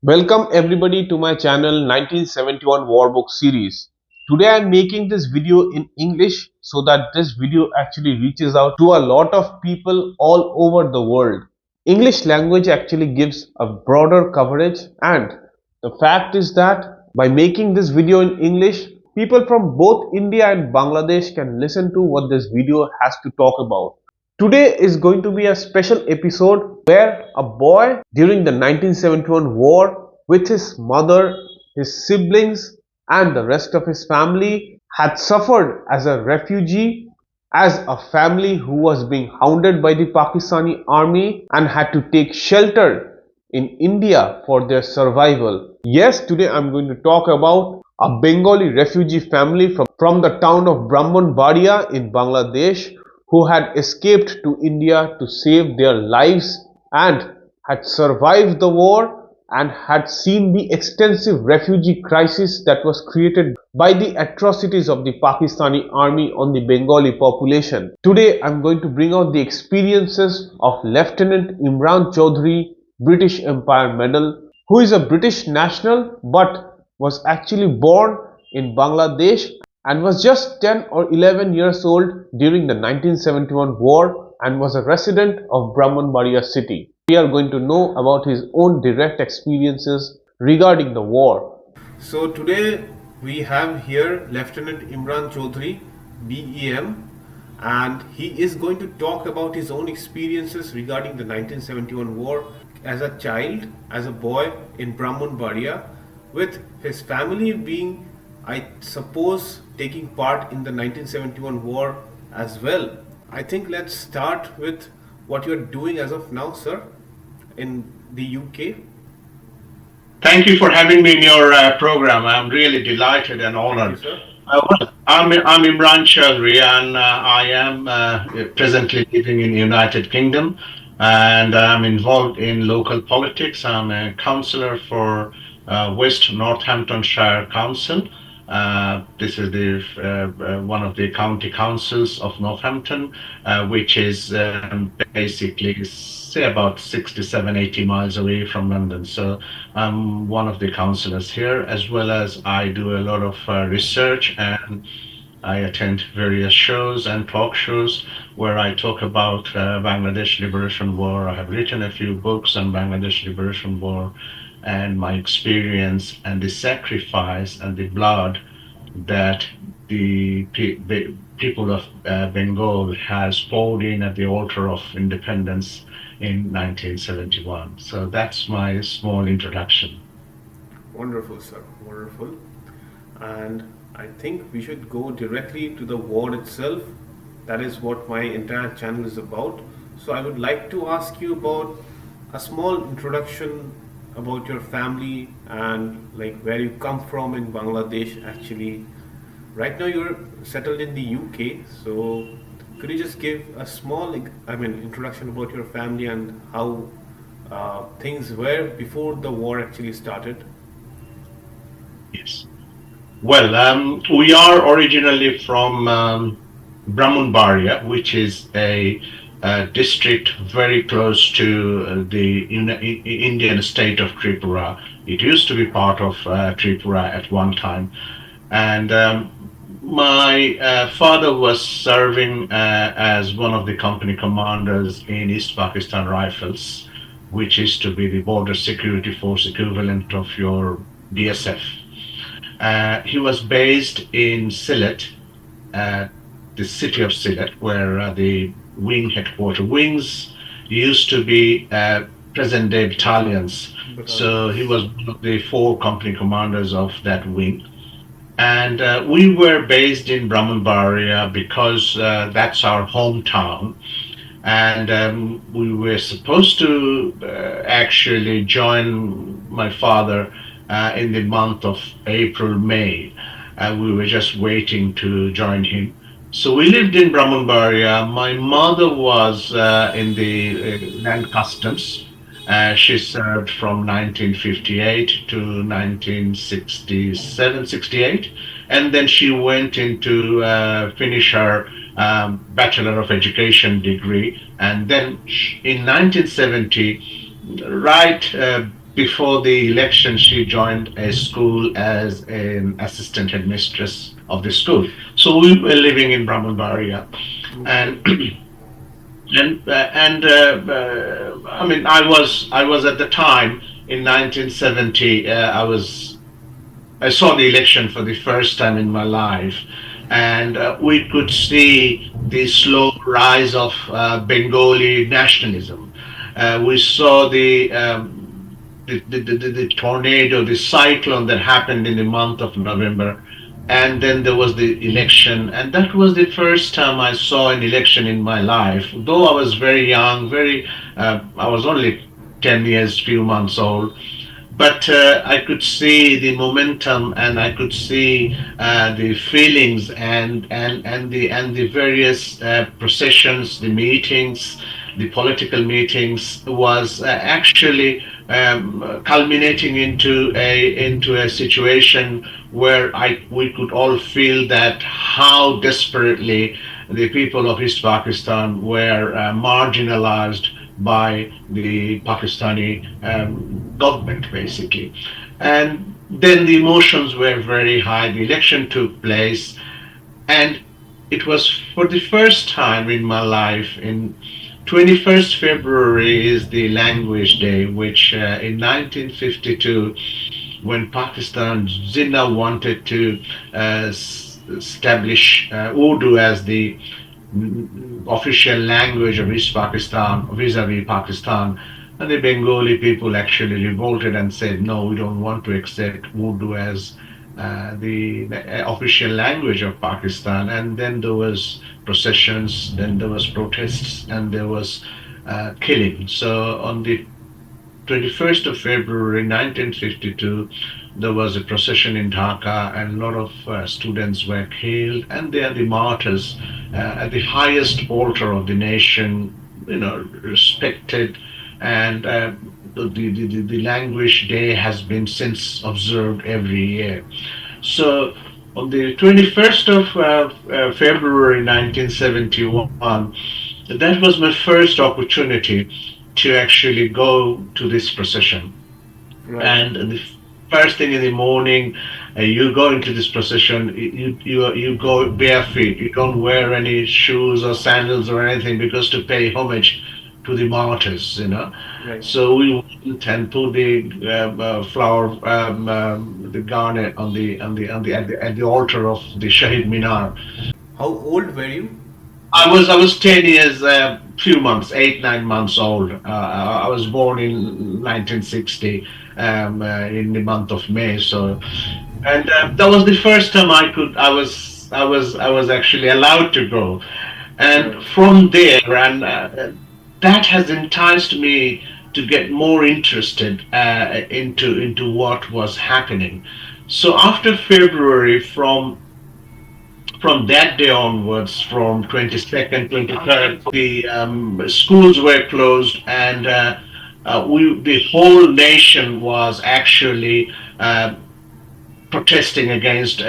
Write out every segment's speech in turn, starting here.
Welcome everybody to my channel 1971 War Book series. Today I am making this video in English so that this video actually reaches out to a lot of people all over the world. English language actually gives a broader coverage, and the fact is that by making this video in English, people from both India and Bangladesh can listen to what this video has to talk about. Today is going to be a special episode where a boy during the 1971 war with his mother, his siblings and the rest of his family had suffered as a refugee, as a family who was being hounded by the Pakistani army and had to take shelter in India for their survival. Yes, today I'm going to talk about a Bengali refugee family from the town of Brahmanbaria in Bangladesh who had escaped to India to save their lives and had survived the war and had seen the extensive refugee crisis that was created by the atrocities of the Pakistani army on the Bengali population. Today I'm going to bring out the experiences of Lieutenant Imran Chowdhury, British Empire Medal, who is a British national but was actually born in Bangladesh and was just 10 or 11 years old during the 1971 war and was a resident of Brahmanbaria city. We are going to know about his own direct experiences regarding the war. So today we have here Lieutenant Imran Chowdhury, B.E.M, and he is going to talk about his own experiences regarding the 1971 war as a child, as a boy in Brahmanbaria, with his family being, I suppose, taking part in the 1971 war as well. I think let's start with what you're doing as of now, sir, in the UK. Thank you for having me in your program. I'm really delighted and Thank you, honored. sir. I'm Imran Chowdhury, and I am presently living in the United Kingdom, and I'm involved in local politics. I'm a councillor for West Northamptonshire Council. This is one of the county councils of Northampton, which is basically say about 67, 80 miles away from London. So I'm one of the councillors here, as well as I do a lot of research, and I attend various shows and talk shows where I talk about Bangladesh Liberation War. I have written a few books on Bangladesh Liberation War and my experience and the sacrifice and the blood that the people of Bengal has poured in at the altar of independence in 1971. So that's my small introduction. Wonderful, sir. Wonderful. And I think we should go directly to the war itself. That is what my entire channel is about. So I would like to ask you about a small introduction about your family and like where you come from in Bangladesh actually. Right now you're settled in the UK, so could you just give a small, introduction about your family and how things were before the war actually started? Yes. Well, we are originally from Brahmanbaria, which is a district very close to the Indian state of Tripura. It used to be part of Tripura at one time. And my father was serving as one of the company commanders in East Pakistan Rifles, which is to be the border security force equivalent of your BSF. He was based in Sylhet, the city of Sylhet, where the wing headquarters wings used to be present-day battalions. So he was one of the four company commanders of that wing. And we were based in Brahmanbaria because that's our hometown. And we were supposed to actually join my father in the month of April, May. We were just waiting to join him. So we lived in Brahmanbaria. My mother was in the land customs. She served from 1958 to 1967, 68, and then she went into finish her Bachelor of Education degree, and then in 1970, right before the election, she joined a school as an assistant headmistress of the school. So we were living in Brahmanbaria, Okay. and I mean, I was at the time in 1970. I saw the election for the first time in my life, and we could see the slow rise of Bengali nationalism. We saw the tornado, the cyclone that happened in the month of November, and then there was the election, and that was the first time I saw an election in my life. Though I was very young, I was only 10 years, few months old, but I could see the momentum, and I could see the feelings, and the various processions, the meetings, the political meetings was actually culminating into a situation where I we could all feel that how desperately the people of East Pakistan were marginalized by the Pakistani government, basically. And then the emotions were very high. The election took place, and it was for the first time in my life. In 21st February is the Language Day, which in 1952, when Pakistan Jinnah wanted to establish Urdu as the official language of East Pakistan vis-a-vis Pakistan. And the Bengali people actually revolted and said, no, we don't want to accept Urdu as the official language of Pakistan. And then there was processions, then there was protests, and there was killing. So on the 21st of February 1952, there was a procession in Dhaka, and a lot of students were killed, and they are the martyrs at the highest altar of the nation, respected. And the Language Day has been since observed every year. So on the 21st of February 1971, that was my first opportunity to actually go to this procession. Right. And the first thing in the morning, you go into this procession. You go bare feet. You don't wear any shoes or sandals or anything, because to pay homage to the martyrs. Right. So we went and put the flower, the garnet at the altar of the Shahid Minar. How old were you? I was 10 years, few months, 8 9 months old. I was born in 1960, in the month of May. So, and that was the first time I was actually allowed to go, and Right. from there, and that has enticed me to get more interested into what was happening. So after February, from that day onwards, from 22nd, 23rd, the schools were closed, and the whole nation was actually protesting against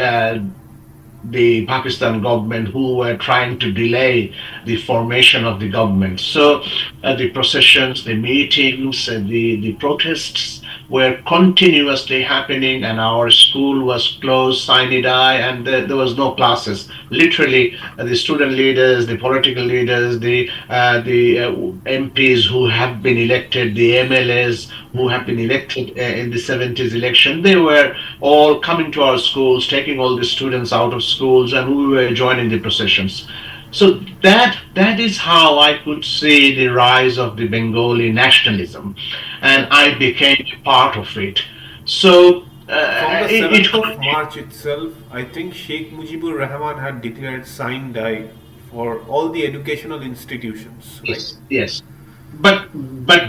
the Pakistan government, who were trying to delay the formation of the government. So the processions, the meetings, the protests were continuously happening, and our school was closed, sine die, and there was no classes. Literally, the student leaders, the political leaders, the MPs who have been elected, the MLAs who have been elected in the 70s election, they were all coming to our schools, taking all the students out of schools, and we were joining the processions. So that is how I could see the rise of the Bengali nationalism, and Right. I became a part of it. So From the it 7th of March itself, I think Sheikh Mujibur Rahman had declared sign die for all the educational institutions, right? Yes, yes. But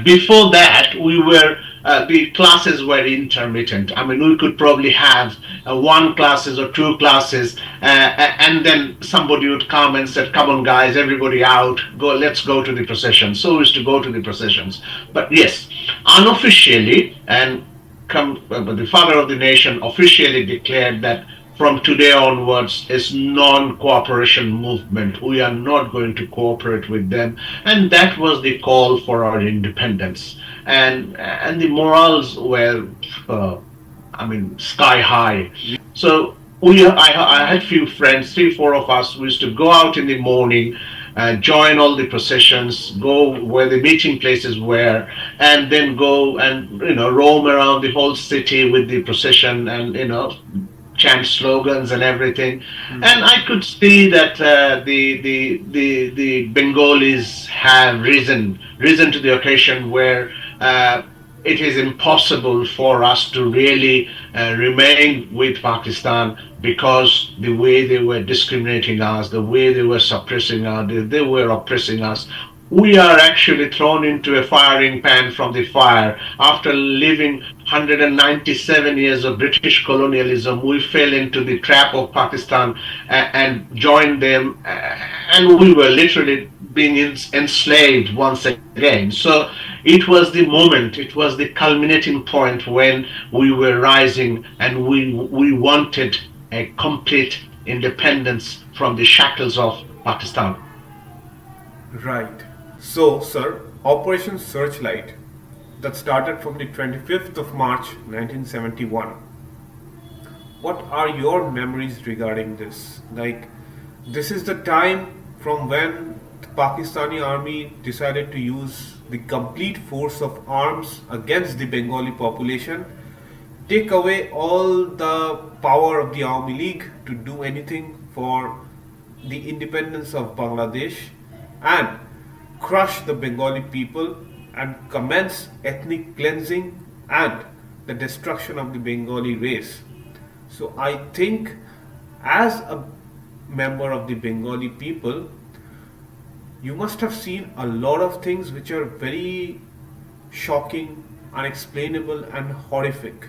before that, the classes were intermittent. I mean, we could probably have one classes or two classes, and then somebody would come and said, "Come on, guys, everybody out, go, let's go to the procession." So we used to go to the processions. But yes, unofficially, and but the father of the nation officially declared that from today onwards is non-cooperation movement. We are not going to cooperate with them, and that was the call for our independence. and the morals were, uh, I mean, sky high. So I had few friends, three, four of us. We used to go out in the morning, join all the processions, go where the meeting places were, and then go and roam around the whole city with the procession, and chant slogans and everything. And I could see that the Bengalis have risen to the occasion where it is impossible for us to really remain with Pakistan, because the way they were discriminating us, the way they were suppressing us, they were oppressing us. We are actually thrown into a firing pan from the fire. After living 197 years of British colonialism, we fell into the trap of Pakistan and joined them, and we were literally being enslaved once again. So it was the moment, it was the culminating point when we were rising, and we wanted a complete independence from the shackles of Pakistan. Right. So, sir, Operation Searchlight that started from the 25th of March 1971. What are your memories regarding this? Like, this is the time from when the Pakistani army decided to use the complete force of arms against the Bengali population, take away all the power of the Army League to do anything for the independence of Bangladesh, and crush the Bengali people and commence ethnic cleansing and the destruction of the Bengali race. So I think, as a member of the Bengali people, you must have seen a lot of things which are very shocking, unexplainable, and horrific.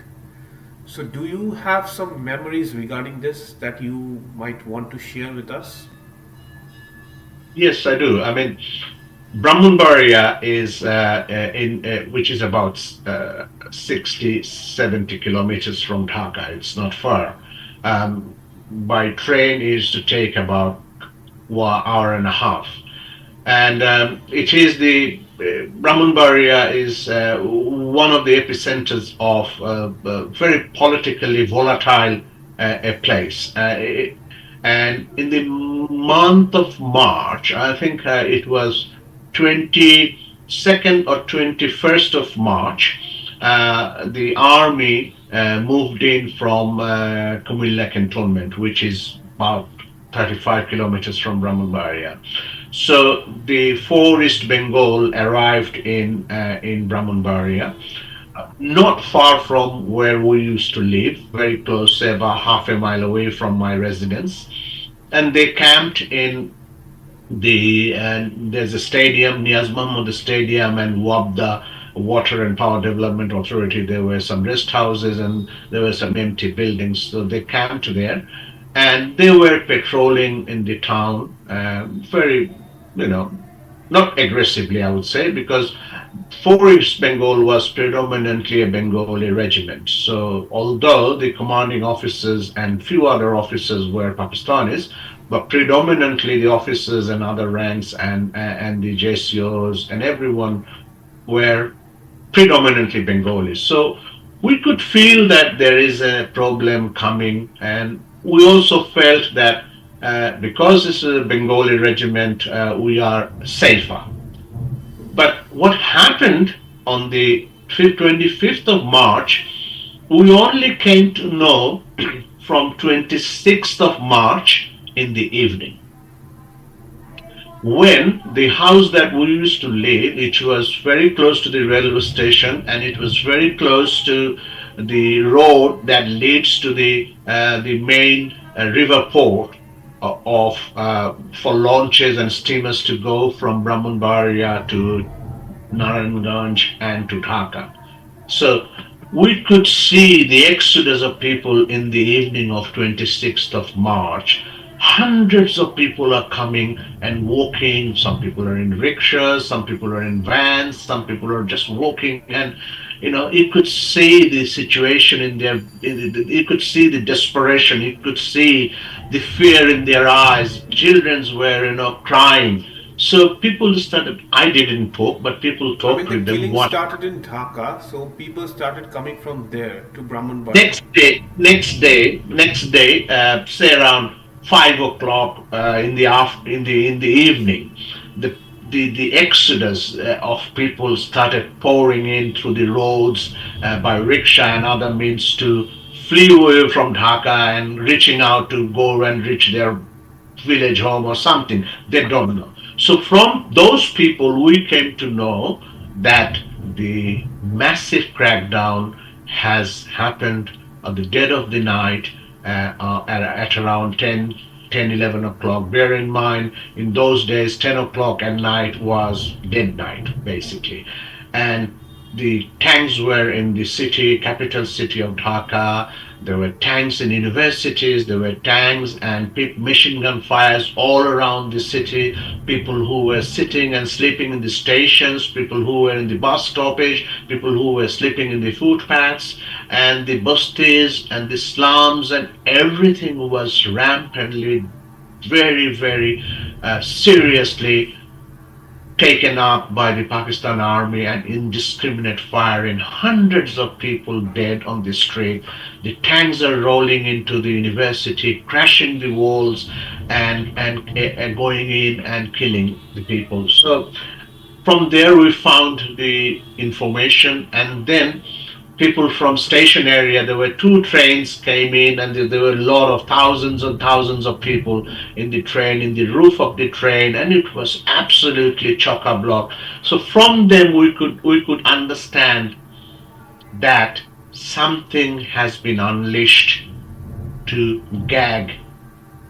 So, do you have some memories regarding this that you might want to share with us? Yes, I do. I mean, Brahmanbaria is which is about 60, 70 kilometers from Dhaka. It's not far. By train is to take about 1 hour and a half. And it is the Brahmanbaria is one of the epicenters of very politically volatile a place. And in the month of March, I think it was 22nd or 21st of March, the army moved in from Kumilla cantonment, which is about 35 kilometers from Brahmanbaria. So the 4 East Bengal arrived in Brahmanbaria, not far from where we used to live, very close, say about half a mile away from my residence. And they camped in there's a stadium, Niaz Mahmud Stadium, and Wabda Water and Power Development Authority. There were some rest houses and there were some empty buildings. So they camped there, and they were patrolling in the town, very, you know, not aggressively, I would say, because for East Bengal was predominantly a Bengali regiment. So although the commanding officers and few other officers were Pakistanis, but predominantly the officers and other ranks and the JCOs and everyone were predominantly Bengalis. So we could feel that there is a problem coming, and we also felt that because this is a Bengali regiment, we are safer. But what happened on the 25th of March, we only came to know from 26th of March in the evening, when the house that we used to live, it was very close to the railway station, and it was very close to the road that leads to the main river port of for launches and steamers to go from Brahmanbaria to Narayanganj and to Dhaka. So we could see the exodus of people in the evening of 26th of March. Hundreds of people are coming and walking. Some people are in rickshaws, some people are in vans, some people are just walking. And you could see the situation in their, you could see the desperation, you could see the fear in their eyes. Children were, crying. So people started. I didn't poke, but people I mean, talked the with them. killing What started in Dhaka, so people started coming from there to Brahmanbaria. next day, say around 5 o'clock in the evening, the exodus of people started pouring in through the roads by rickshaw and other means to flee away from Dhaka and reaching out to go and reach their village home or something. They don't know. So from those people, we came to know that the massive crackdown has happened at the dead of the night at around 11 o'clock. Bear in mind, in those days, 10 o'clock at night was dead night, basically. And the tanks were in the city, capital city of Dhaka. There were tanks in universities, there were tanks and machine gun fires all around the city. People who were sitting and sleeping in the stations, people who were in the bus stoppage, people who were sleeping in the footpaths, and the busties and the slums, and everything was rampantly, very seriously taken up by the Pakistan army and indiscriminate firing. Hundreds of people dead on the street. The tanks are rolling into the university, crashing the walls, and going in and killing the people. So from there we found the information, and then people from station area, there were two trains came in, and there were a lot of thousands and thousands of people in the train, in the roof of the train, and it was absolutely chock-a-block. So from them we could understand that something has been unleashed to gag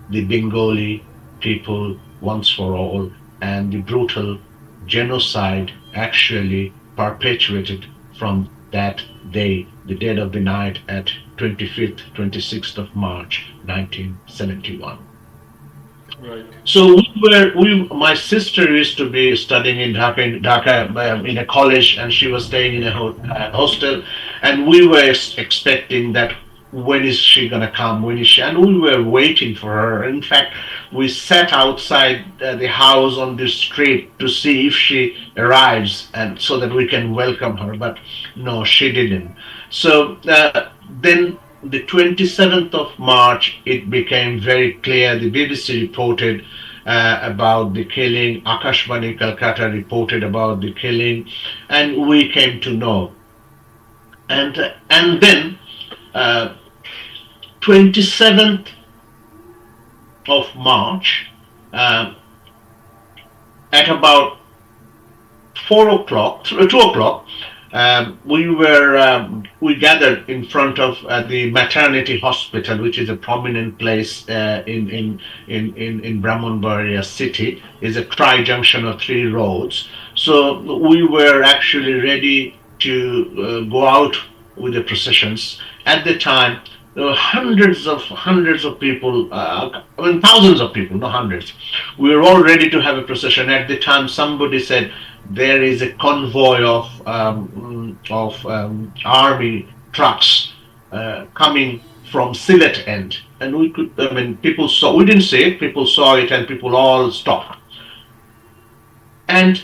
the Bengali people once for all, and the brutal genocide actually perpetuated from that day, the dead of the night at 25th, 26th of March, 1971. Right. So my sister used to be studying in Dhaka in a college, and she was staying in a hostel, and we were expecting that when is she gonna come? When is she? And we were waiting for her. In fact, we sat outside the house on the street to see if she arrives, and so that we can welcome her. But no, she didn't. So then the 27th of March, it became very clear. The BBC reported about the killing. Akashvani Calcutta reported about the killing, and we came to know. And then 27th of March, uh, at about 4 o'clock, 2 o'clock, we gathered in front of the maternity hospital, which is a prominent place in Brahmanbaria city. Is a tri-junction of three roads. So we were actually ready to go out with the processions. At the time, there were hundreds of people. I mean, thousands of people, not hundreds. We were all ready to have a procession. At the time, somebody said there is a convoy of army trucks coming from Sylhet end, and we could. I mean, people saw. We didn't see it. People saw it, and people all stopped. And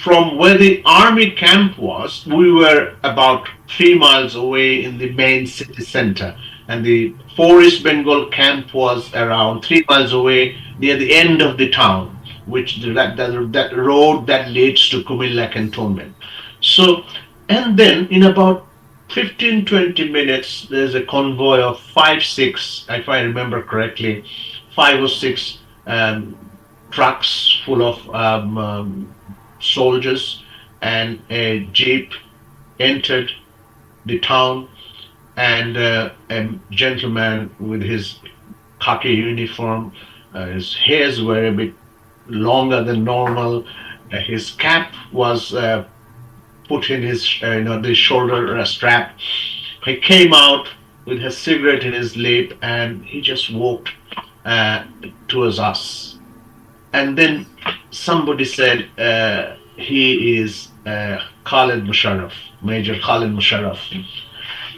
from where the army camp was, we were about 3 miles away in the main city center, and the Forest Bengal camp was around 3 miles away near the end of the town, which that road that leads to Kumilla cantonment. So, and then in about 15-20 minutes, there's a convoy of five, six, if I remember correctly, five or six trucks full of soldiers, and a jeep entered the town, and a gentleman with his khaki uniform, his hairs were a bit longer than normal, his cap was put in his the shoulder strap. He came out with a cigarette in his lip, and he just walked uh, towards us. And then somebody said he is Khalid Musharraf, Major Khalid Musharraf.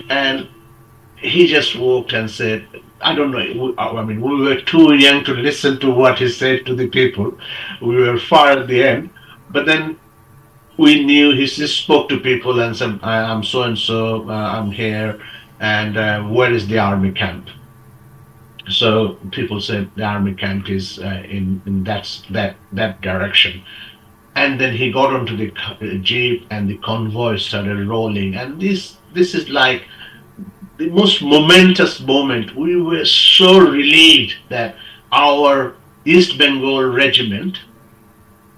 And he just walked and said, I don't know. I mean, we were too young to listen to what he said to the people. We were far at the end. But then we knew he just spoke to people and said, I'm so and so, I'm here, and where is the army camp? So people said the army camp is in that direction. And then he got onto the jeep, and the convoy started rolling. And this is like the most momentous moment. We were so relieved that our East Bengal regiment,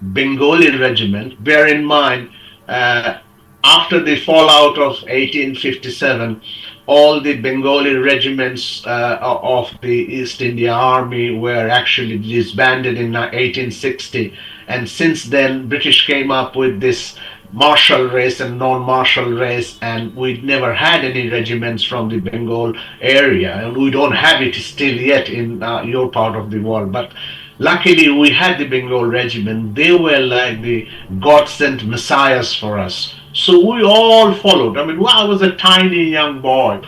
Bengali regiment, bear in mind, uh, after the fallout of 1857, all the Bengali regiments of the East India Army were actually disbanded in 1860. And since then, British came up with this martial race and non-martial race, and we never had any regiments from the Bengal area, and we don't have it still yet in your part of the world. But luckily, we had the Bengal regiment. They were like the God sent messiahs for us. So we all followed. I mean, well, I was a tiny young boy.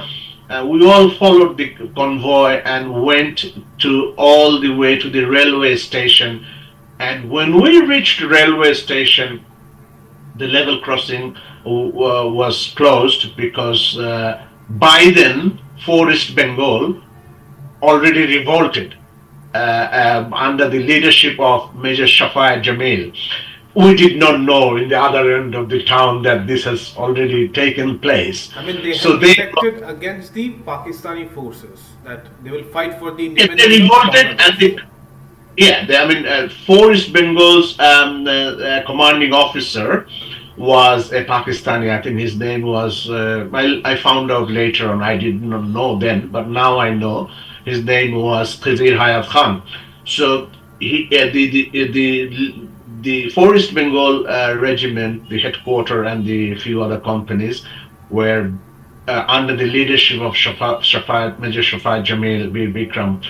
We all followed the convoy and went to all the way to the railway station. And when we reached the railway station, the level crossing was closed because by then Forest Bengal already revolted under the leadership of Major Shafayat Jamil. We did not know in the other end of the town that this has already taken place. I mean, they So had they, defected against the Pakistani forces that they will fight for the they independence of revolted, and Bangladesh. yeah, I mean, Forest Bengal's commanding officer was a Pakistani. I think his name was, I found out later on, I did not know then, but now I know. His name was Khizir Hayat Khan. So the Forest Bengal regiment, the headquarter, and the few other companies were under the leadership of Major Shafat Jamil Bir Bikram.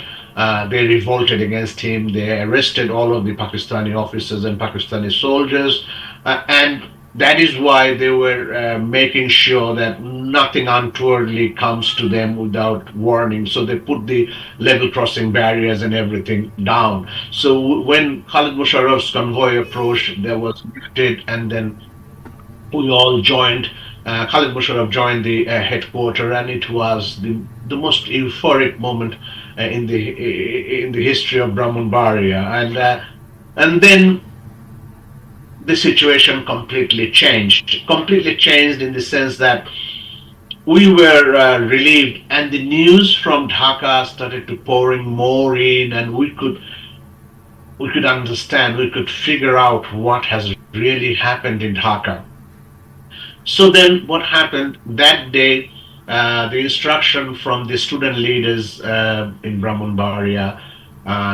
They revolted against him. They arrested all of the Pakistani officers and Pakistani soldiers, and that is why they were making sure that nothing untowardly comes to them without warning. So they put the level crossing barriers and everything down. So when Khalid Musharraf's convoy approached, there was muted, and then we all joined. Khalid Musharraf joined the headquarter, and it was the most euphoric moment in the history of Brahmanbaria. And then the situation completely changed in the sense that we were relieved, and the news from Dhaka started to pouring more in, and we could understand, we could figure out what has really happened in Dhaka. So then, what happened that day? The instruction from the student leaders in Brahmanbaria,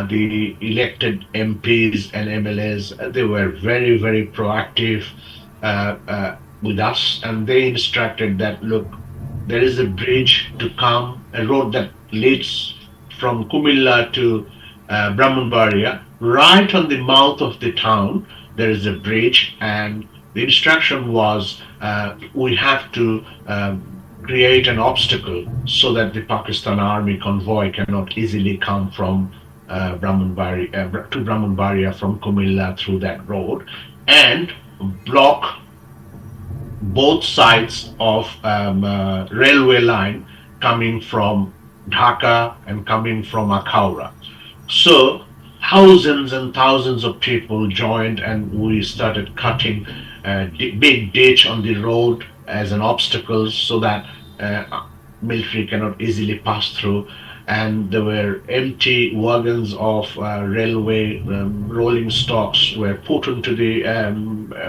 the elected MPs and MLAs, they were very, very proactive with us, and they instructed that look, there is a bridge to come, a road that leads from Kumilla to Brahmanbaria. Right on the mouth of the town, there is a bridge, and the instruction was we have to create an obstacle so that the Pakistan army convoy cannot easily come from to Brahmanbaria from Kumilla through that road, and block both sides of railway line coming from Dhaka and coming from Akhaura. So thousands and thousands of people joined, and we started cutting a big ditch on the road as an obstacle so that military cannot easily pass through. And there were empty wagons of railway rolling stocks were put into the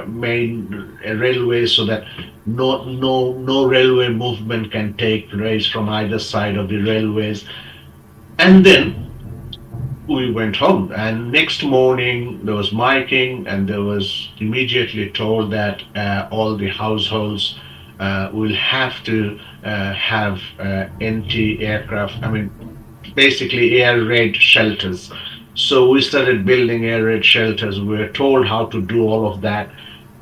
main railway so that no railway movement can take place from either side of the railways. And then we went home, and next morning there was miking, and there was immediately told that all the households will have to have anti-aircraft, I mean basically air raid shelters. So we started building air raid shelters. We were told how to do all of that.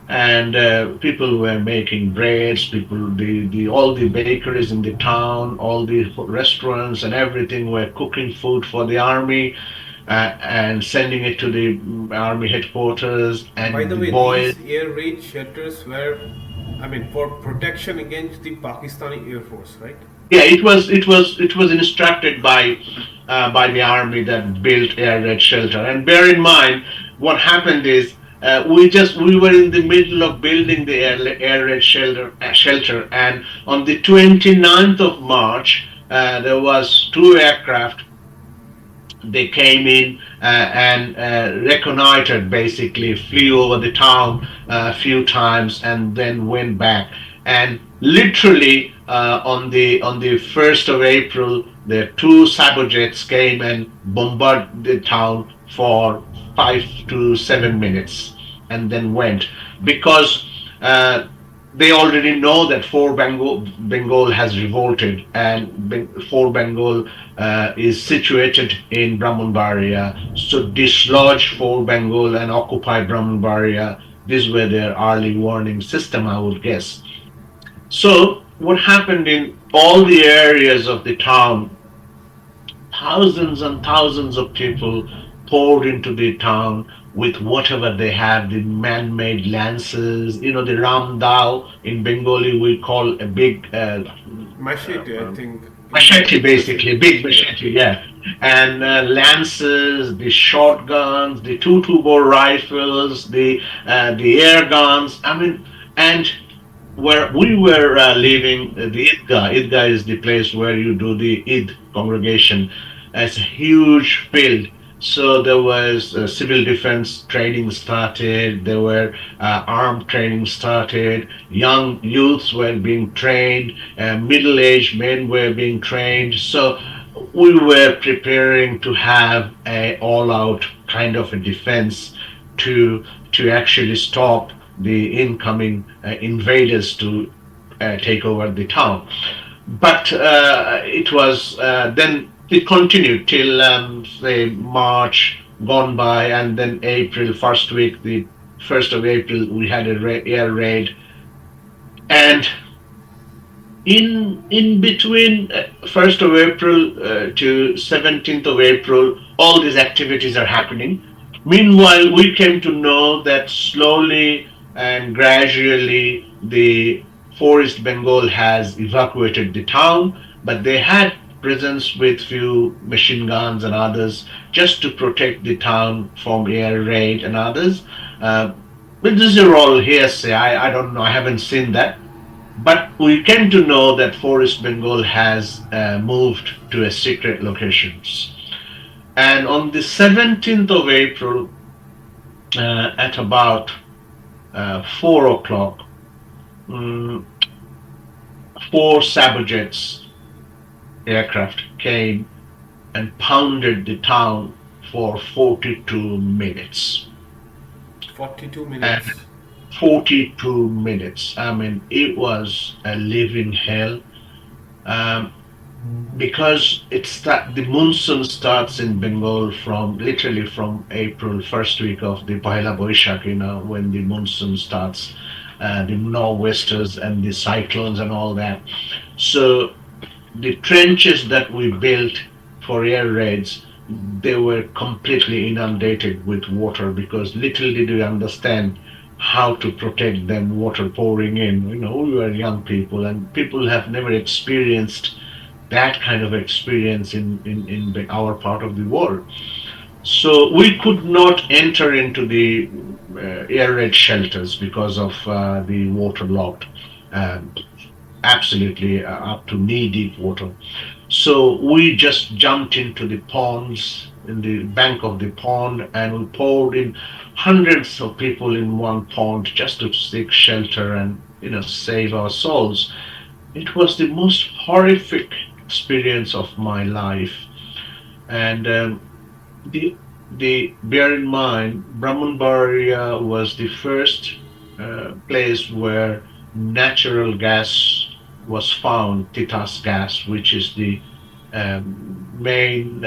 and people were making breads. People, the all the bakeries in the town, all the restaurants and everything were cooking food for the army, and sending it to the army headquarters. By And the the way, boys, these air raid shelters were, I mean, for protection against the Pakistani Air Force, right? yeah, it was instructed by the army that built air raid shelter. And bear in mind, what happened is, we were in the middle of building the air raid shelter, and on the 29th of March, there was two aircraft. They came in and reconnoitered, basically flew over the town a few times and then went back. And literally, on the 1st of April, the two sabojets came and bombarded the town for 5 to 7 minutes and then went, because uh, they already know that Bengal has revolted, and Fort Bengal is situated in Brahmanbaria. So dislodge Fort Bengal and occupy Brahmanbaria. These were their early warning system, I would guess. So what happened in all the areas of the town, thousands and thousands of people poured into the town with whatever they have, the man-made lances, the ramdao in Bengali we call a big Machete, I think, machete, basically, machete. big Yeah. machete, yeah. And lances, the shotguns, the two-bore rifles, the air guns. I mean, and where we were living, the Idgah. Idgah is the place where you do the Eid congregation. It's a huge field. So there was civil defense training started. There were armed training started. Young youths were being trained. Middle-aged men were being trained. So we were preparing to have a all-out kind of a defense to to actually stop the incoming invaders to take over the town. But it was then it continued till say March gone by, and then April first week, the 1st of April, we had a air raid, and in between 1st of April to 17th of April, all these activities are happening. Meanwhile, we came to know that slowly and gradually the Forest Bengal has evacuated the town, but they had presence with few machine guns and others just to protect the town from air raid and others. Uh, but these are all hearsay. I don't know. I haven't seen that. But we came to know that Forest Bengal has moved to a secret locations. And on the 17th of April, at about 4 o'clock, mm, four sabojets aircraft came and pounded the town for 42 minutes. 42 And minutes. 42 minutes. I mean, it was a living hell. Um, because the monsoon starts in Bengal from literally from April, first week of the Pahela Boishak, when the monsoon starts, the nor'westers and the cyclones and all that. So the trenches that we built for air raids, they were completely inundated with water, because little did we understand how to protect them, water pouring in. We were young people, and people have never experienced that kind of experience in our part of the world. So we could not enter into the air raid shelters because of the waterlogged, um, absolutely up to knee deep water. So we just jumped into the ponds, in the bank of the pond, and we poured in hundreds of people in one pond just to seek shelter and save our souls. It was the most horrific experience of my life. And the bear in mind, Brahmanbaria was the first place where natural gas was found, Titas gas, which is the main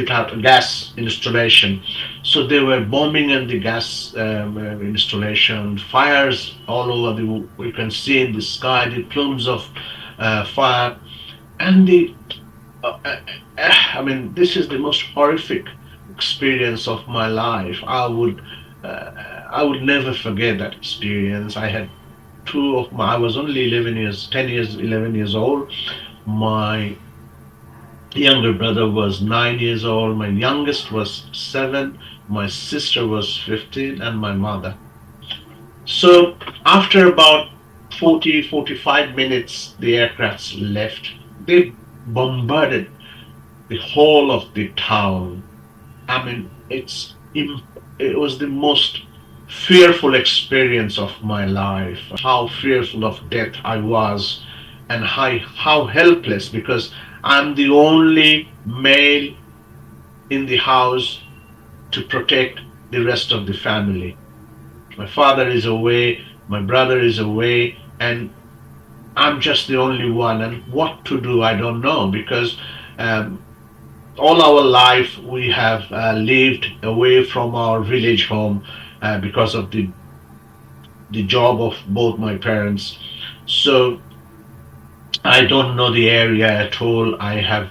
gas installation. So they were bombing in the gas installation, fires all over the. You can see in the sky the plumes of fire, and I mean, this is the most horrific experience of my life. I would never forget that experience. I had I was only 11 years, 10 years, 11 years old. My younger brother was 9 years old. My youngest was 7. My sister was 15, and my mother. So after about 45 minutes, the aircrafts left. They bombarded the whole of the town. I mean, it was the most fearful experience of my life. How fearful of death I was, and how helpless, because I'm the only male in the house to protect the rest of the family. My father is away, my brother is away, and I'm just the only one. And what to do, I don't know, because um, all our life we have lived away from our village home because of the job of both my parents. So I don't know the area at all. I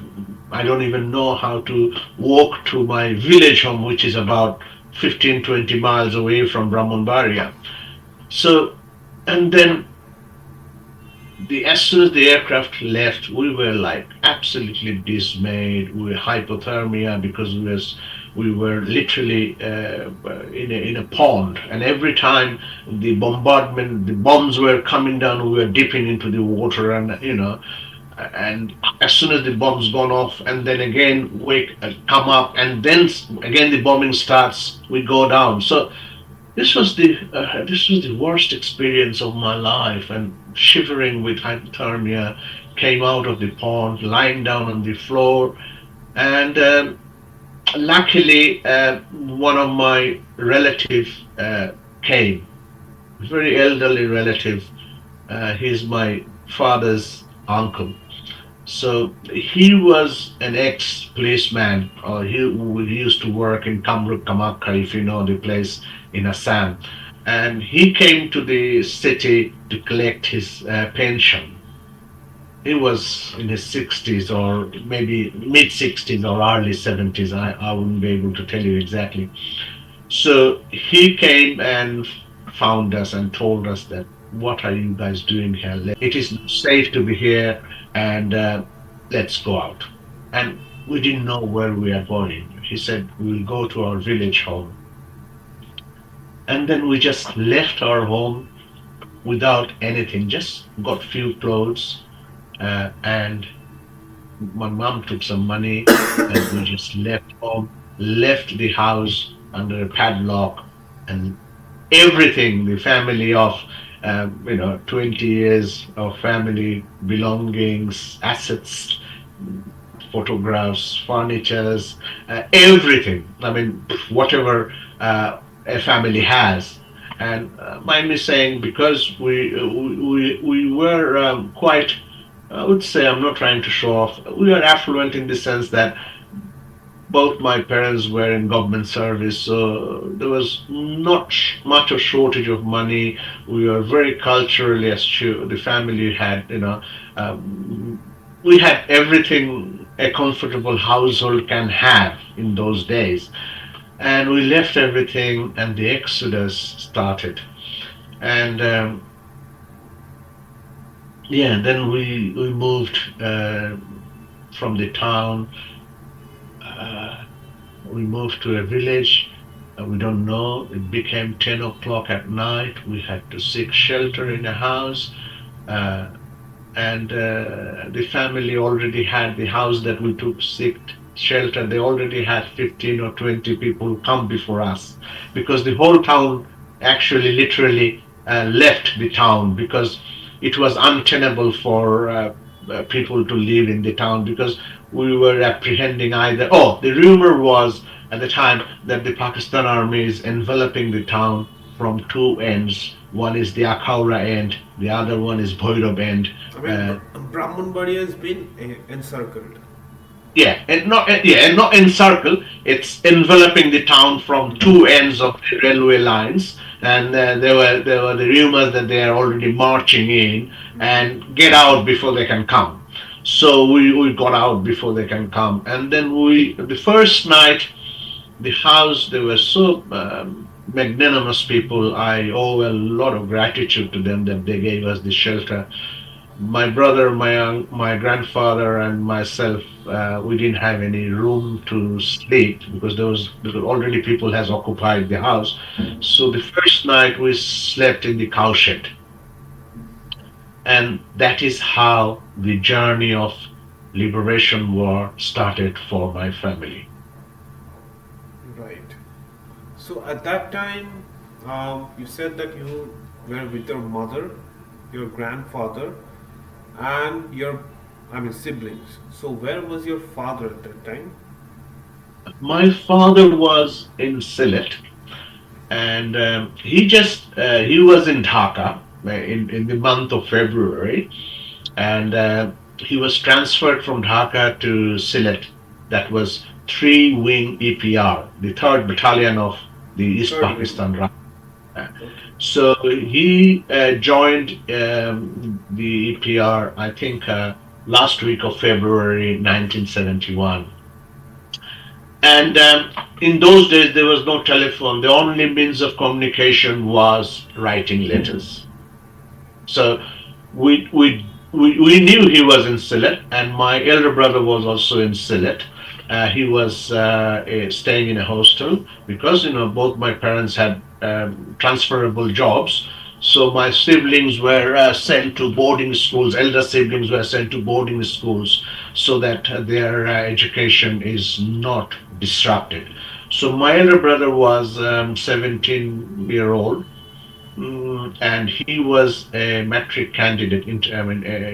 don't even know how to walk to my village home, which is about 15 20 miles away from Brahmanbaria. So, and then as soon as the aircraft left, we were like absolutely dismayed. We were hypothermia because we were literally in a pond, and every time the bombardment, the bombs were coming down, we were dipping into the water, and and as soon as the bombs gone off, and then again wake come up, and then again the bombing starts, we go down. So this was the worst experience of my life, and shivering with hypothermia, came out of the pond, lying down on the floor, and luckily one of my relatives came, very elderly relative. He's my father's uncle. So he was an ex-policeman. He used to work in Kamruk Kamakka, if you know the place in Assam. And he came to the city to collect his pension. He was in his 60s, or maybe mid 60s or early 70s. I wouldn't be able to tell you exactly. So he came and found us and told us that, what are you guys doing here? It is not safe to be here, and let's go out. And we didn't know where we are going. He said, we'll go to our village home. And then we just left our home without anything, just got few clothes, and my mom took some money, and we just left home, left the house under a padlock, and everything, the family of 20 years of family belongings, assets, photographs, furnitures, everything. I mean, whatever a family has. And mind me saying, because we were quite, I would say, I'm not trying to show off, we were affluent in the sense that both my parents were in government service, so there was not much a shortage of money. We were very culturally astute. The family had, we had everything a comfortable household can have in those days. And we left everything, and the exodus started. And yeah, then we moved from the town. Uh, we moved to a village. We don't know. It became 10 o'clock at night. We had to seek shelter in a house. Uh, and the family already had the house that we took seek shelter. They already had 15 or 20 people come before us, because the whole town actually literally left the town, because it was untenable for people to live in the town, because we were apprehending either. Oh, the rumor was at the time that the Pakistan army is enveloping the town from two ends. One is the Akhaura end, the other one is Bhairab end. I mean, Brahmanbaria has been encircled. and not encircle. It's enveloping the town from two ends of the railway lines, and there were the rumors that they are already marching in and get out before they can come. So we got out before they can come, and then the first night the house, they were so magnanimous people. I owe a lot of gratitude to them that they gave us the shelter. My brother, my grandfather, and myself, we didn't have any room to sleep because already people has occupied the house. So the first night we slept in the cowshed, and that is how the journey of liberation war started for my family. Right. So at that time, you said that you were with your mother, your grandfather, and your, I mean, siblings. So where was your father at that time? My father was in Sylhet, and he was in Dhaka in the month of February, and he was transferred from Dhaka to Sylhet. That was three wing EPR, the third battalion of the East Third wing. Pakistan. Okay. So he joined the EPR, I think, last week of February 1971. And in those days, there was no telephone. The only means of communication was writing letters. So we knew he was in Sylhet, and my elder brother was also in Sylhet. He was staying in a hostel because both my parents had transferable jobs. So my siblings were sent to boarding schools. Elder siblings were sent to boarding schools so that their education is not disrupted. So my elder brother was 17-year-old, and he was a metric candidate.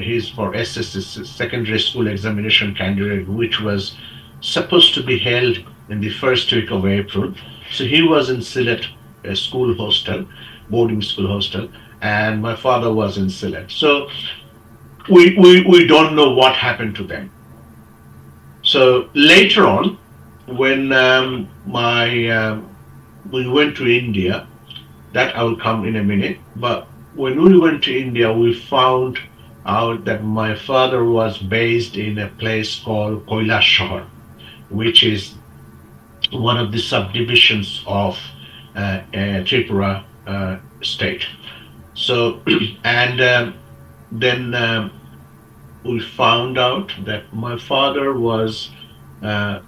He's for SSS, secondary school examination candidate, which was supposed to be held in the first week of April. So he was in Sylhet, a school hostel, boarding school hostel, and my father was in Sylhet. So we don't know what happened to them. So later on, when my we went to India, that I will come in a minute. But when we went to India, we found out that my father was based in a place called Koilashahar, which is one of the subdivisions of Tripura state. So, and then we found out that my father was uh,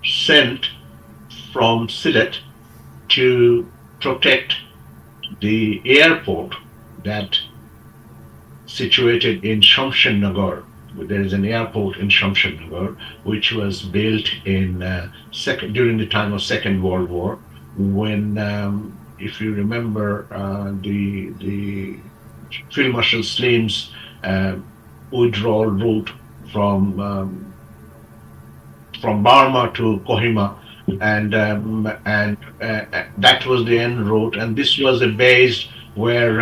sent from Sylhet to protect the airport that situated in Shamshannagar. There is an airport in Shamshannagar which was built in during the time of Second World War, when, if you remember, the Field Marshal Slim's uh, withdrawal route from from Burma to Kohima, and that was the end route. And this was a base where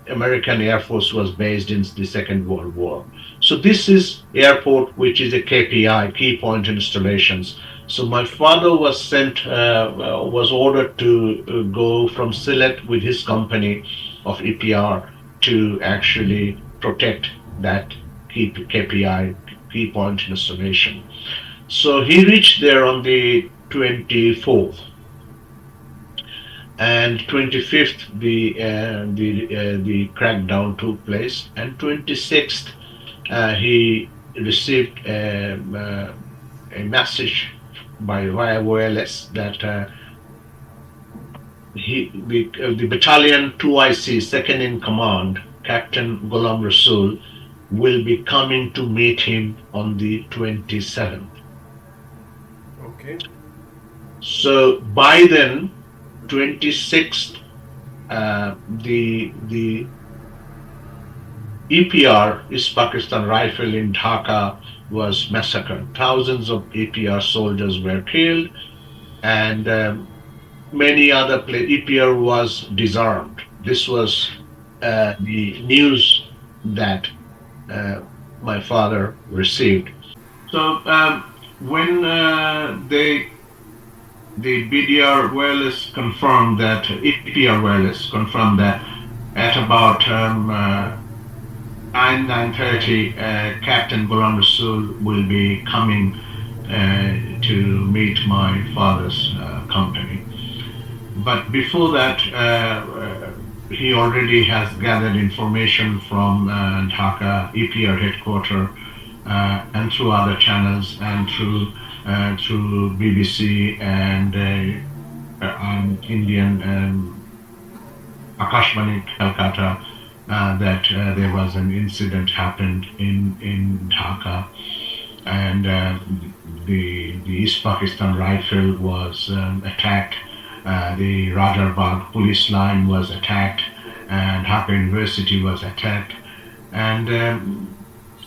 American Air Force was based in the Second World War. So this is airport, which is a KPI, key point installations. So my father was ordered to go from Sylhet with his company of EPR to actually protect that key KPI, key point installation. So he reached there on the 24th, and 25th the crackdown took place, and 26th he received a message by via wireless that the battalion 2IC, second in command, Captain Ghulam Rasul, will be coming to meet him on the 27th. Okay. So by then, 26th, the EPR, East Pakistan Rifle in Dhaka, was massacred. Thousands of EPR soldiers were killed, and many other EPR was disarmed. This was the news that uh, my father received. So when the BDR wireless confirmed that, EPR wireless confirmed that at about 9:30, Captain Ghulam Rasul will be coming to meet my father's company. But before that, he already has gathered information from Dhaka EPR headquarters and through other channels and through BBC and Indian Akashvani Calcutta that there was an incident happened in Dhaka, and the East Pakistan Rifle was attacked. The Rajarbagh police line was attacked, and Dhaka University was attacked. And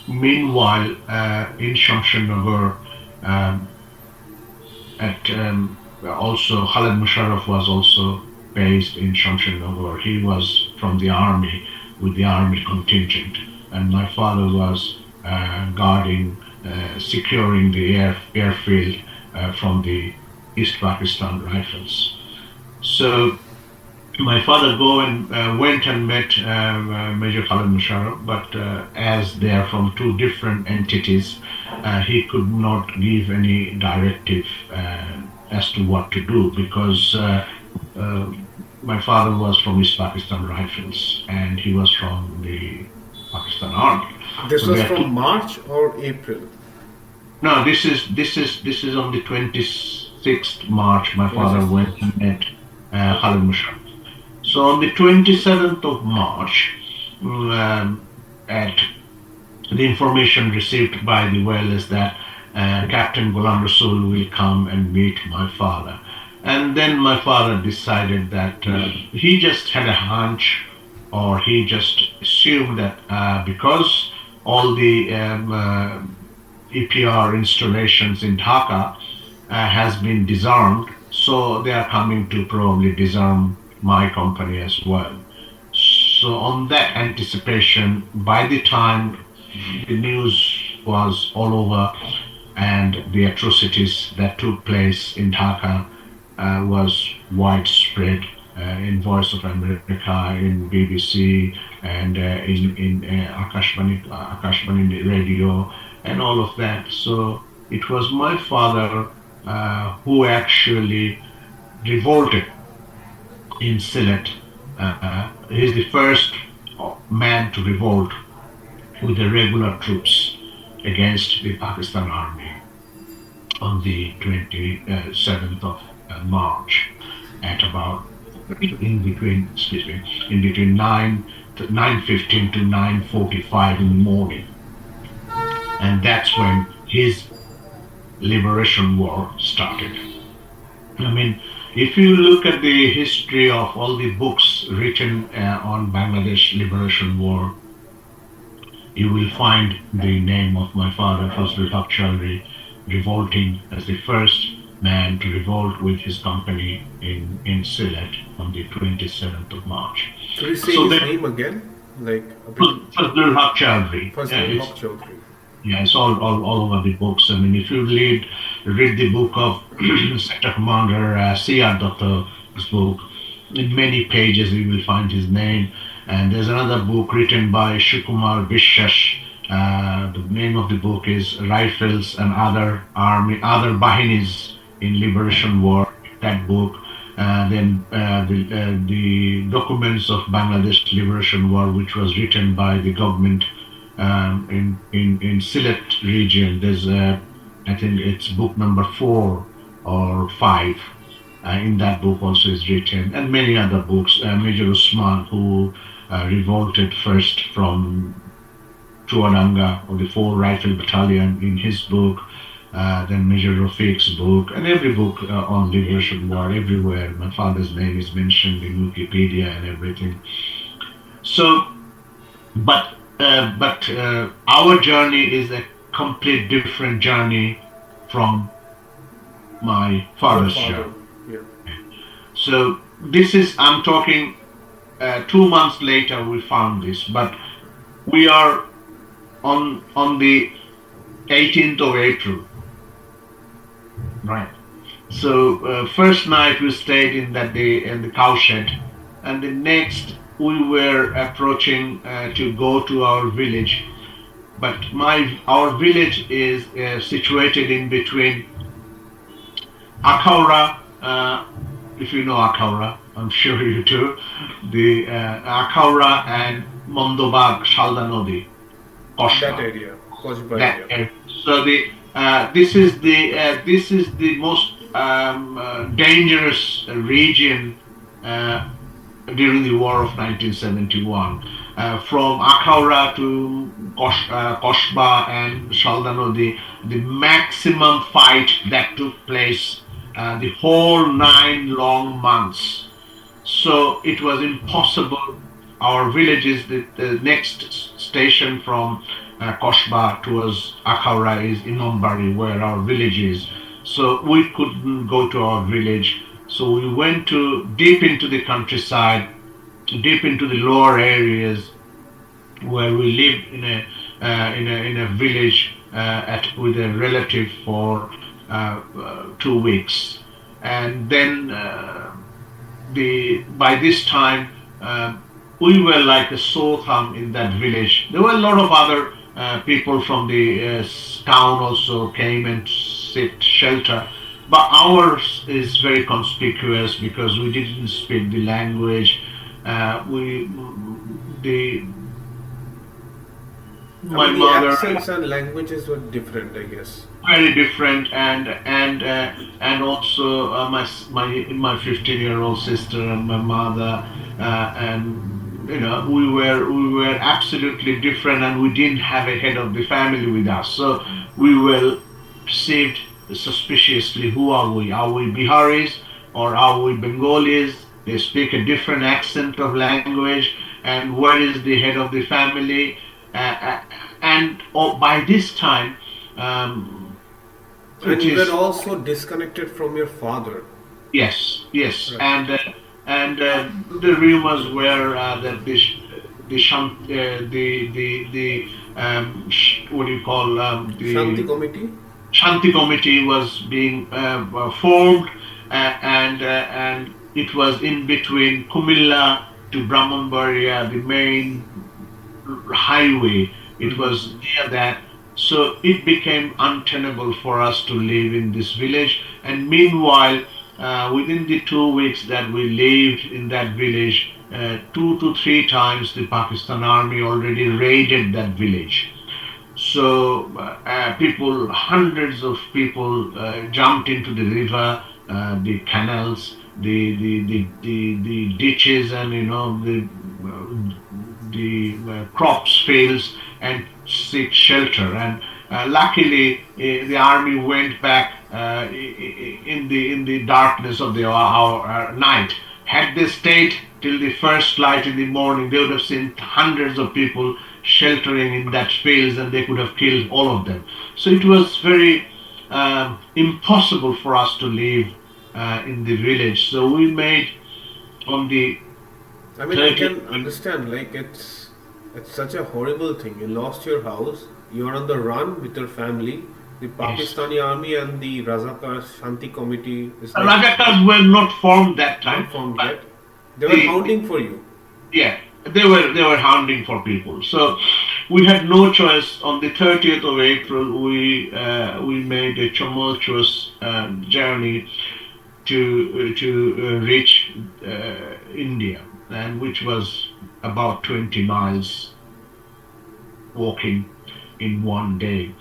meanwhile, in Shamshernagar, at also Khalid Musharraf was also based in Shamshernagar. He was from the army with the army contingent, and my father was guarding, securing the airfield from the East Pakistan Rifles. So my father went and met Major Khalid Musharraf, but as they are from two different entities, he could not give any directive as to what to do, because my father was from East Pakistan Rifles and he was from the Pakistan Army. This So was they are from March or April? No, this is on the 26th March. My father went and met Khalid Musharraf. So on the 27th of March, at the information received by the wireless that Captain Ghulam Rasul will come and meet my father. And then my father decided that he just had a hunch, or he just assumed that because all the EPR installations in Dhaka has been disarmed, so they are coming to probably disarm my company as well. So on that anticipation, by the time the news was all over and the atrocities that took place in Dhaka was widespread in Voice of America, in BBC, and in Akashvani radio, and all of that. So it was my father who actually revolted in Sylhet. He's the first man to revolt with the regular troops against the Pakistan Army on the 27th of March at about in between 9:15 to 9:45 in the morning, and that's when his liberation war started. I mean, if you look at the history of all the books written on Bangladesh Liberation War, you will find the name of my father, Fazlul Haq Chowdhury, revolting as the first man to revolt with his company in Sylhet on the 27th of March. Could you say So his then- name again? Like a bit. Fazlul Haq Chowdhury. Fazlul Haq Chowdhury. Yeah, it's all over the books. I mean, if you read the book of Sector Commander C.R. Dutt's book, in many pages you will find his name. And there's another book written by Shukumar Bishash. The name of the book is Rifles and Other Bahinis in Liberation War. That book. Then the documents of Bangladesh Liberation War, which was written by the government in Sylhet region. There's I think it's book number 4 or 5. In that book also is written, and many other books. Major Usman, who revolted first from Chuadanga or the 4 Rifle Battalion, in his book. Then Major Rafiq's book, and every book on liberation war, everywhere my father's name is mentioned in Wikipedia and everything. So, but our journey is a complete different journey from my father's journey. Yeah. So this is, I'm talking 2 months later we found this, but we are on the 18th of April. Right. So first night we stayed in that day in the cowshed, and the next we were approaching to go to our village. But our village is situated in between Akaura. If you know Akaura, I'm sure you do. The Akaura and Mondobag Shalda Nodi, That Koshba. area, Kojba That area. area. So this is the most dangerous region during the war of 1971. From Akhaura to Koshba and Shaldano, the maximum fight that took place the whole 9 long months. So it was impossible. Our village is the next station from Koshba towards Akhaura is Inombari, where our village is. So we couldn't go to our village. So we went to deep into the countryside, deep into the lower areas where we lived in a village with a relative for 2 weeks, and then by this time we were like a sore thumb in that village. There were a lot of other people from the town also came and sought shelter, but ours is very conspicuous because we didn't speak the language. We the I My mean, the mother accents and languages were different, I guess. very different, and also my 15-year-old sister and my mother, and we were absolutely different, and we didn't have a head of the family with us, so we were perceived suspiciously. Who are we? Are we Biharis or are we Bengalis? They speak a different accent of language, and where is the head of the family? And by this time, And it you were is also disconnected from your father. yes, yes, Right. and the rumors were that the shant, the what do you call Shanti the Committee? Shanti committee was being formed, and it was in between Kumilla to Brahmanbaria, the main highway. It Mm-hmm. was near that. So it became untenable for us to live in this village. And meanwhile, within the 2 weeks that we lived in that village, 2 to 3 times the Pakistan army already raided that village. So people, hundreds of people jumped into the river, the canals, the ditches, and the crops fields and seek shelter. And luckily, the army went back in the darkness of the hour, night. Had they stayed till the first light in the morning, they would have seen hundreds of people sheltering in that fields, and they could have killed all of them. So it was very impossible for us to live in the village. So we made on the I mean, I 30th. can understand. Like, it's such a horrible thing. You lost your house. You are on the run with your family. The Yes. Pakistani army and the Razakar Shanti Committee is like Rajakas were not formed that time, not formed but yet. They were the hounding for you. yeah, they were hounding for people. So we had no choice. On the 30th of April, we made a tumultuous journey to reach India, and which was about 20 miles walking in one day.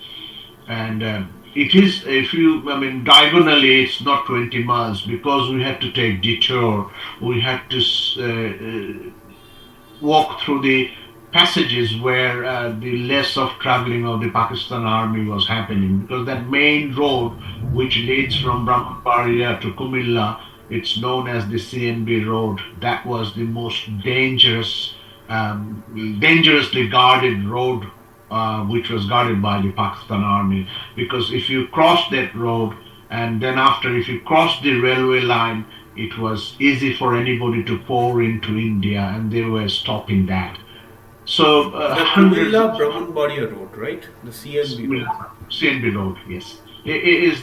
And it is, if you, I mean, diagonally, it's not 20 miles because we had to take detour. We had to walk through the passages where the less of traveling of the Pakistan army was happening, because that main road which leads from Brahmanbaria to Kumilla, it's known as the CNB road. That was the most dangerously guarded road, which was guarded by the Pakistan army. Because if you cross that road, and then after, if you cross the railway line, it was easy for anybody to pour into India, and they were stopping that. So The hundreds of Kumilla Brahmanbaria Road, right? The CNB road. CNB Road, yes. It is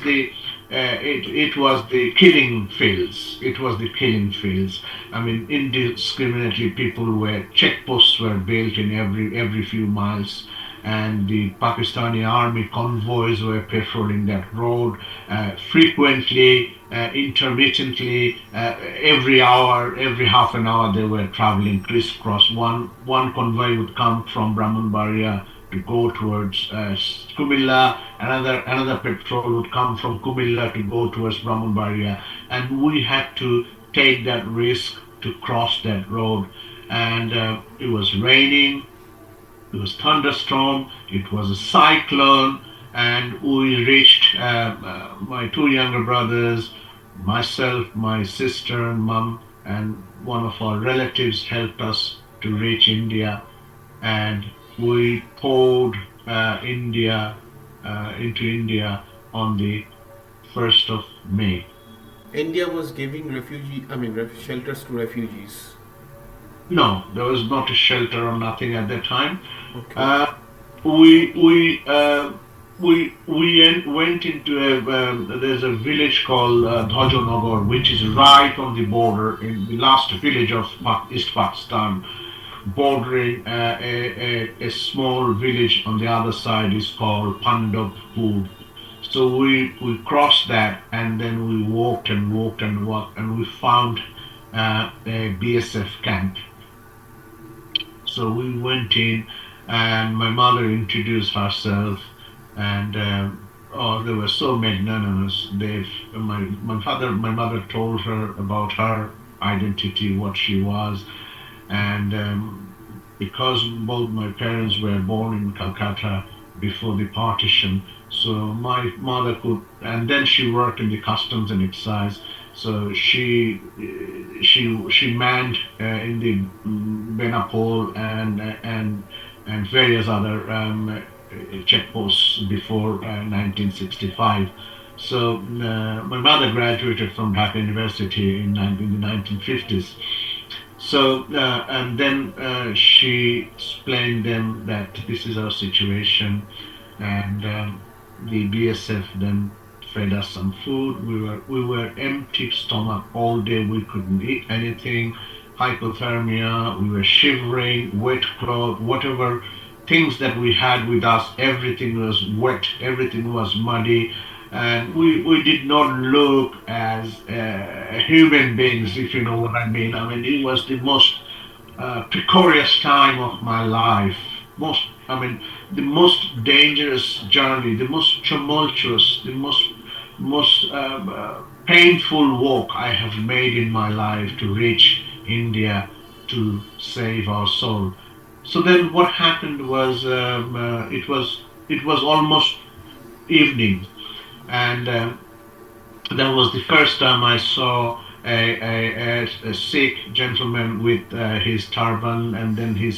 it was the killing fields. It was the killing fields. I mean, indiscriminately, checkposts were built in every few miles, and the Pakistani army convoys were patrolling that road frequently, intermittently, every hour, every half an hour. They were traveling crisscross. One convoy would come from Brahmanbaria to go towards Kumilla. Another patrol would come from Kumilla to go towards Brahmanbaria, and we had to take that risk to cross that road. And it was raining, it was thunderstorm, it was a cyclone, and we reached. My two younger brothers, myself, my sister, and mum, and one of our relatives helped us to reach India, and we poured into India on the 1st of May. India was giving shelters to refugees. No, there was not a shelter or nothing at that time. Okay. Uh, we we went into there's a village called Dhajonagar, which is right on the border in the last village of East Pakistan, bordering a small village on the other side is called Pandavpur. So we crossed that, and then we walked and walked and walked, and we found a BSF camp. So we went in, and my mother introduced herself, and oh, they were so magnanimous. My mother told her about her identity, what she was, and because both my parents were born in Calcutta before the partition, so my mother could, and then she worked in the customs and excise. So she manned in the Benapole and various other checkposts before 1965. So my mother graduated from Dhaka University in the 1950s. So and then she explained them that this is our situation, and the BSF then fed us some food. We were empty stomach all day. We couldn't eat anything. Hypothermia. We were shivering, wet clothes, whatever things that we had with us. Everything was wet. Everything was muddy. And we did not look as human beings, if you know what I mean. I mean, it was the most precarious time of my life. The most dangerous journey, the most tumultuous, the most painful walk I have made in my life to reach India to save our soul. So then, what happened was it was almost evening, and that was the first time I saw a Sikh gentleman with his turban, and then he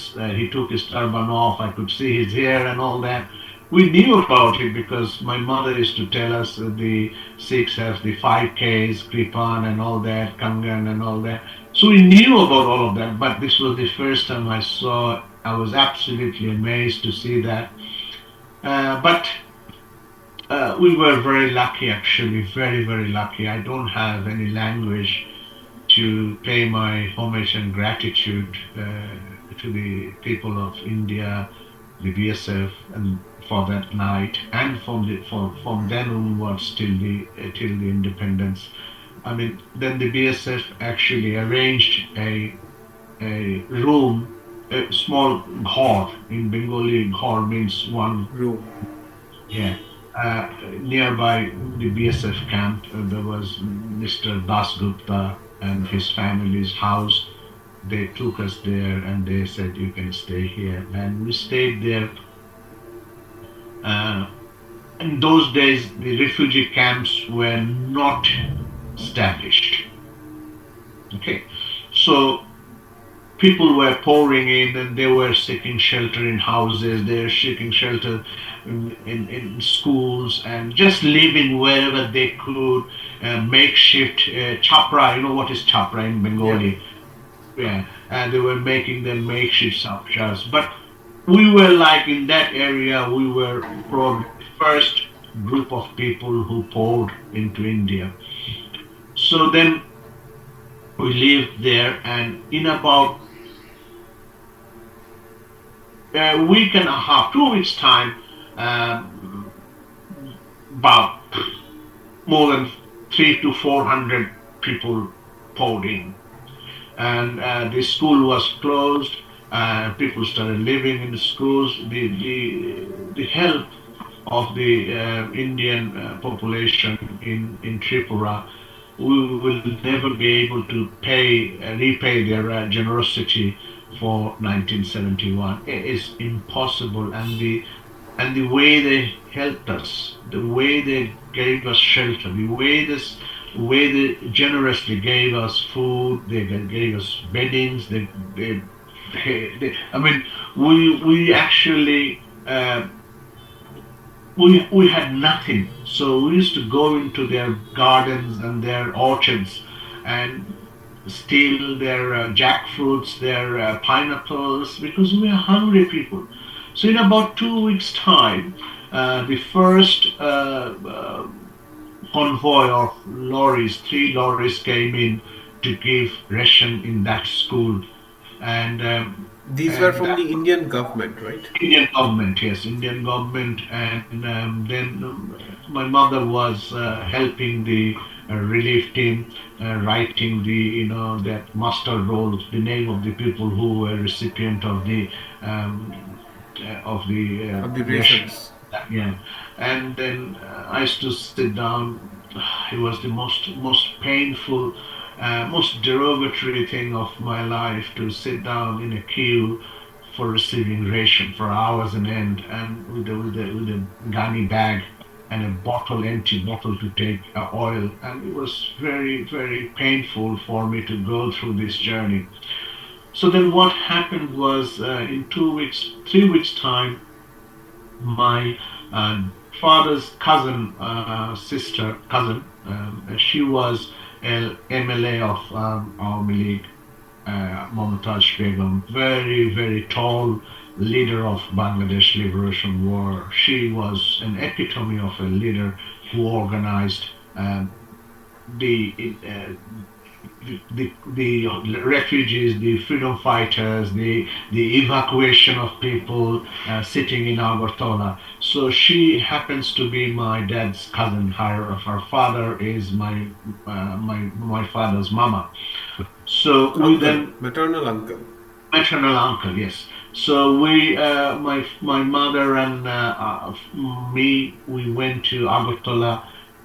took his turban off. I could see his hair and all that. We knew about it because my mother used to tell us the Sikhs have the 5Ks, Kripan and all that, Kangan and all that. So we knew about all of that, but this was the first time I saw. I was absolutely amazed to see that. But we were very lucky, actually, very, very lucky. I don't have any language to pay my homage and gratitude to the people of India, the BSF, and for that night, and from then onwards till the independence. I mean, then the BSF actually arranged a room, a small ghor. In Bengali, ghor means one. Room. Yeah. Nearby the BSF camp, there was Mr. Das Gupta and his family's house. They took us there and they said, "You can stay here." And we stayed there. Uh, in those days, the refugee camps were not established. Okay. So people were pouring in and they were seeking shelter in houses, they were seeking shelter in schools, and just living wherever they could, makeshift chapra. You know what is chapra in Yeah. Bengali? Yeah, and they were making them makeshift shelters. But we were like in that area, we were probably the first group of people who poured into India. So then we lived there, and in about a week and a half, 2 weeks time, um, about more than 300 to 400 people poured in, and the school was closed. People started living in the schools. The help of the Indian population in Tripura, we will never be able to repay their generosity for 1971. It is impossible, and the way they helped us, the way they gave us shelter, way they generously gave us food, they gave us beddings, I mean, we actually. We had nothing. So we used to go into their gardens and their orchards and steal their jackfruits, their pineapples, because we are hungry people. So in about 2 weeks' time, the first convoy of lorries, 3 lorries came in to give ration in that school, and These were from the Indian government, right? Indian government, yes, Indian government, and then my mother was helping the relief team, writing the that master roll, the name of the people who were recipient of the Of the ration. rations. Yeah, and then I used to sit down. It was the most painful, most derogatory thing of my life to sit down in a queue for receiving ration for hours on end, and with a gunny bag and a empty bottle to take oil, and it was very painful for me to go through this journey. So then what happened was in 2 weeks, 3 weeks time, my father's cousin, she was an MLA of Awami League, Mumtaz Begum, very tall leader of Bangladesh Liberation War. She was an epitome of a leader who organized the the refugees, the freedom fighters, the evacuation of people sitting in Agartala. So she happens to be my dad's cousin. Her father is my father's mama. So we Uncle, then maternal uncle. maternal uncle, yes. So we, my mother and me, we went to Agartala,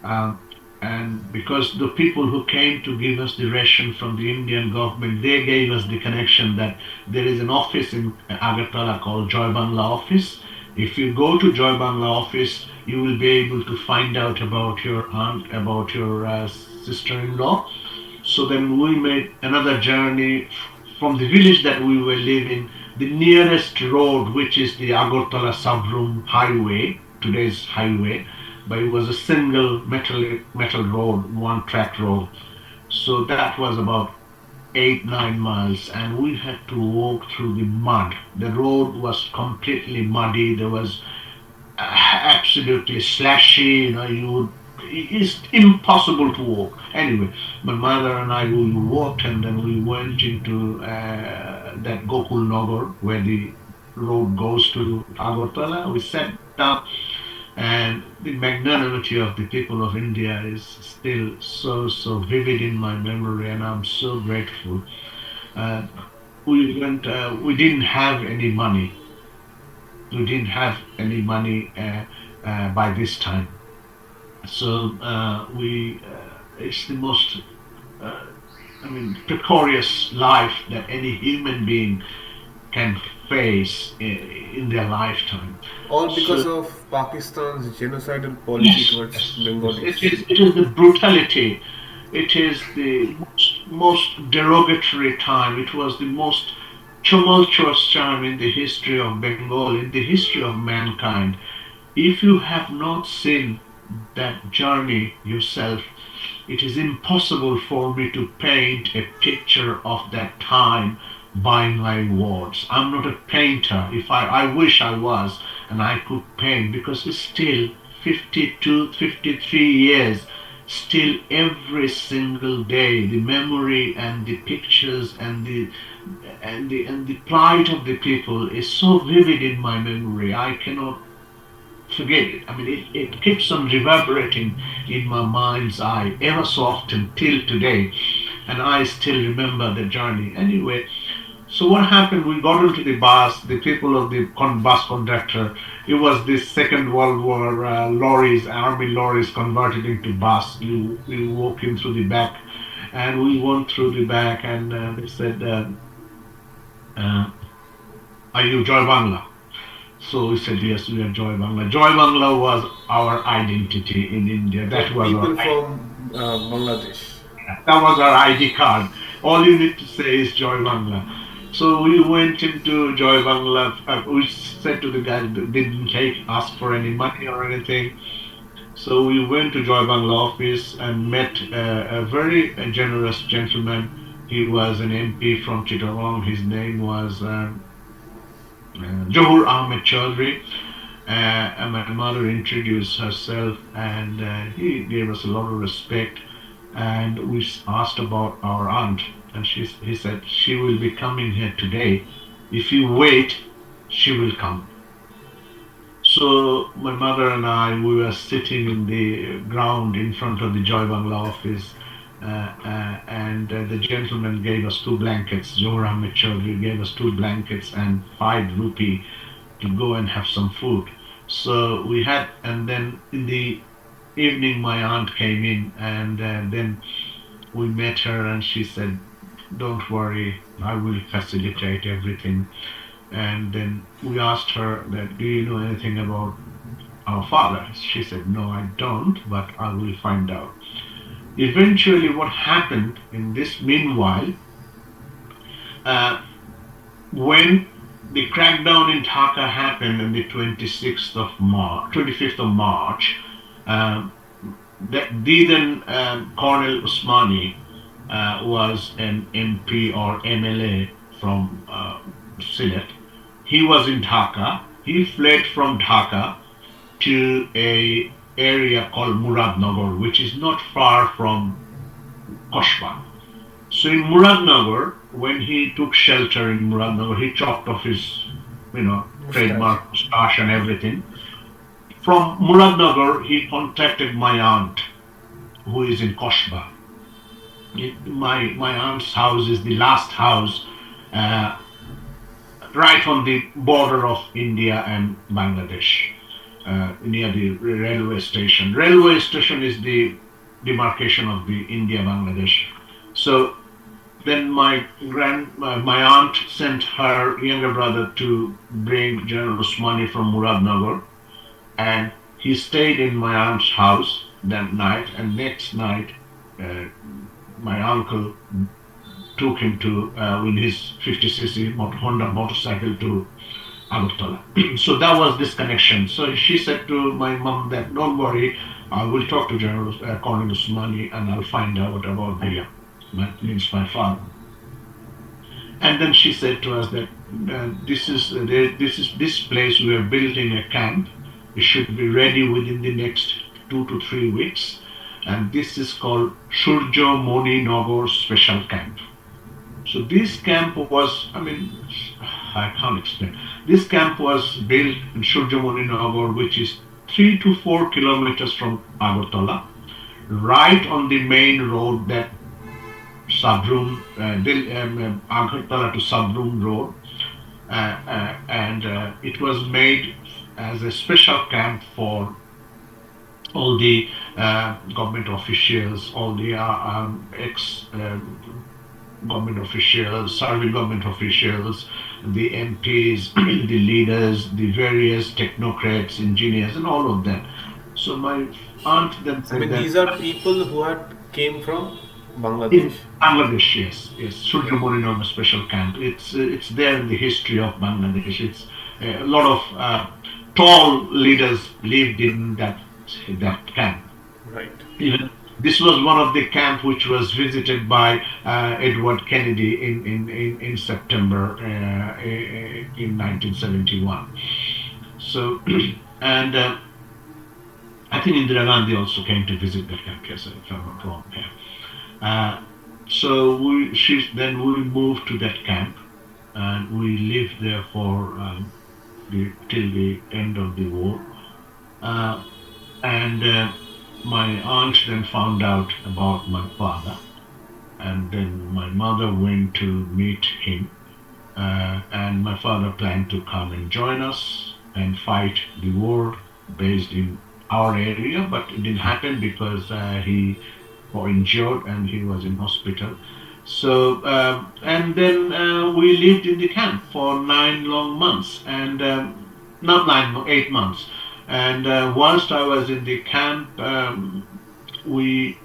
um, and because the people who came to give us the ration from the Indian government, they gave us the connection that there is an office in Agartala called Joy Bangla office. If you go to Joy Bangla office, you will be able to find out about your aunt, about your sister-in-law. So then we made another journey from the village that we were living. The nearest road, which is the Agartala Sabrum Highway, today's highway, but it was a single metal road, one track road. So that was about 8 9 miles, and we had to walk through the mud. The road was completely muddy. There was absolutely slashy. It's impossible to walk. Anyway, my mother and I, we walked, and then we went into that Gokul Nagar where the road goes to Agartala. We sat down, and the magnanimity of the people of India is still so vivid in my memory, and I'm so grateful. Uh, we went. We didn't have any money. We didn't have any money by this time. So we it's the most uh, precarious life that any human being can face in their lifetime. All because So of Pakistan's genocidal policy yes, towards yes, Bengalis. it is the brutality. It is the most derogatory time. It was the most tumultuous time in the history of Bengal, in the history of mankind. If you have not seen that journey yourself, it is impossible for me to paint a picture of that time by my words. I'm not a painter. If I wish I was and I could paint, because it's still 52, 53 years, still every single day the memory and the pictures and the plight of the people is so vivid in my memory. I cannot forget it. I mean, it keeps on reverberating in my mind's eye ever so often till today, and I still remember the journey. Anyway, so what happened? We got into the bus. The people of the bus conductor. It was this Second World War lorries, army lorries converted into bus. We walked in through the back, and we went through the back, and they said, uh, "Are you Joy Bangla?" So we said, yes, we are Joy Bangla. Joy Bangla was our identity in India. For That was our people from Bangladesh. that was our ID card. All you need to say is Joy Bangla. So we went into Joy Bangla. We said to the guy that didn't take ask for any money or anything. So we went to Joy Bangla office and met a very generous gentleman. He was an MP from Chittagong. His name was Johur Ahmed Chowdhury. And my mother introduced herself, and he gave us a lot of respect. And we asked about our aunt, and he said she will be coming here today. If you wait, she will come. So my mother and I, we were sitting in the ground in front of the Joy Bangla office, and the gentleman gave us two blankets. Johar Ahmed Chowdhury gave us two blankets and 5 rupee to go and have some food. So we had, and then in the evening, my aunt came in, and then we met her, and she said, "Don't worry, I will facilitate everything." And then we asked her that, "Do you know anything about our father?" She said, "No, I don't, but I will find out." Eventually, what happened in this meanwhile, uh, when the crackdown in Dhaka happened on the 25th of March, um, the then Colonel Usmani was an MP or MLA from Sylhet. He was in Dhaka. He fled from Dhaka to a area called Muradnagar, which is not far from Koshba. So in Muradnagar, when he took shelter in Muradnagar, he chopped off his, trademark moustache and everything. From Muradnagar, he contacted my aunt, who is in Koshba. My aunt's house is the last house uh, right on the border of India and Bangladesh, near the railway station. Railway station is the demarcation of the India-Bangladesh. So then my aunt sent her younger brother to bring General Usmani from Muradnagar, and he stayed in my aunt's house that night. And next night, my uncle took him to with his 50cc Honda motorcycle to Agartala. So that was this connection. So she said to my mom that, "Don't worry, I will talk to General Colonel Usmani and I'll find out about means my father." And then she said to us that this place we are building a camp. It should be ready within the next 2 to 3 weeks, and this is called Surjo Moni Nagar Special Camp. So this camp was, I can't explain. This camp was built in Surjo Moni Nagar, which is 3 to 4 kilometers from Agartala, right on the main road that Sabroom, Agartala to Sabroom road, and it was made as a special camp for all the government officials, all the ex government officials, serving government officials, the MPs, the leaders, the various technocrats, engineers, and all of that. So my aunt then said that these are people who had came from in Bangladesh. Bangladesh, yes, Surya Morinoma Special Camp. It's there in the history of Bangladesh. It's a lot of tall leaders lived in that camp. Right. Even This was one of the camp which was visited by Edward Kennedy in September in 1971. So, and I think Indira Gandhi also came to visit the camp, yes, if I'm not wrong. Yeah. So then we moved to that camp, and we lived there for till the end of the war. And my aunt then found out about my father, and then my mother went to meet him, and my father planned to come and join us and fight the war based in our area, but it didn't happen because he got injured and he was in hospital. So and then we lived in the camp for 9 long months, and not 8 months. And whilst I was in the camp, we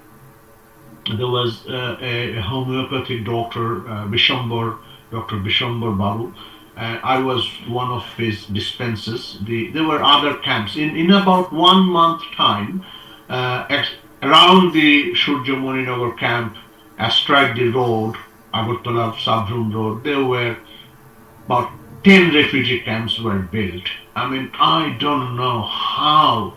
there was a homeopathic doctor, Dr. Bishambor Babu. I was one of his dispensers. There were other camps. In about 1 month time, around the Shurjamoni Nagar camp, astride the road, Agartala Sabrum Road, there were about 10 refugee camps were built. I mean, I don't know how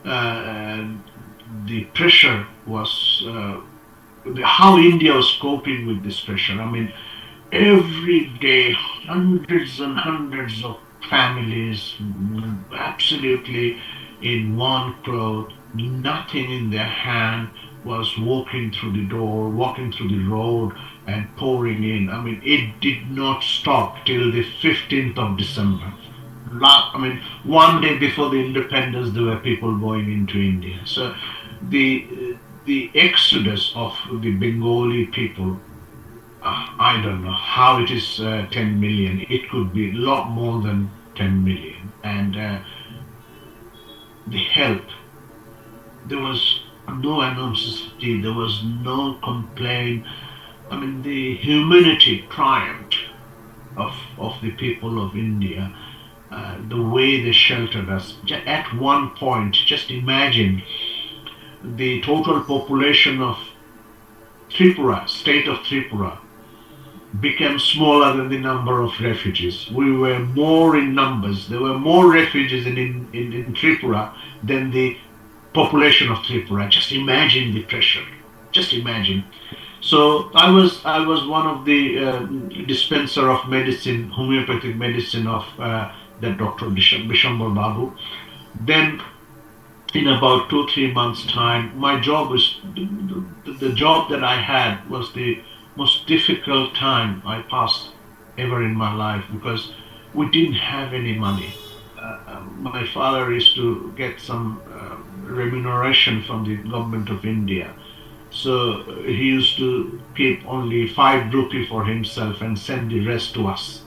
the pressure was, how India was coping with this pressure. I mean, every day, hundreds and hundreds of families, absolutely in one cloth, nothing in their hand, was walking through the door, walking through the road, and pouring in. I mean, it did not stop till the 15th of December. I mean, one day before the independence, there were people going into India. So the exodus of the Bengali people, I don't know how it is 10 million. It could be a lot more than 10 million. And the help, there was no animosity, there was no complaint. I mean, the humanity triumphed of the people of India, the way they sheltered us. At one point, just imagine the total population of Tripura, state of Tripura, became smaller than the number of refugees. We were more in numbers. There were more refugees in Tripura than the population of Tripura. Just imagine the pressure. Just imagine. So I was one of the dispenser of medicine, homeopathic medicine of that Dr. Bishambor Babu. Then in about 2-3 months time, my job was the job that I had was the most difficult time I passed ever in my life, because we didn't have any money. My father used to get some remuneration from the government of India. So he used to keep only 5 rupee for himself and send the rest to us.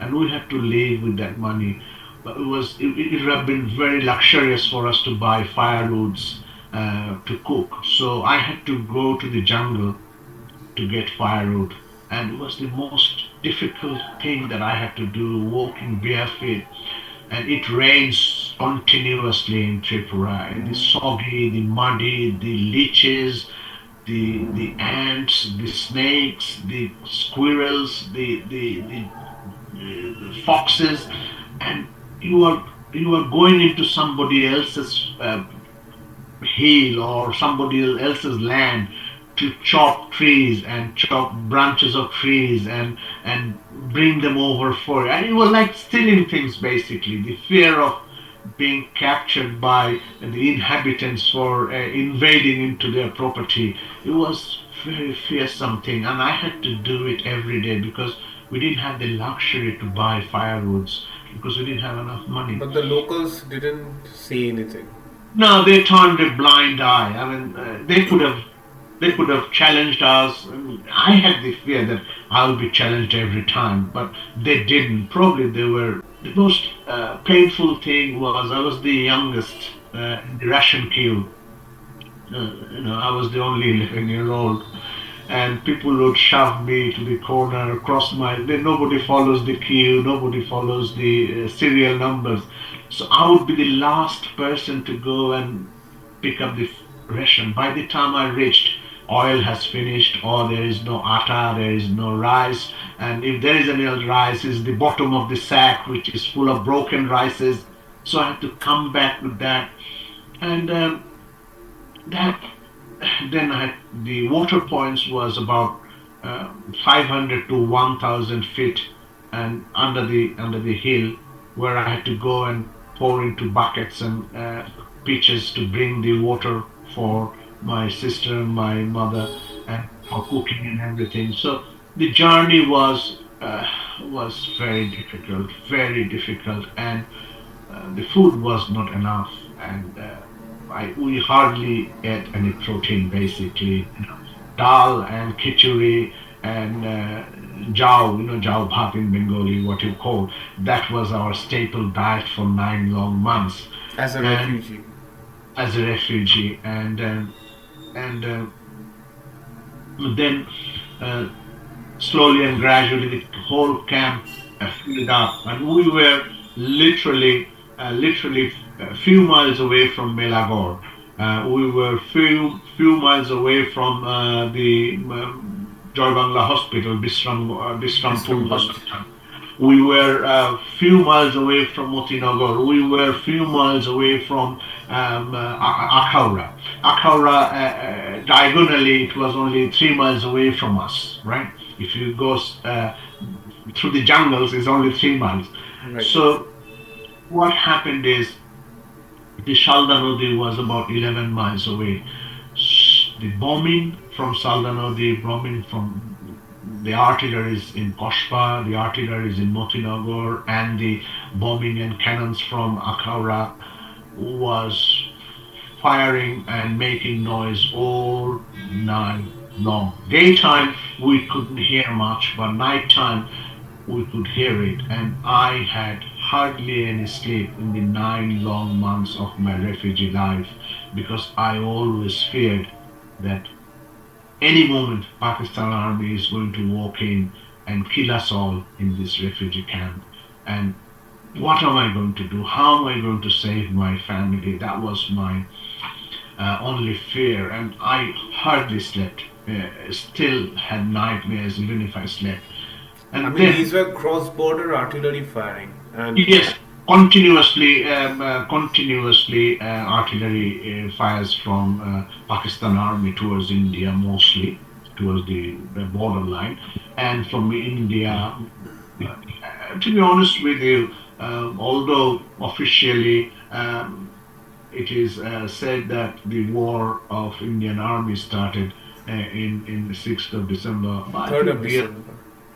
And we had to live with that money. But it would have been very luxurious for us to buy firewoods to cook. So I had to go to the jungle to get firewood, and it was the most difficult thing that I had to do, walking barefoot. And it rains continuously in Tripura, and the soggy, the muddy, the leeches, the ants, the snakes, the squirrels, the foxes, and you are going into somebody else's hill or somebody else's land to chop trees and chop branches of trees and bring them over for you. And it was like stealing things, basically. The fear of being captured by the inhabitants for invading into their property. It was very fearsome thing, and I had to do it every day because we didn't have the luxury to buy firewoods because we didn't have enough money. But the locals didn't say anything. No, they turned a blind eye. I mean, they could have challenged us. I had the fear that I would be challenged every time, but they didn't. Probably they were. The most painful thing was I was the youngest in the ration queue. I was the only 11-year-old, and people would shove me to the corner, nobody follows the queue, nobody follows the serial numbers. So I would be the last person to go and pick up the ration. By the time I reached, oil has finished, or there is no atta, there is no rice, and if there is any rice, is the bottom of the sack which is full of broken rices. So I had to come back with that, and that then I had, the water points was about 500 to 1,000 feet, and under the hill, where I had to go and pour into buckets and pitchers to bring the water for my sister and my mother and for cooking and everything. So the journey was very difficult, and the food was not enough, and we hardly ate any protein. Basically, dal and khichuri and jao, jao bhat in Bengali, what you call, that was our staple diet for 9 long months, As a and refugee. as a refugee, and then uh, slowly and gradually the whole camp filled up, and we were literally a few miles away from Melagor. We were few miles away from the Joy Bangla Hospital, Bisrampur Visramganj. Hospital. We were a few miles away from Motinagar. We were a few miles away from Akhaura. Akhaura, diagonally, it was only 3 miles away from us, right? If you go through the jungles, it's only 3 miles. Right. So what happened is the Shalda Nodi was about 11 miles away. The bombing from Salda Nodi, bombing from the artilleries in Koshpa, the artilleries in Motinagar, and the bombing and cannons from Akhaura was firing and making noise all night long. Daytime we couldn't hear much, but nighttime we could hear it, and I had hardly any sleep in the 9 long months of my refugee life, because I always feared that any moment Pakistan army is going to walk in and kill us all in this refugee camp. And what am I going to do? How am I going to save my family? That was my only fear, and I hardly slept. Still had nightmares even if I slept. I And mean, then, these were cross-border artillery firing, and yes, continuously artillery fires from Pakistan army towards India, mostly towards the borderline, and from India. To be honest with you, although officially it is said that the war of Indian army started in the 6th of December, but I 3rd think of December.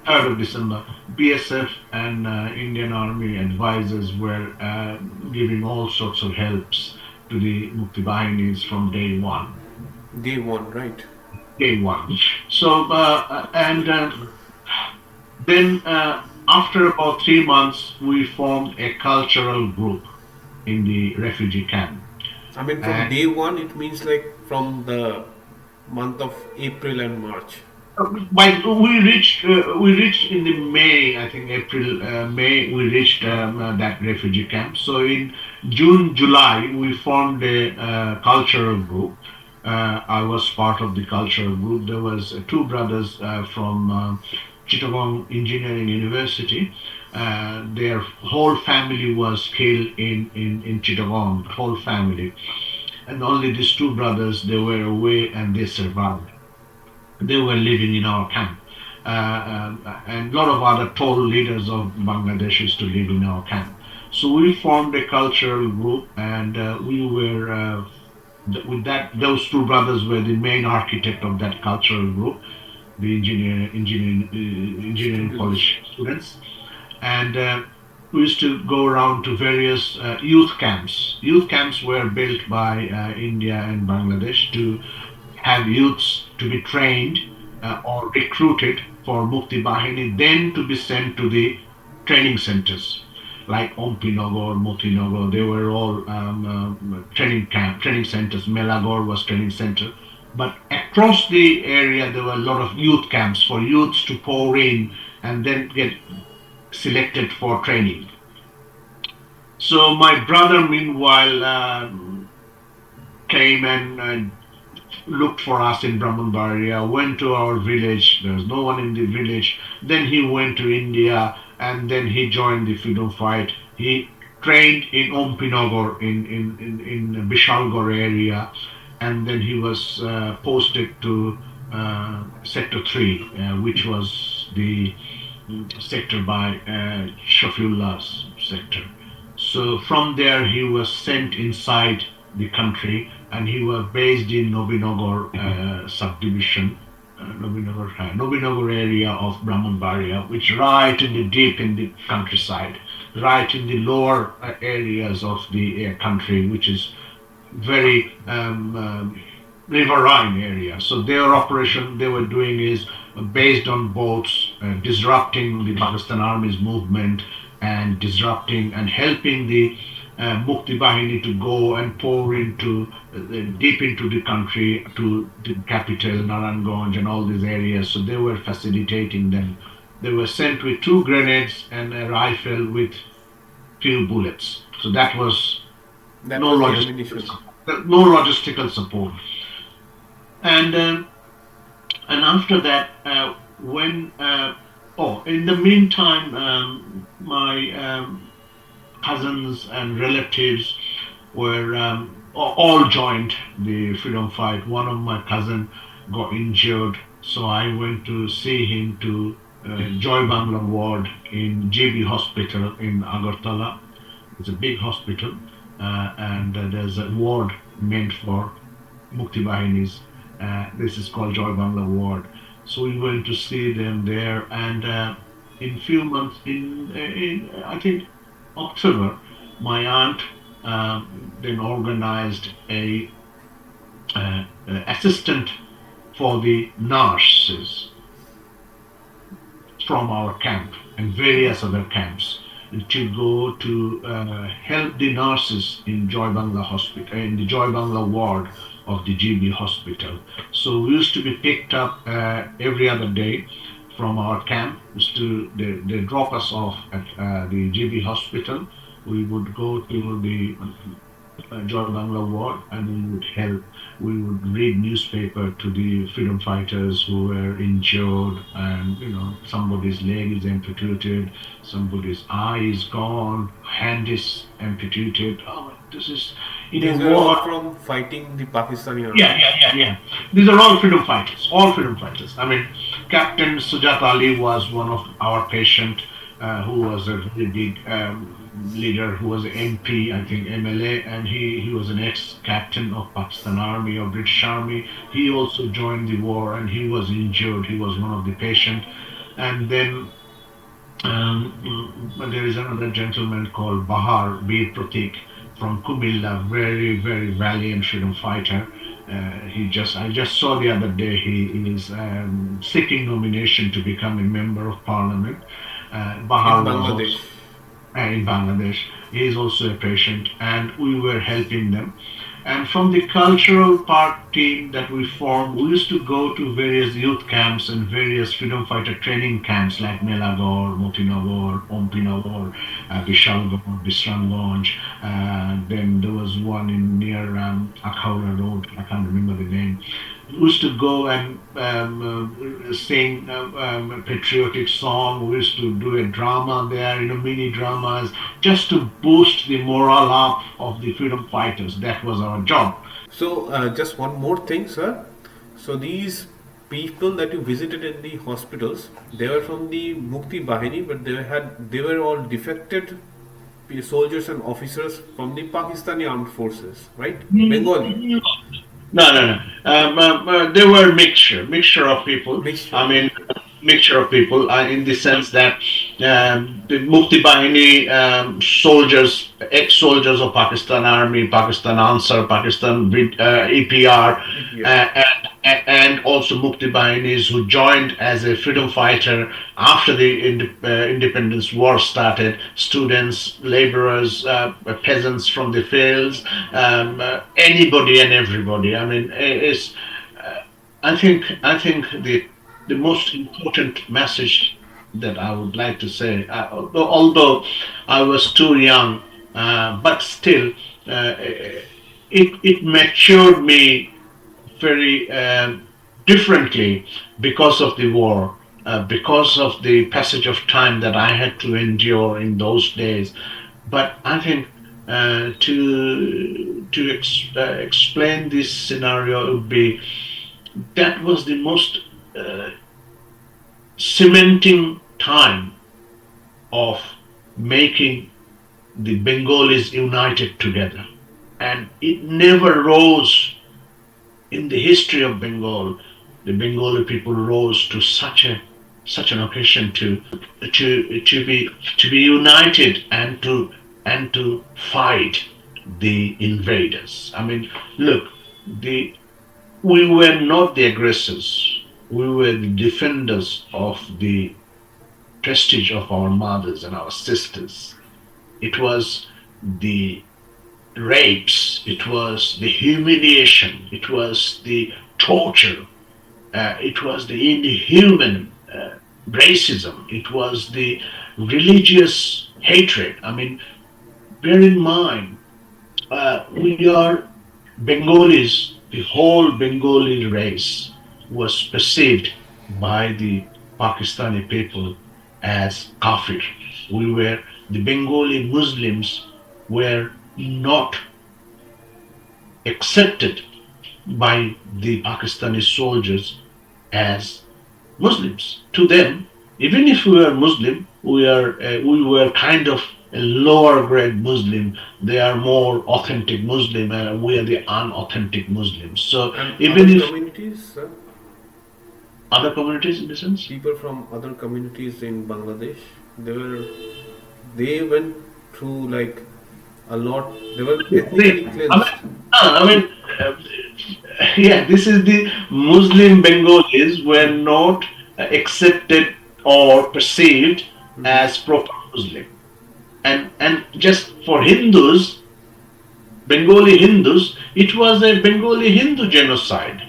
3rd of December, BSF and Indian Army advisors were giving all sorts of helps to the Mukti Bahinis from day one. Day one, right? Day one. So, and then after about 3 months, we formed a cultural group in the refugee camp. I mean, from And day one, it means like from the month of April and March. we reached in the May, I think April, May, we reached that refugee camp. So in June, July, we formed a cultural group. I was part of the cultural group. There was two brothers from Chittagong Engineering University. Their whole family was killed in Chittagong, whole family. And only these two brothers, they were away and they survived. They were living in our camp. And a lot of other tall leaders of Bangladesh used to live in our camp. So we formed a cultural group, and we were with that. Those two brothers were the main architect of that cultural group, the engineering Students. college students, and we used to go around to various youth camps. Youth camps were built by India and Bangladesh to have youths to be trained or recruited for Mukti Bahini, then to be sent to the training centers like Ompinagar, Motinagar. They were all training centers. Melagor was training center. But across the area, there were a lot of youth camps for youths to pour in and then get selected for training. So my brother, meanwhile, came and looked for us in Brahmanbaria, went to our village. There was no one in the village. Then he went to India, and then he joined the freedom fight. He trained in Ompinagar in Bishalgarh area, and then he was posted to Sector 3, which was the sector by Shafiullah's sector. So from there, he was sent inside the country, and he was based in Nobinagar subdivision, Nobinagar area of Brahmanbaria, which right in the deep in the countryside, right in the lower areas of the country, which is very riverine area. So their operation they were doing is based on boats, disrupting the Pakistan Army's movement and disrupting and helping the Mukti Bahini to go and pour into deep into the country to the capital Naranganj and all these areas. So they were facilitating them. They were sent with 2 grenades and a rifle with few bullets. So that was That no was the logistical ammunition. support. No logistical support. And and after that, when oh, in the meantime, my cousins and relatives were all joined the freedom fight. One of my cousin got injured, so I went to see him to Joy Bangla ward in GB Hospital in Agartala. It's a big hospital, and there's a ward meant for Mukti Bahinis. This is called Joy Bangla ward. So we went to see them there, and in few months, in I think October, my aunt then organized a assistant for the nurses from our camp and various other camps to go to help the nurses in Joy Bangla hospital, in the Joy Bangla ward of the GB hospital. So we used to be picked up every other day from our camp. They drop us off at the GB hospital. We would go to the Joy Bangla ward, and we would help. We would read newspaper to the freedom fighters who were injured, and somebody's leg is amputated, somebody's eye is gone, hand is amputated. Oh, this is in a These were all war. from fighting the Pakistani Yeah, army. yeah, yeah, yeah. These are all freedom fighters. All freedom fighters. I mean, Captain Sujat Ali was one of our patient, who was a very big leader, who was an MP, I think MLA, and he was an ex-captain of Pakistan Army or British Army. He also joined the war, and he was injured. He was one of the patient, and then there is another gentleman called Bahar Bir Pratik from Kumilla, very, very valiant freedom fighter. I just saw the other day he is seeking nomination to become a member of parliament. In Bahar was also Bangladesh. in Bangladesh. He is also a patient, and we were helping them. And from the cultural part team that we formed, we used to go to various youth camps and various freedom fighter training camps like Melagor, Motinagar, Ompinagar, Bishalgarh, Bisranganj. Then there was one in near Akhaura Road. I can't remember the name. We used to go and sing patriotic song. We used to do a drama there, mini dramas, just to boost the morale up of the freedom fighters. That was our job. So, just one more thing, sir. So, these people that you visited in the hospitals, they were from the Mukti Bahini, but they were all defected soldiers and officers from the Pakistani armed forces, right? Bengali No, no, no. They were mixture of people. mixture. I mean, mixture of people in the sense that the Mukti Bahini soldiers, ex-soldiers of Pakistan Army, Pakistan Ansar, Pakistan EPR, EPR. and also Mukti Bahinis who joined as a freedom fighter after the independence war started. Students, laborers, peasants from the fields, anybody and everybody. I mean, it's. I think the most important message that I would like to say, although I was too young, but still, it matured me very differently because of the war, because of the passage of time that I had to endure in those days. But I think to explain this scenario would be that was the most cementing time of making the Bengalis united together, and it never rose in the history of Bengal. The Bengali people rose to such an occasion to be united and to fight the invaders. I mean, look, the we were not the aggressors. We were the defenders of the prestige of our mothers and our sisters. It was the rapes, it was the humiliation, it was the torture, it was the inhuman racism, it was the religious hatred. I mean, bear in mind, we are Bengalis, the whole Bengali race was perceived by the Pakistani people as kafir. We were, the Bengali Muslims were not accepted by the Pakistani soldiers as Muslims. To them, even if we are Muslim, we were kind of a lower grade Muslim. They are more authentic Muslim, and we are the unauthentic Muslims. So And even other if communities, sir? other communities, in the sense, People from other communities in Bangladesh, they went through like a lot. They were ethnically I cleansed. mean, I mean, yeah, this is the Muslim Bengalis were not accepted or perceived Mhm. as proper Muslim, and just for Hindus, Bengali Hindus, it was a Bengali Hindu genocide,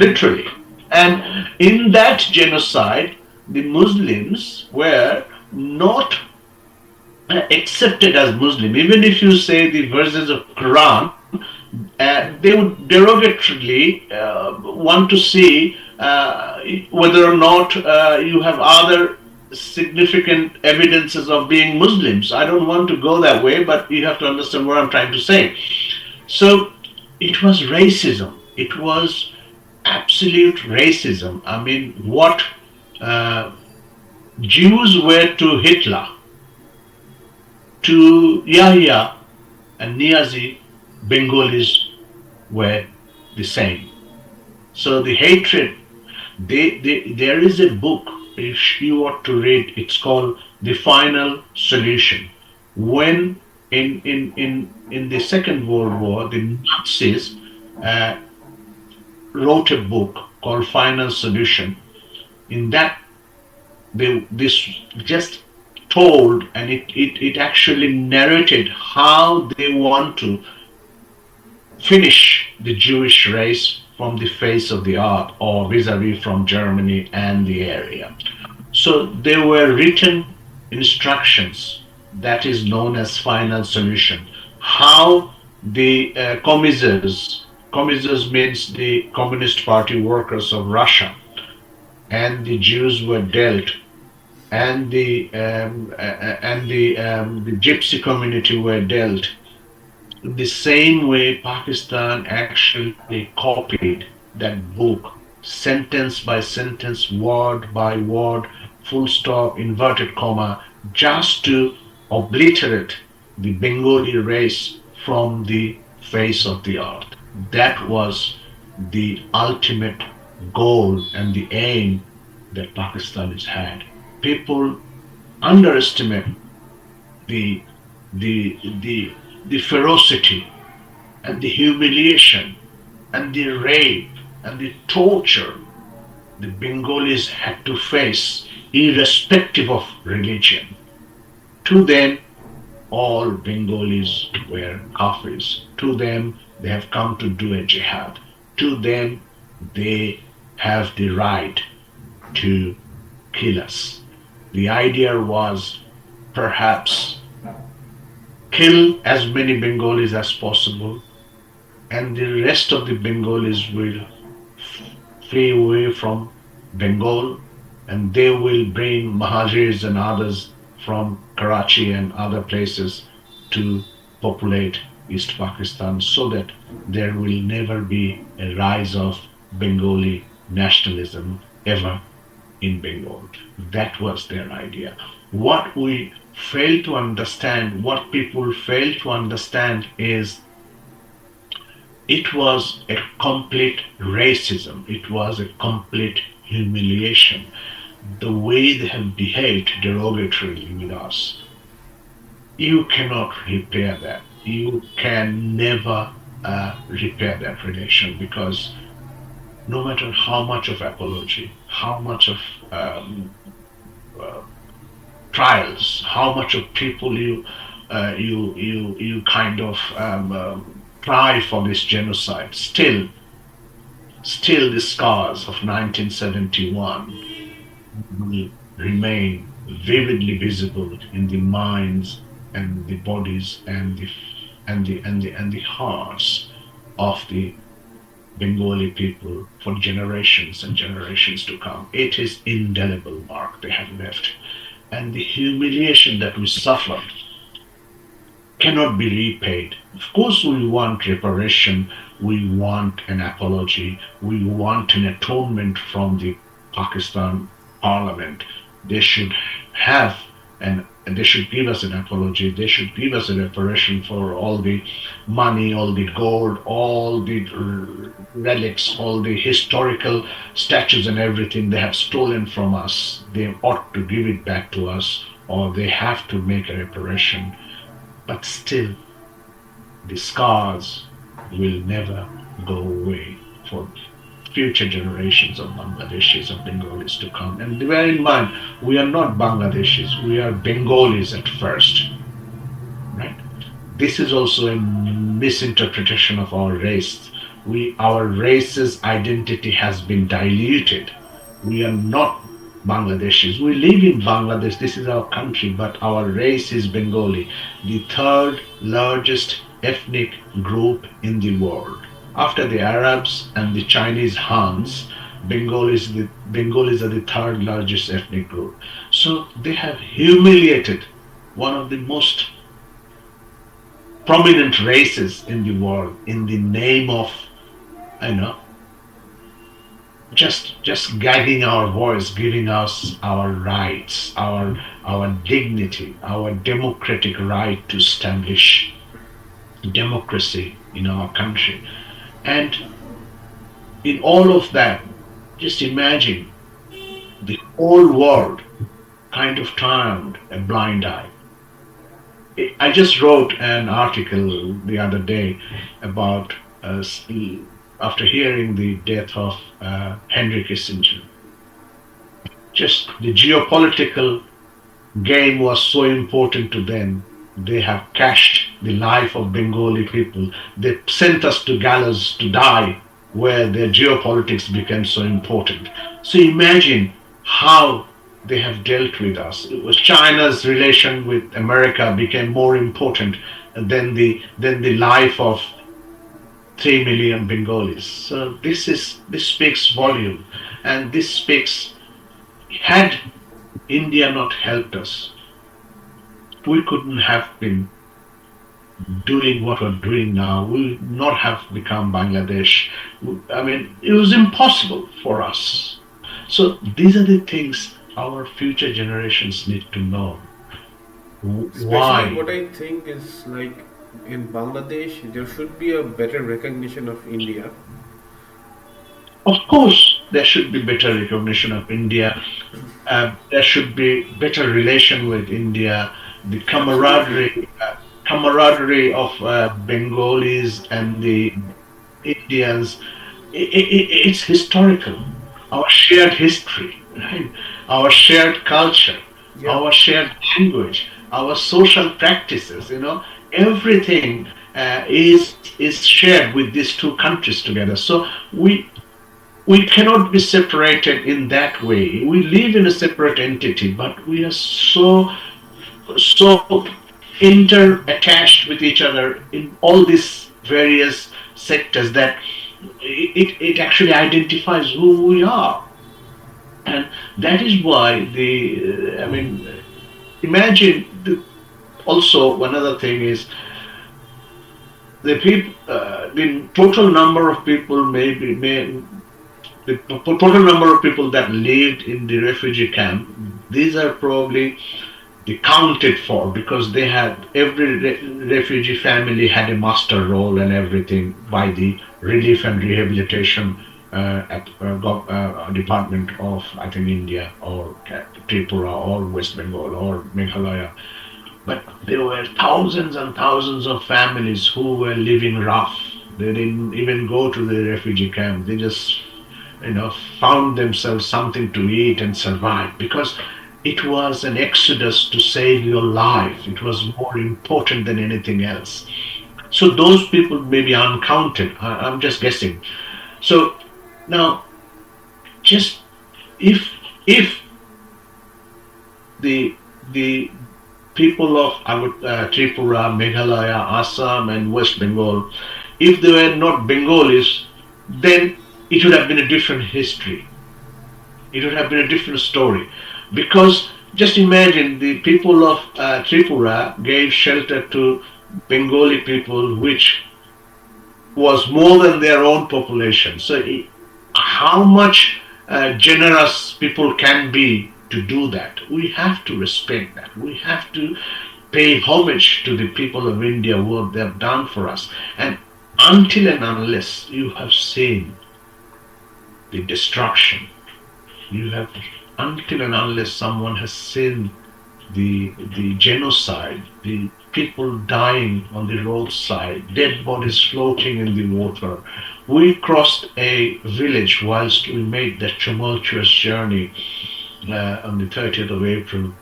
literally. And in that genocide, the Muslims were not accepted as Muslim. Even if you say the verses of Quran, they would derogatorily want to see whether or not you have other significant evidences of being Muslims. I don't want to go that way, but you have to understand what I'm trying to say. So it was racism. It was absolute racism. I mean, what uh, Jews were to Hitler, to Yahya and Niazi, Bengalis were the same. So the hatred, there is a book, if you ought to read, it's called The Final Solution. When in the Second World War, the Nazis uh, wrote a book called Final Solution. In that, this just told, and it actually narrated how they want to finish the Jewish race from the face of the earth, or vis-a-vis from Germany and the area. So there were written instructions that is known as final solution. How the commissars means the Communist Party workers of Russia, and the Jews were dealt, and the Gypsy community were dealt. The same way Pakistan actually copied that book, sentence by sentence, word by word, full stop, inverted comma, just to obliterate the Bengali race from the face of the earth. That was the ultimate goal and the aim that Pakistanis had. People underestimate the the the the ferocity and the humiliation and the rape and the torture the Bengalis had to face, irrespective of religion. To them, all Bengalis were Kafirs. To them, they have come to do a jihad. To them, they have the right to kill us. The idea was perhaps kill as many Bengalis as possible, and the rest of the Bengalis will flee away from Bengal, and they will bring Mahajirs and others from Karachi and other places to populate East Pakistan, so that there will never be a rise of Bengali nationalism ever in Bengal. That was their idea. What we fail to understand, what people fail to understand, is it was a complete racism. It was a complete humiliation. The way they have behaved derogatorily with us, you cannot repair that. You can never repair that relation, because no matter how much of apology, how much of uh, trials, how much of people you kind of cry for this genocide, still the scars of 1971 will remain vividly visible in the minds and the bodies and the hearts of the Bengali people for generations and generations to come. It is indelible mark they have left. And the humiliation that we suffered cannot be repaid. Of course, we want reparation, we want an apology, we want an atonement from the Pakistan Parliament. They should have they should give us an apology, they should give us a reparation for all the money, all the gold, all the relics, all the historical statues and everything they have stolen from us. They ought to give it back to us, or they have to make a reparation. But still, the scars will never go away for future generations of Bangladeshis, of Bengalis to come. And bear in mind, we are not Bangladeshis, we are Bengalis at first, right? This is also a misinterpretation of our race. Our race's identity has been diluted. We are not Bangladeshis. We live in Bangladesh, this is our country, but our race is Bengali, the third largest ethnic group in the world. After the Arabs and the Chinese Hans, Bengalis are the third largest ethnic group. So they have humiliated one of the most prominent races in the world in the name of, you know, just gagging our voice, giving us our rights, our dignity, our democratic right to establish democracy in our country. And in all of that, just imagine the whole world kind of turned a blind eye. I just wrote an article the other day about after hearing the death of Henry Kissinger. Just the geopolitical game was so important to them. They have cashed the life of Bengali people. They sent us to gallows to die, where their geopolitics became so important. So imagine how they have dealt with us. It was China's relation with America became more important than the life of 3 million Bengalis. So this speaks volume, and this speaks. Had India not helped us, we couldn't have been doing what we're doing now. We would not have become Bangladesh. I mean, it was impossible for us. So these are the things our future generations need to know. Especially Why? what I think is like in Bangladesh, there should be a better recognition of India. Of course, there should be better recognition of India. There should be better relation with India. The Absolutely. camaraderie of Bengalis and the Indians. It's historical. Our shared history, right? Our shared culture, Yeah. our shared language, our social practices. Everything is shared with these two countries together. So we cannot be separated in that way. We live in a separate entity, but we are so inter-attached with each other in all these various sectors that it actually identifies who we are. And that is why imagine also another thing is the total number of people the total number of people that lived in the refugee camp. These are probably they counted for because they had every refugee family had a master role and everything by the relief and rehabilitation department of I think India or Tripura or West Bengal or Meghalaya. But there were thousands and thousands of families who were living rough. They didn't even go to the refugee camp. They just, found themselves something to eat and survive because it was an exodus to save your life. It was more important than anything else. So those people may be uncounted. I'm just guessing. So now, just if the people of Tripura, Meghalaya, Assam, and West Bengal, if they were not Bengalis, then it would have been a different history. It would have been a different story. Because just imagine the people of Tripura gave shelter to Bengali people, which was more than their own population. So, how much generous people can be to do that? We have to respect that. We have to pay homage to the people of India, what they have done for us. And until and unless you have seen the destruction, until and unless someone has seen the genocide, the people dying on the roadside, dead bodies floating in the water. We crossed a village whilst we made that tumultuous journey on the 30th of April.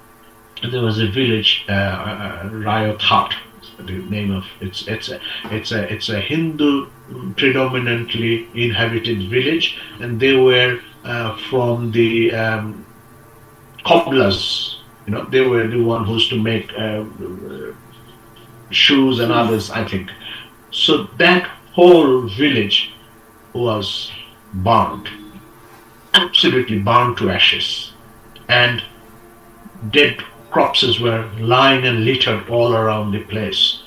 There was a village, Riot Hut. The name of it's a Hindu predominantly inhabited village, and they were from the cobblers. They were the one who used to make shoes and others, I think. So that whole village was burned, absolutely burned to ashes, and dead corpses were lying and littered all around the place.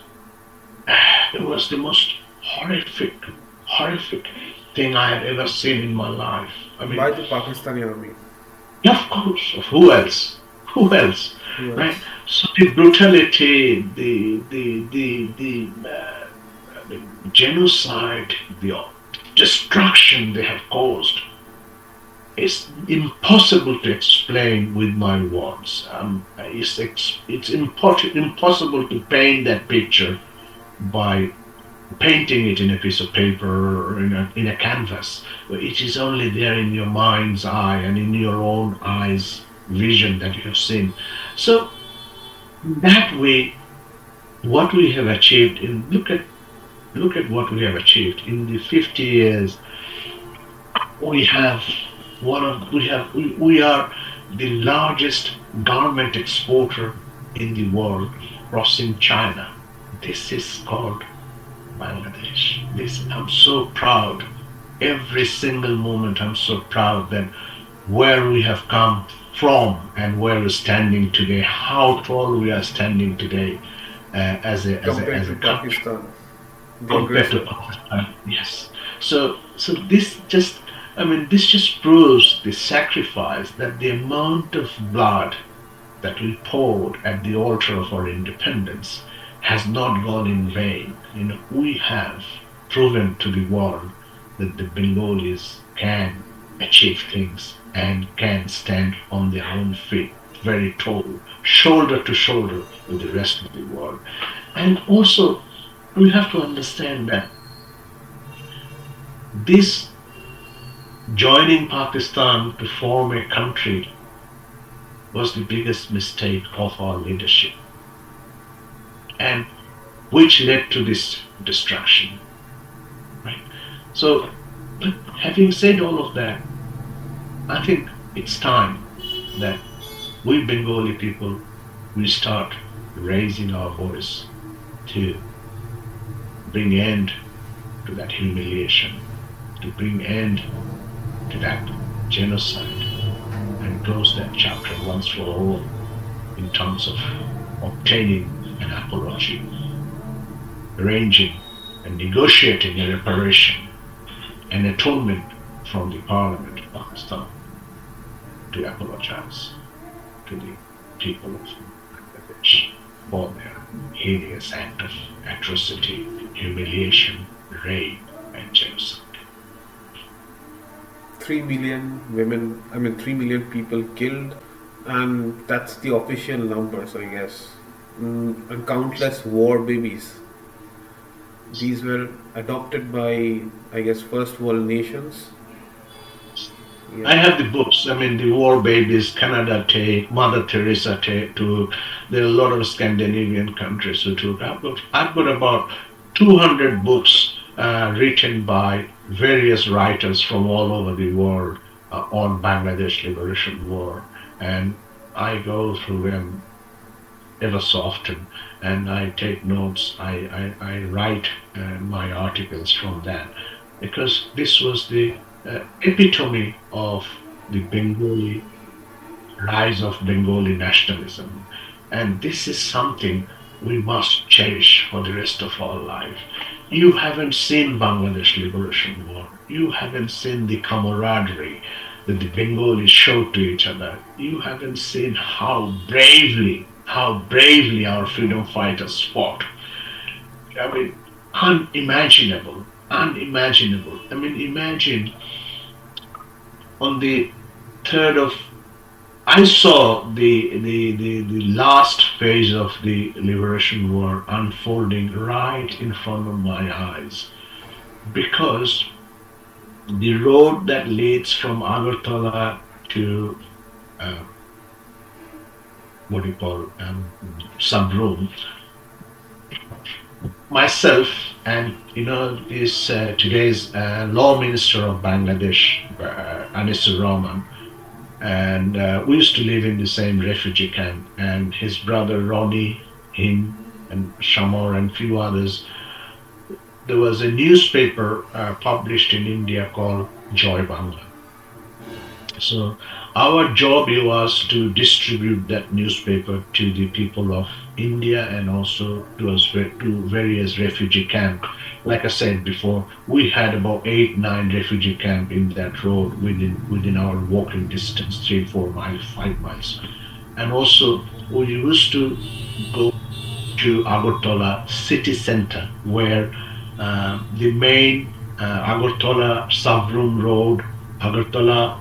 It was the most horrific thing I had ever seen in my life. By the Pakistani army. Of course, of who else? Who else? Yes. Right? So the brutality, the genocide, the destruction they have caused is impossible to explain with my words. It's impossible to paint that picture by painting it in a piece of paper or in a canvas. It is only there in your mind's eye and in your own eyes vision that you have seen. So that way, what we have achieved look at what we have achieved in the 50 years. We are the largest garment exporter in the world, crossing China. This is called Bangladesh. I'm so proud. Every single moment I'm so proud that where we have come from and where we're standing today, how tall we are standing today as a country. Pakistan. Compared to Pakistan, yes. So this just proves the sacrifice, that the amount of blood that we poured at the altar of our independence has not gone in vain. We have proven to the world that the Bengalis can achieve things and can stand on their own feet, very tall, shoulder to shoulder with the rest of the world. And also, we have to understand that this joining Pakistan to form a country was the biggest mistake of our leadership, and which led to this destruction. Right? So, but having said all of that, I think it's time that we Bengali people, we start raising our voice to bring end to that humiliation, to bring end to that genocide and close that chapter once for all in terms of obtaining an apology, arranging and negotiating a reparation, an atonement from the Parliament of Pakistan to apologize to the people of Bangladesh for their heinous act of atrocity, humiliation, rape, and genocide. 3 million women, 3 million people killed, and that's the official numbers, I guess. And countless war babies. These were adopted by, I guess, first world nations. I Yeah. have the books. The war babies, Canada take, Mother Teresa took. There are a lot of Scandinavian countries who took. I've got about 200 books written by various writers from all over the world on Bangladesh Liberation War, and I go through them ever so often, and I take notes. I write my articles from that because this was the epitome of the Bengali rise of Bengali nationalism. And this is something we must cherish for the rest of our life. You haven't seen Bangladesh Liberation War. You haven't seen the camaraderie that the Bengalis showed to each other. You haven't seen how bravely our freedom fighters fought. Unimaginable, unimaginable. Imagine on the 3rd of I saw the last phase of the liberation war unfolding right in front of my eyes because the road that leads from Agartala to what do you call Sabroom, myself and this today's law minister of Bangladesh, Anisur Rahman, and we used to live in the same refugee camp, and his brother Ronnie, him and Shamor and few others. There was a newspaper published in India called Joy Bangla. So our job was to distribute that newspaper to the people of India and also to various refugee camps. Like I said before, we had about 8-9 refugee camps in that road within our walking distance, 3-4 miles, 5 miles. And also we used to go to Agartala city center where the main Agartala Sabroom Road, Agartala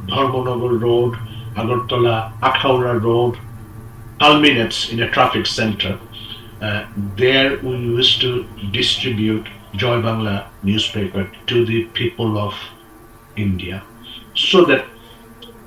Dharmanagar Road, Agartala Akhaura Road culminates in a traffic center. There we used to distribute Joy Bangla newspaper to the people of India so that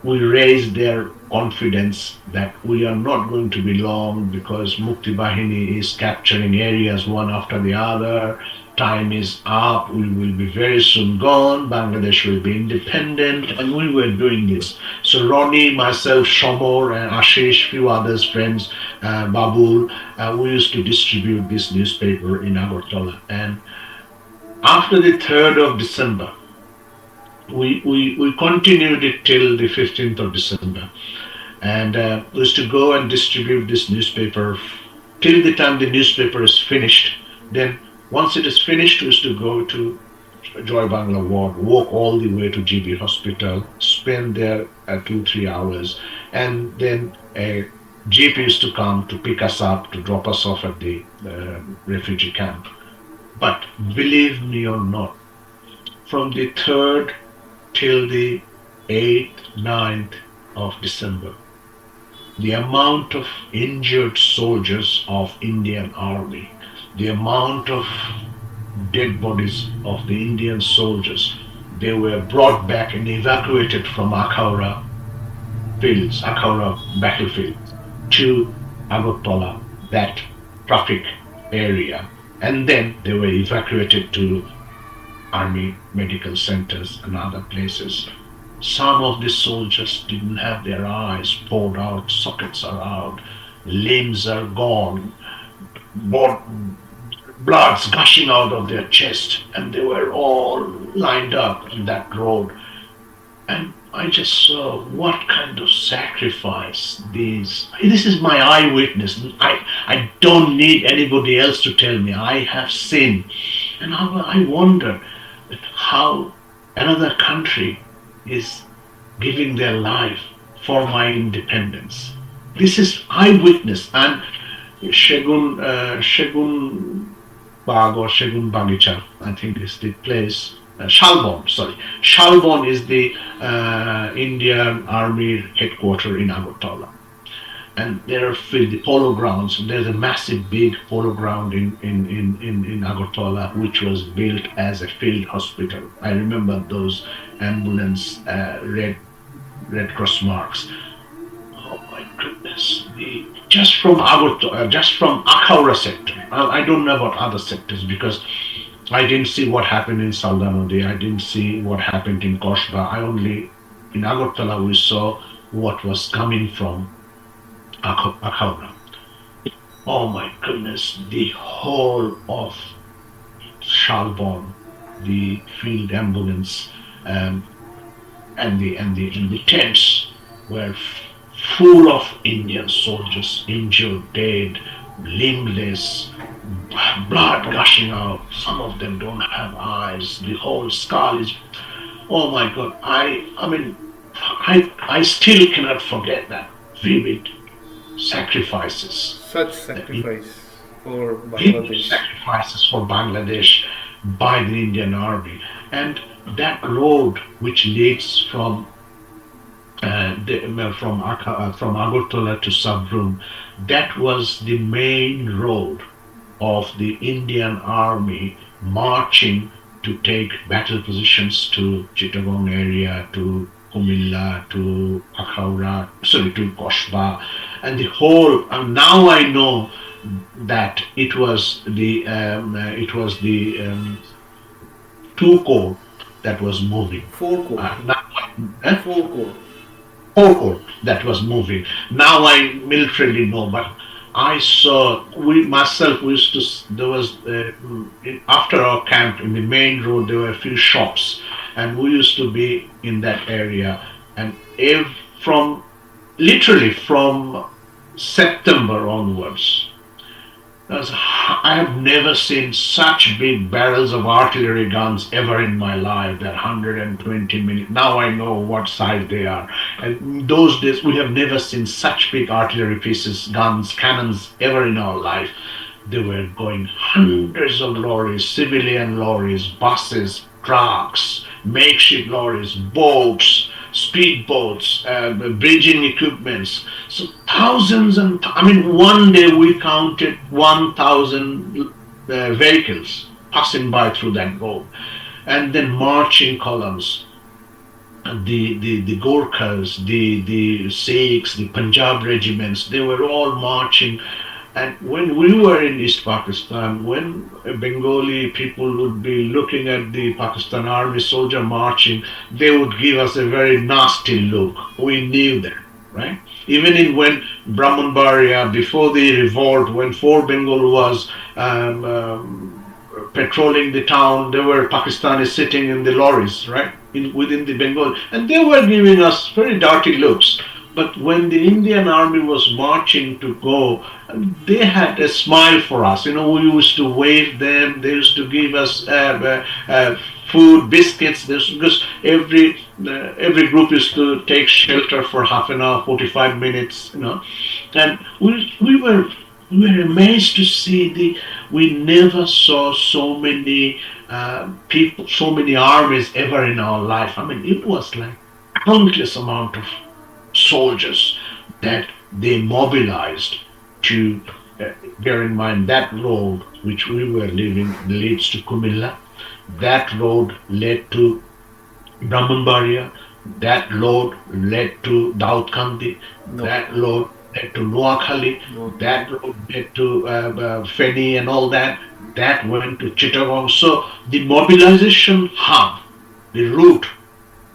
we raise their confidence that we are not going to be long because Mukti Bahini is capturing areas one after the other. Time is up, we will be very soon gone, Bangladesh will be independent, and we were doing this. So Ronnie, myself, Shamor, and Ashish, few others, friends, Babul, we used to distribute this newspaper in Agartala. And after the 3rd of December, we continued it till the 15th of December. And we used to go and distribute this newspaper till the time the newspaper is finished. Then once it is finished, we used to go to Joy Bangla ward, walk all the way to GB hospital, spend there 2-3 hours, and then a jeep used to come to pick us up, to drop us off at the refugee camp. But believe me or not, from the 3rd till the 8th, 9th of December, the amount of injured soldiers of Indian Army, the amount of dead bodies of the Indian soldiers, they were brought back and evacuated from Akhaura battlefield to Agartala, that traffic area. And then they were evacuated to army medical centers and other places. Some of the soldiers didn't have their eyes poured out, sockets are out, limbs are gone, bloods gushing out of their chest, and they were all lined up on that road. And I just saw what kind of sacrifice these. This is my eyewitness. I don't need anybody else to tell me. I have seen. And I wonder that how another country is giving their life for my independence. This is eyewitness. And Shegun Bag or Shegun Bagicha, I think is the place. Shalbon, sorry. Shalbon is the Indian Army headquarters in Agartala. And there are filled the polo grounds. There's a massive big polo ground in Agartala, which was built as a field hospital. I remember those ambulance red cross marks. Oh my goodness! Just from Agartala, just from Akhaura sector. I don't know about other sectors because I didn't see what happened in Saldanodi. I didn't see what happened in Koshba. I only in Agartala we saw what was coming from Akhaura. Oh my goodness, the whole of Shalbon, the field ambulance, um, and the tents were full of Indian soldiers, injured, dead, limbless, blood gushing out. Some of them don't have eyes. The whole skull is. Oh my God! I mean, I still cannot forget that vivid sacrifices, Such the sacrifice for big Bangladesh. sacrifices for Bangladesh by the Indian Army, and that road which leads from Agartala to Sabrum, that was the main road of the Indian Army marching to take battle positions to Chittagong area, to Kumilla, to Akhaura, sorry, to Koshba, and the whole. And now I know that it was the 2 corps that was moving. Four core. Now, eh? Four core. 4 corps that was moving. Now I militarily know, but I saw we myself we used to there was after our camp in the main road there were a few shops, and we used to be in that area, and if from literally from September onwards. I have never seen such big barrels of artillery guns ever in my life. That 120 million. Now I know what size they are. And in those days, we have never seen such big artillery pieces, guns, cannons ever in our life. They were going hundreds of lorries, civilian lorries, buses, trucks, makeshift lorries, boats, speedboats, bridging equipments. So thousands and I mean, one day we counted 1,000 vehicles passing by through that road, and then marching columns. The Gorkhas, the Sikhs, the Punjab regiments, they were all marching. And when we were in East Pakistan, when Bengali people would be looking at the Pakistan army soldier marching, they would give us a very nasty look. We knew that, right? Even in when Brahmanbaria, before the revolt, when Fort Bengal was patrolling the town, there were Pakistanis sitting in the lorries, right, within the Bengal, and they were giving us very dirty looks. But when the Indian army was marching to go, they had a smile for us. You know, we used to wave them. They used to give us food, biscuits. Because every group used to take shelter for half an hour, 45 minutes. You know, and we were amazed to see we never saw so many people, so many armies ever in our life. I mean, it was like countless amount of soldiers that they mobilized to bear in mind that road which we were living leads to Kumilla. That road led to Brahmanbaria. That road led to Daudkandi. No. That road led to Noakhali. No. That road led to Feni and all that. That went to Chittagong. So the mobilization hub, the route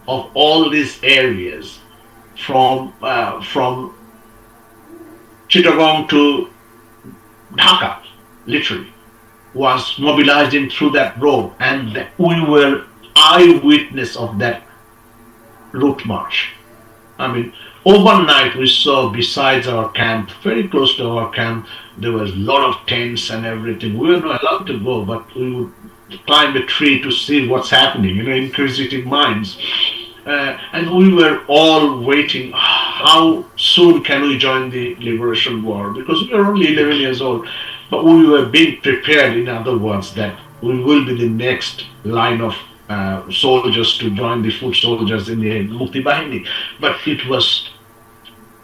of all these areas from Chittagong to Dhaka, literally, was mobilizing through that road, and we were eyewitness of that route march. I mean, overnight we saw besides our camp, very close to our camp, there was a lot of tents and everything. We were not allowed to go, but we would climb a tree to see what's happening, inquisitive minds. And we were all waiting, how soon can we join the liberation war? Because we were only 11 years old, but we were being prepared, in other words, that we will be the next line of soldiers to join the foot soldiers in the Mukti Bahini. But it was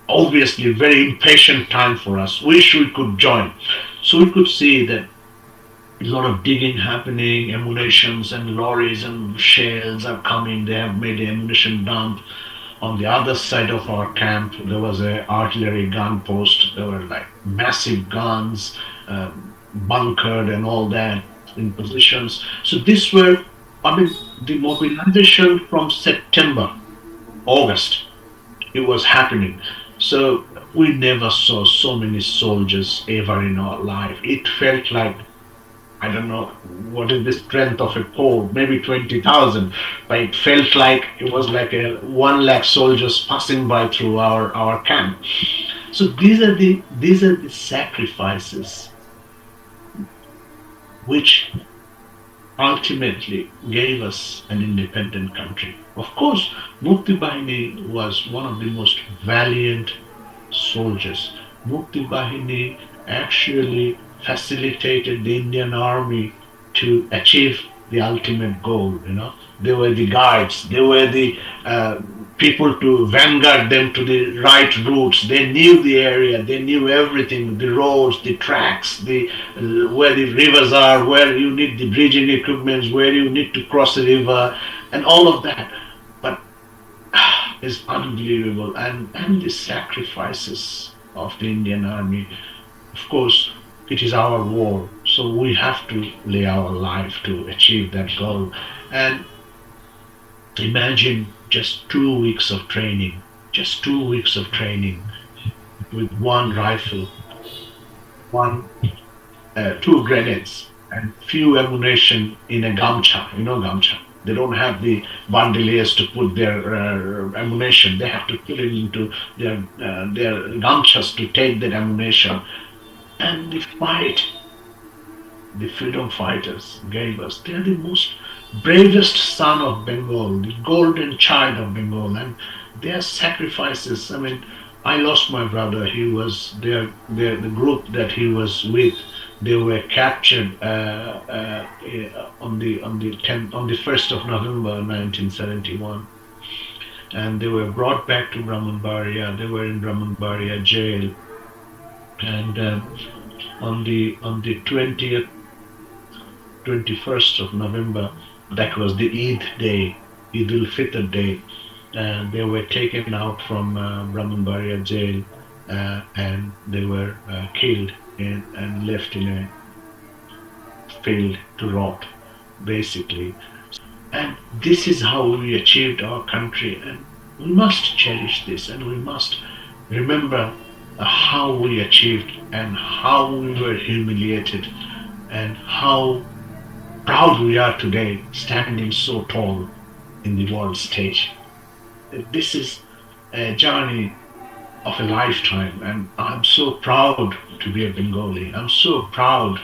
obviously very impatient time for us. Wish we could join. So we could see that a lot of digging happening, ammunitions and lorries and shells are coming. They have made an ammunition dump. On the other side of our camp, there was a artillery gun post. There were like massive guns, bunkered and all that in positions. So this were, I mean, the mobilization from September, August, it was happening. So we never saw so many soldiers ever in our life. It felt like, I don't know what is the strength of a pole, maybe 20,000, but it felt like it was like a 1 lakh soldiers passing by through our camp. So these are the sacrifices which ultimately gave us an independent country. Of course, Mukti Bahini was one of the most valiant soldiers. Mukti Bahini actually facilitated the Indian army to achieve the ultimate goal. They were the guides. They were the people to vanguard them to the right routes. They knew the area. They knew everything: the roads, the tracks, the where the rivers are, where you need the bridging equipments, where you need to cross the river, and all of that. But it's unbelievable, and the sacrifices of the Indian army. Of course, it is our war, so we have to lay our life to achieve that goal. And imagine just 2 weeks of training, just 2 weeks of training with one rifle, one, two grenades, and few ammunition in a gamcha. Gamcha. They don't have the bandoliers to put their ammunition. They have to put it into their gamchas to take that ammunition. And the fight, the freedom fighters gave us. They are the most bravest son of Bengal, the golden child of Bengal, and their sacrifices. I mean, I lost my brother. He was the group that he was with. They were captured on the 1st of November 1971, and they were brought back to Brahmanbaria. They were in Brahmanbaria jail, and on the 21st of November, that was the Eid day, Eid al-Fitr day, and they were taken out from Brahmanbaria jail, and they were killed and left in a field to rot, basically. And this is how we achieved our country, and we must cherish this, and we must remember how we achieved and how we were humiliated and how proud we are today, standing so tall in the world stage. This is a journey of a lifetime, and I'm so proud to be a Bengali. I'm so proud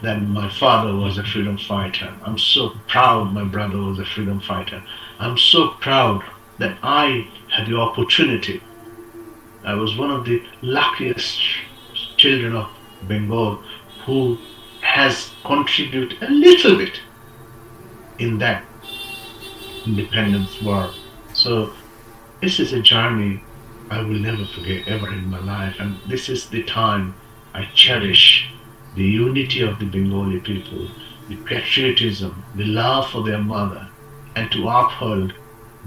that my father was a freedom fighter. I'm so proud my brother was a freedom fighter. I'm so proud that I had the opportunity. I was one of the luckiest children of Bengal who has contributed a little bit in that independence war. So this is a journey I will never forget ever in my life, and this is the time I cherish the unity of the Bengali people, the patriotism, the love for their mother, and to uphold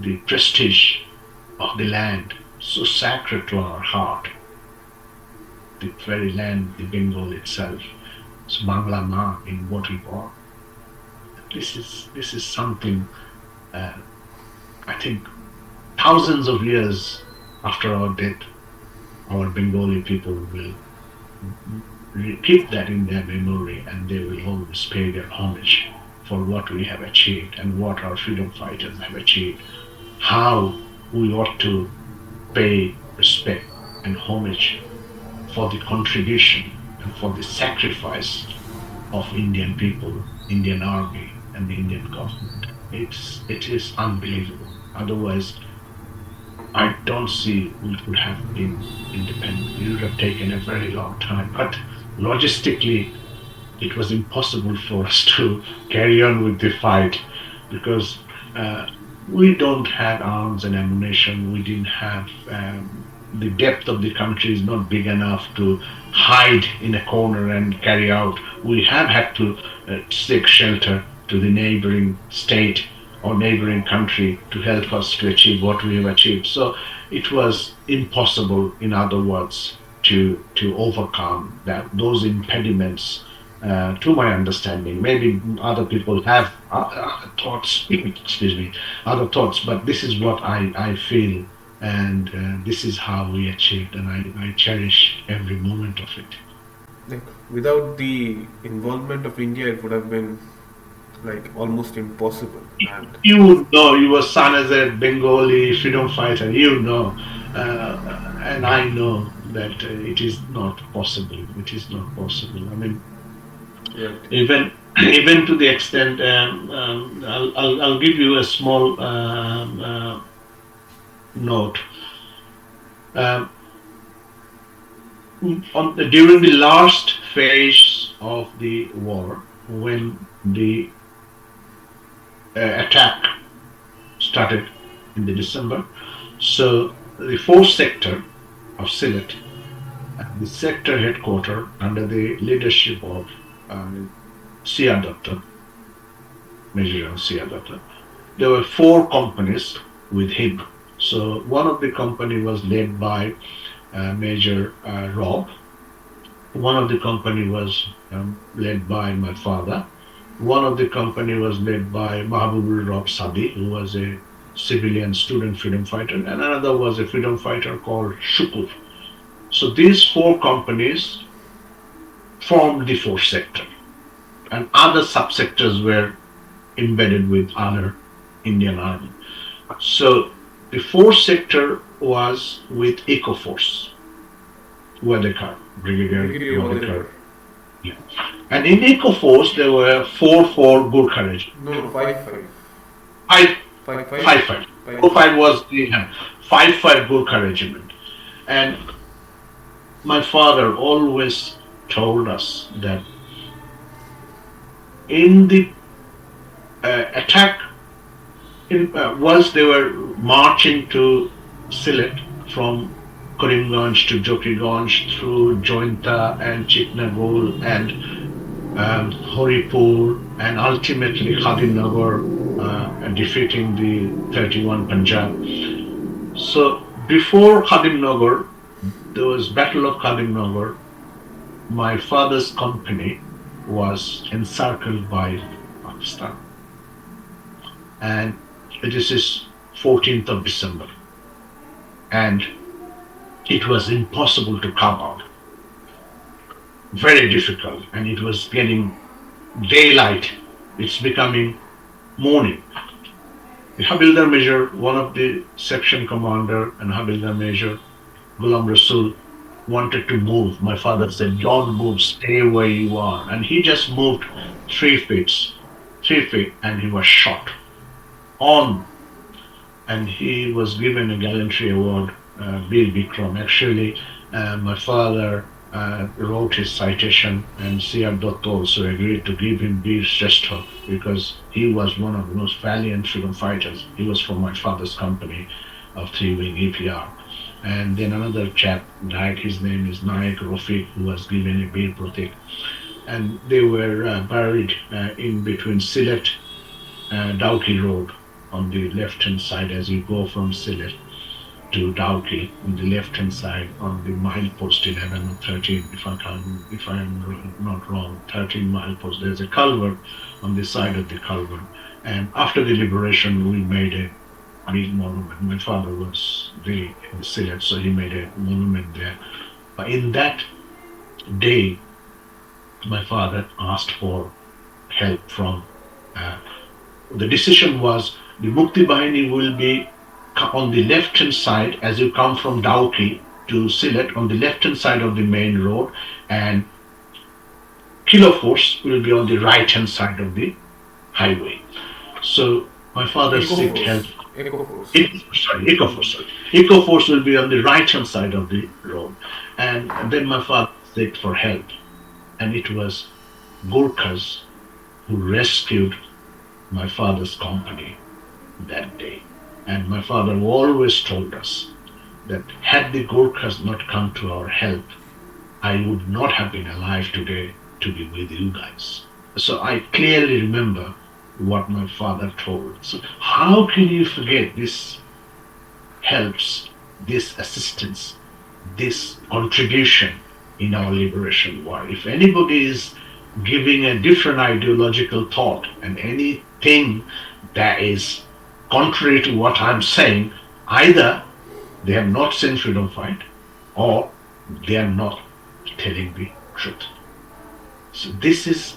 the prestige of the land, so sacred to our heart, the very land, the Bengal itself. It's Bangla Ma in what we born. This is something I think thousands of years after our death, our Bengali people will keep that in their memory, and they will always pay their homage for what we have achieved and what our freedom fighters have achieved, how we ought to pay respect and homage for the contribution and for the sacrifice of Indian people, Indian army, and the Indian government. It is unbelievable. Otherwise, I don't see we could have been independent. It would have taken a very long time. But logistically, it was impossible for us to carry on with the fight because uh, we don't have arms and ammunition. We didn't have the depth of the country is not big enough to hide in a corner and carry out. We have had to seek shelter to the neighboring state or neighboring country to help us to achieve what we have achieved. So it was impossible, in other words, to overcome those impediments to my understanding. Maybe other people have thoughts, excuse me, other thoughts, but this is what I feel, and this is how we achieved, and I cherish every moment of it. Like without the involvement of India, it would have been like almost impossible. And You would know, you were son as a Bengali freedom fighter, you know, and I know that it is not possible. It is not possible. I mean, right, even even to the extent, I'll give you a small note. Um, During the last phase of the war, when the attack started in the December, so the fourth sector of Sylhet, the sector headquarters under the leadership of Sia Datta, Major General Sia Datta, there were four companies with him. So one of the company was led by Major Rob. One of the company was led by my father. One of the company was led by Mahabubul Rob Sadi, who was a civilian student freedom fighter, and another was a freedom fighter called Shukur. So these four companies formed the fourth sector, and other subsectors were embedded with other Indian army. So the fourth sector was with Eco Force, Wadekar, Brigadier Brigadier Wadekar. Wadekar. Yeah. And in Eco Force, there were 4 Gurkha regiments. No, 5-5. 5 5-5. 5 5 was the 5 Gurkha regiment. And my father always told us that in the attack, once they were marching to Sylhet from Karimganj to Jokiganj through Jointa and Chitnagol and Horipur and ultimately Khadimnagar, defeating the 31 Punjab. So before Khadimnagar, there was Battle of Khadimnagar. My father's company was encircled by Pakistan, and this is 14th of December, and it was impossible to come out. Very difficult, and it was getting daylight. It's becoming morning. The Habildar Major, one of the section commander, and Habildar Major Ghulam Rasul wanted to move. My father said, "Don't move, stay where you are." And he just moved 3 feet, 3 feet, and he was shot on. And he was given a gallantry award, Bir Bikram. Actually, my father wrote his citation, and C.R. Dutta also agreed to give him Bir Shrestha because he was one of the most valiant freedom fighters. He was from my father's company of 3-wing EPR. And then another chap died, his name is Naik Rafiq, who was given a Bir Pratik. And they were buried in between Sylhet and Dauki Road on the left-hand side as you go from Sylhet to Dauki, on the left-hand side on the milepost 11 or 13, if I am not wrong, 13 milepost. There's a culvert on the side of the culvert. And after the liberation, we made a big monument. My father was really in Sylhet, so he made a monument there. But in that day, my father asked for help from. The decision was the Mukti Bahini will be on the left hand side as you come from Dauki to Sylhet, on the left hand side of the main road, and Kilo Force will be on the right hand side of the highway. So my father Eco seeked Force. help. Eco Force. Eco Force will be on the right hand side of the road. And then my father seeked for help. And it was Gurkhas who rescued my father's company that day. And my father always told us that had the Gurkhas not come to our help, I would not have been alive today to be with you guys. So I clearly remember what my father told. So how can you forget this helps, this assistance, this contribution in our liberation war? If anybody is giving a different ideological thought and anything that is contrary to what I'm saying, either they have not seen freedom fight or they are not telling the truth. So this is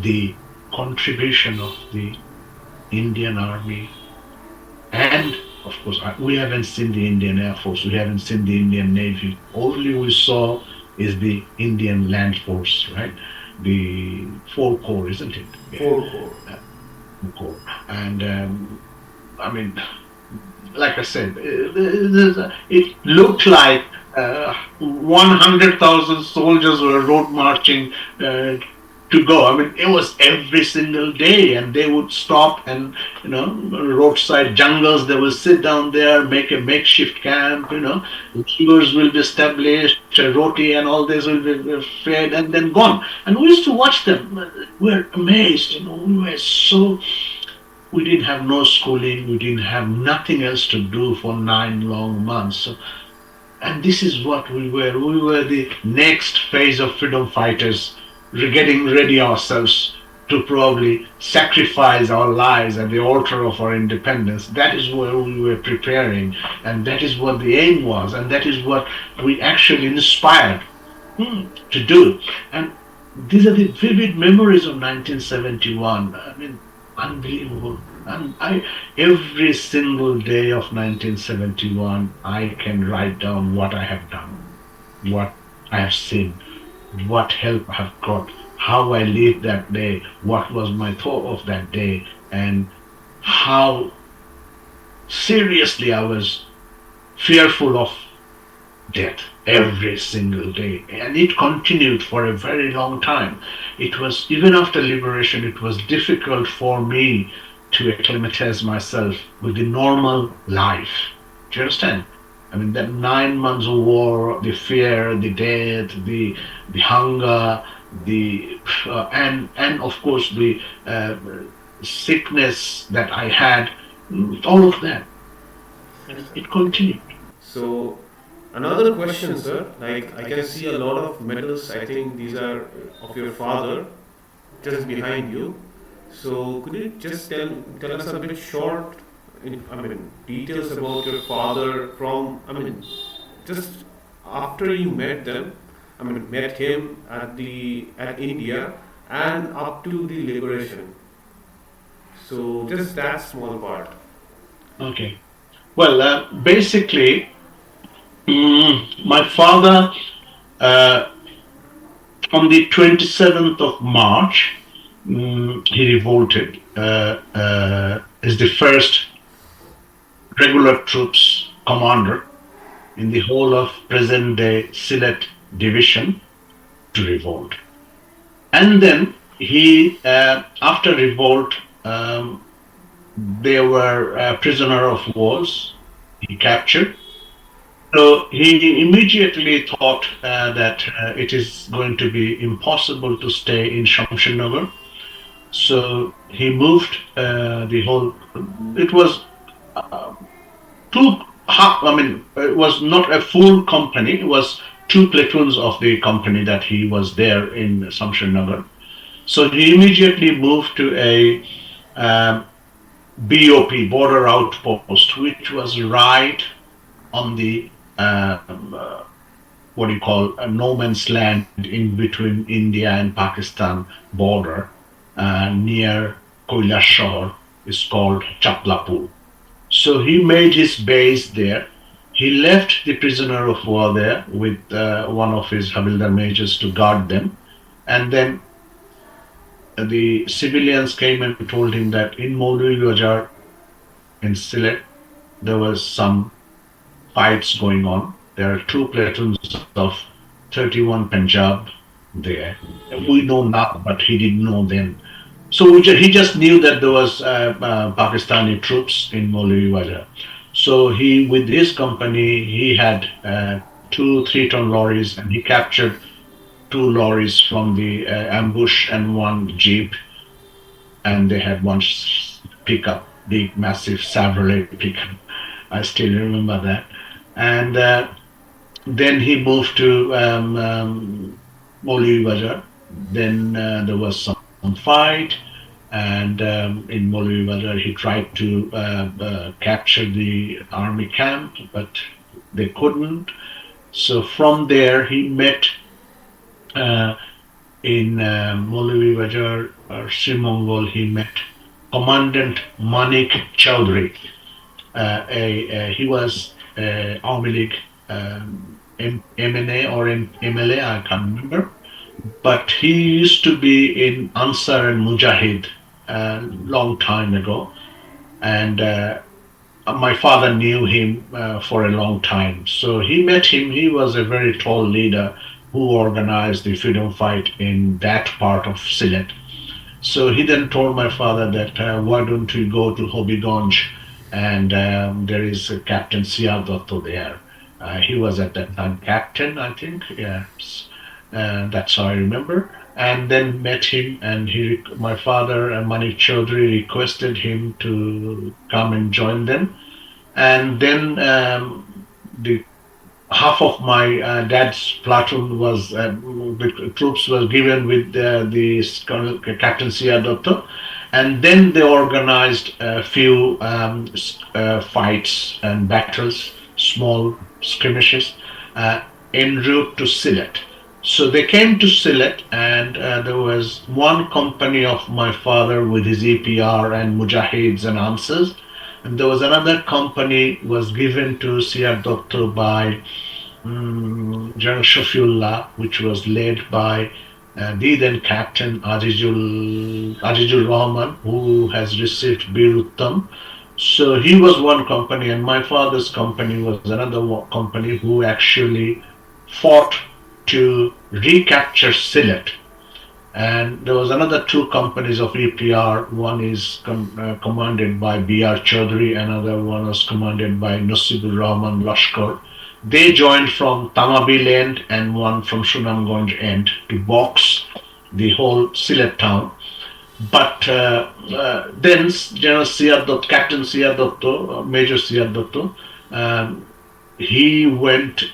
the contribution of the Indian Army, and of course we haven't seen the Indian Air Force, we haven't seen the Indian Navy. Only we saw is the Indian Land Force, right? The 4 Corps, isn't it? Yeah. 4 Corps. Corps. And I mean, like I said, it looked like 100,000 soldiers were road marching to go. I mean, it was every single day, and they would stop and, roadside jungles, they will sit down there, make a makeshift camp, queues will be established, roti and all this will be fed and then gone. And we used to watch them. We were amazed, we were so. We didn't have no schooling, we didn't have nothing else to do for 9 long months. So, and this is what we were. We were the next phase of freedom fighters, getting ready ourselves to probably sacrifice our lives at the altar of our independence. That is where we were preparing, and that is what the aim was, and that is what we actually inspired to do. And these are the vivid memories of 1971. I mean, unbelievable. And every single day of 1971, I can write down what I have done, what I have seen, what help I have got, how I lived that day, what was my thought of that day, and how seriously I was fearful of death every single day. And it continued for a very long time. It was, even after liberation, it was difficult for me to acclimatize myself with the normal life. Do you understand? I mean, that 9 months of war, the fear, the death, the hunger, the and of course the sickness that I had, all of that, it continued. So, another question, sir. Like, I can see a lot of medals. I think these are of your father, just behind you. So, could you just tell us a bit short, details about your father from, just after you met them, met him at India and up to the liberation. So, just that small part. Okay. Well, basically, my father, on the 27th of March, he revolted. Is the first regular troops commander in the whole of present-day Sylhet division to revolt. And then he, after revolt, they were prisoner of wars. He captured. So he immediately thought that it is going to be impossible to stay in Shamshernagar. So he moved the whole. It was it was not a full company. It was 2 platoons of the company that he was there in Shamshernagar. So he immediately moved to a BOP, border outpost, which was right on the what you call a no man's land in between India and Pakistan border near Koilashahar is called Chaplapur. So he made his base there. He left the prisoner of war there with one of his Subedar Majors to guard them. And then the civilians came and told him that in Maulvi Bajar in Sylhet, there was some fights going on. There are two platoons of 31 Punjab there. We know now, but he didn't know then. So he just knew that there was Pakistani troops in Maulvi. So he, with his company, he had two 3-ton lorries, and he captured two lorries from the ambush and one jeep, and they had one pickup, big, massive Chevrolet pickup. I still remember that. And then he moved to Maulvi Bajar. Then there was some fight, and in Maulvi Bajar he tried to capture the army camp, but they couldn't. So from there he met in Maulvi Bajar or Srimongol, he met Commandant Manik Chowdhury. He was Army League MNA or MLA, I can't remember. But he used to be in Ansar and Mujahid a long time ago. And my father knew him for a long time. So he met him. He was a very tall leader who organized the freedom fight in that part of Sylhet. So he then told my father that why don't we go to Hobiganj, and there is Captain Siyar Dotto there. He was at that time captain, I think. Yes, that's how I remember. And then met him, and my father and Manik Chaudhary requested him to come and join them. And then the half of my dad's platoon was the troops were given with the Captain Siyar Dotto, and then they organized a few fights and battles, small skirmishes en route to Sylhet. So they came to Sylhet, and there was one company of my father with his EPR and Mujahids and Ansars. And there was another company was given to Siyar Dotto by General Shafiullah, which was led by the then Captain Azizul Rahman, who has received Bir Uttam. So he was one company, and my father's company was another company who actually fought to recapture Sylhet. And there was another two companies of EPR. One is commanded by B.R. Chowdhury, another one was commanded by Nasibur Rahman Lashkar. They joined from Tamabil end and one from Sunamganj end to box the whole Sylhet town. But then General Siyar Dotto, Captain Siyar Dotto, Major Siyar Dotto, he went to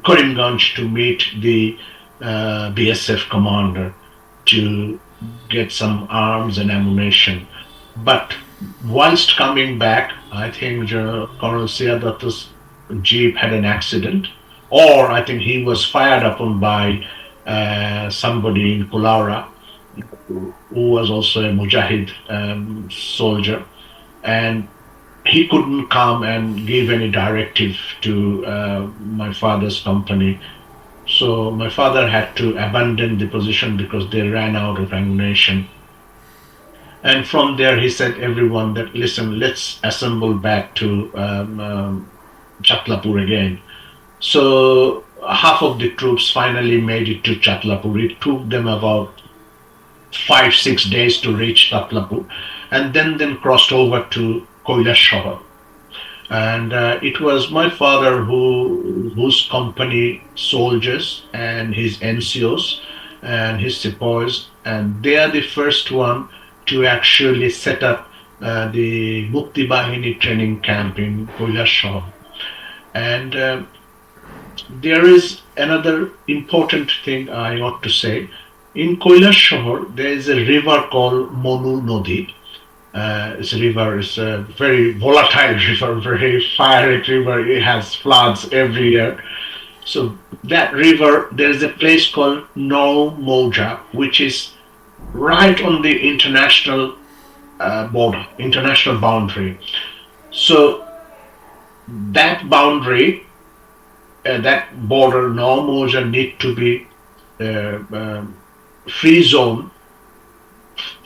Karimganj to meet the BSF commander to get some arms and ammunition. But whilst coming back, I think Colonel Siyar Dotto's jeep had an accident, or I think he was fired upon by somebody in Kulaura who was also a Mujahid soldier, and he couldn't come and give any directive to my father's company. So my father had to abandon the position because they ran out of ammunition. And from there he said everyone that, listen, let's assemble back to Chatlapur again. So half of the troops finally made it to Chatlapur. It took them about 5-6 days to reach Chatlapur, and then crossed over to Koilashahar. And it was my father whose company soldiers and his NCOs and his sepoys, and they are the first one to actually set up the Mukti Bahini training camp in Koilashahar. And there is another important thing I ought to say. In Koilashahar, there is a river called Monu Nodi, This river is a very volatile river, very fiery river. It has floods every year. So that river, there is a place called No Moja, which is right on the international border, international boundary. So that boundary, that border, No Moja, need to be uh, um, free zone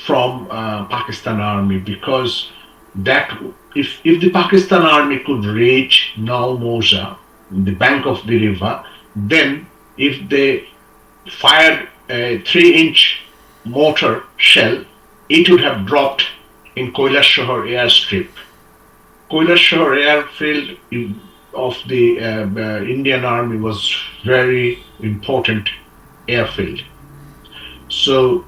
from Pakistan army, because that if the Pakistan army could reach now Moza, the bank of the river, then if they fired a 3-inch mortar shell, it would have dropped in Koilashahar airstrip. Koilashahar airfield of the Indian army was very important airfield. So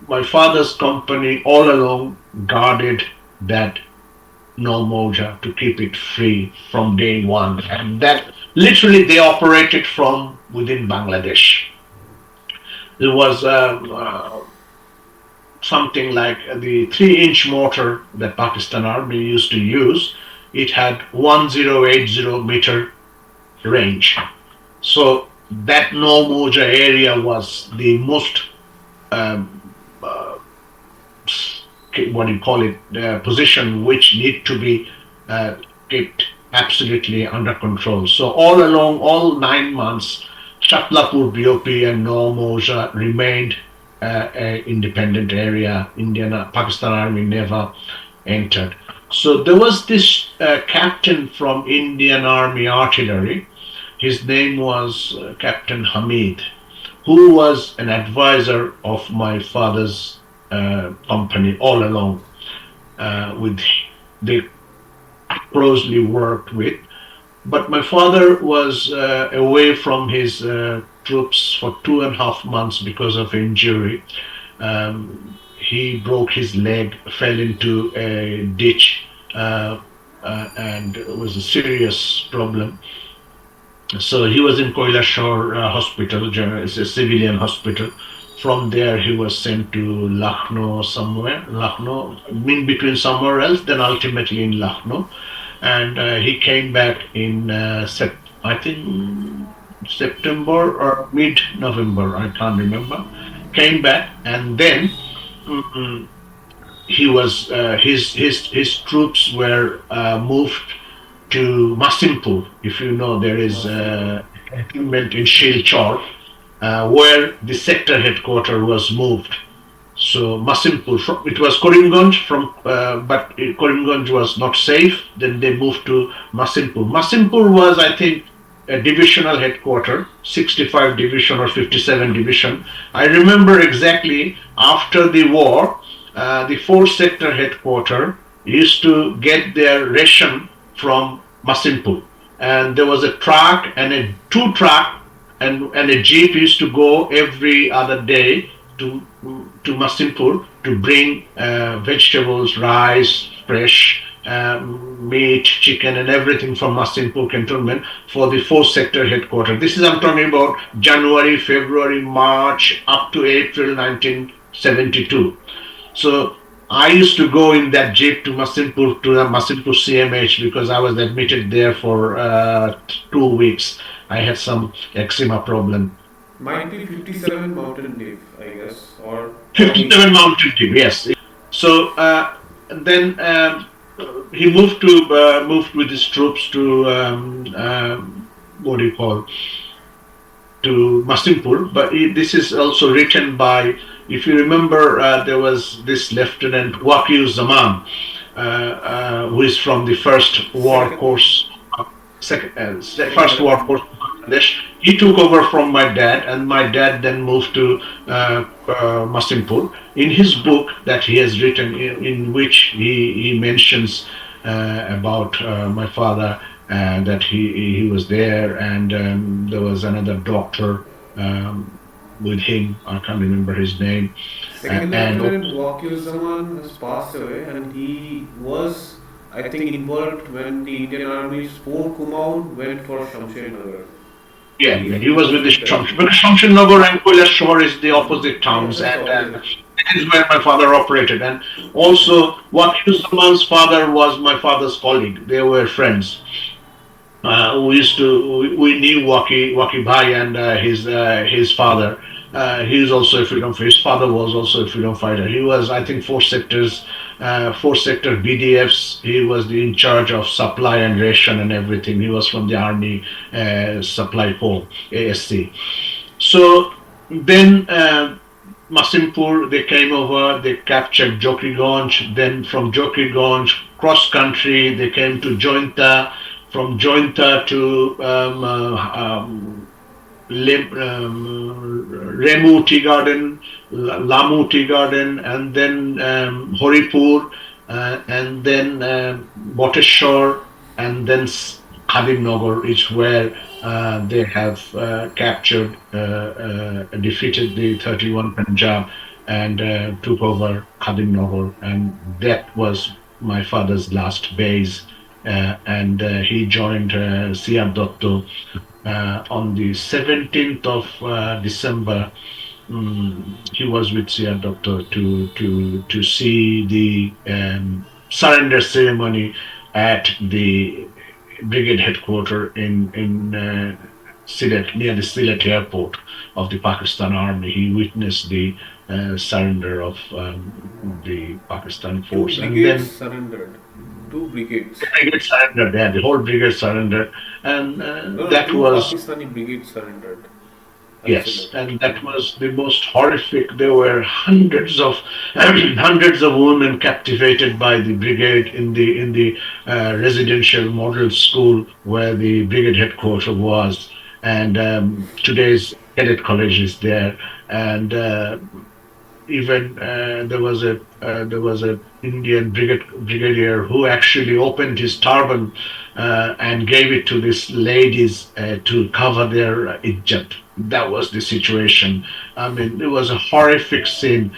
my father's company all along guarded that no moja to keep it free from day one, and that literally they operated from within Bangladesh. There was something like the 3-inch mortar that Pakistan army used to use. It had 1080-meter range. So that no moja area was the most um, uh, what do you call it, position which need to be kept absolutely under control. So all along, all 9 months, Chatlapur BOP and No Moja remained an independent area. Pakistan Army never entered. So there was this captain from Indian Army Artillery. His name was Captain Hamid, who was an advisor of my father's company all along. With they closely worked with, but my father was away from his troops for 2.5 months because of injury. He broke his leg, fell into a ditch, and it was a serious problem. So he was in Koilashore hospital, it's a civilian hospital. From there, he was sent to Lucknow somewhere, Lucknow, in between somewhere else, then ultimately in Lucknow. And he came back in, I think, September or mid-November, I can't remember. Came back, and then he was his troops were moved to Masimpur. If you know, there is cantonment in Shilchar, where the sector headquarters was moved. So Masimpur, it was Karimganj but Karimganj was not safe. Then they moved to Masimpur. Masimpur was, I think, a divisional headquarters, 65 division or 57 division. I remember exactly after the war, the 4th sector headquarters used to get their ration from Masimpur, and there was a truck and a 2 truck and a jeep used to go every other day to Masimpur to bring vegetables, rice, fresh meat, chicken, and everything from Masimpur cantonment for the 4th sector headquarters. This is, I'm talking about January, February, March, up to April 1972. So I used to go in that jeep to the Masimpur CMH, because I was admitted there for 2 weeks. I had some eczema problem. Might be 57 Mountain Dew, I guess, or 57 Mountain Dew, yes. So then he moved with his troops to what do you call, to Masimpur. But this is also written by, if you remember, there was this Lieutenant Zaman, who is from the first war course, first war course. He took over from my dad, and my dad then moved to Masimpur. In his book that he has written, in which he mentions about my father, that he was there, and there was another doctor with him. I can't remember his name. Second Lieutenant Zaman has passed away, and he was, I think, involved when the Indian Army's Fort Kumaon went for Shamsher. Yeah, he was with the Shamsher. But Shamsher Nagar and Koilashore is the opposite towns, and That is where my father operated. And also, Wakiluzzman's father was my father's colleague. They were friends. We knew Waki Bhai and his father. He was also a freedom fighter. His father was also a freedom fighter. He was, I think, four sector BDFs. He was in charge of supply and ration and everything. He was from the army supply corps, ASC. So then Masimpur, they came over, they captured Jokriganj. Then from Jokriganj, cross country, they came to Jointa. From Jointa to Remu Tea Garden, Lamu Tea Garden, and then Horipur, and then Boteshwar, and then Khadim Nagar is where they have captured, defeated the 31 Punjab and took over Khadim Nagar. And that was my father's last base. And he joined C.R. Dotto on the 17th of December. He was with C.R. Dotto to see the surrender ceremony at the brigade headquarters in Sylhet, near the Sylhet airport of the Pakistan Army. He witnessed the surrender of the Pakistani Two force, and brigades then surrendered. Two brigades. the brigade surrendered. Yeah, the whole brigade surrendered, and No, no, that two was Pakistani brigades surrendered at yes, Sylhet. and that was the most horrific. There were hundreds of hundreds of women captivated by the brigade in the residential model school where the brigade headquarters was, and today's cadet college is there, and even there was a Indian brigadier who actually opened his turban and gave it to these ladies to cover their ijjat. That was the situation. I mean, it was a horrific scene.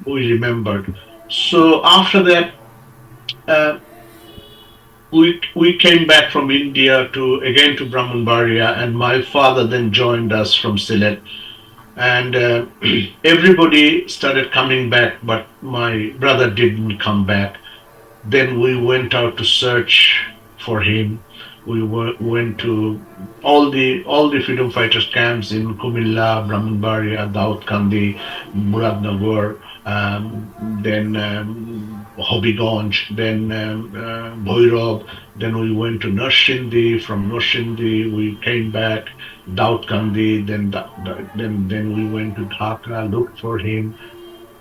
We remembered. So after that, uh, we came back from India to again to Brahmanbaria, and my father then joined us from Sylhet, and everybody started coming back, but my brother didn't come back. Then we went out to search for him. Went to all the freedom fighters camps in Kumilla, Brahmanbaria, Daudkandi, Muradnagar, then Hobbyganj, then Bhoirab. Then we went to Narshindi. From Narshindi, we came back, Daudkandi. Then we went to Dhaka, looked for him,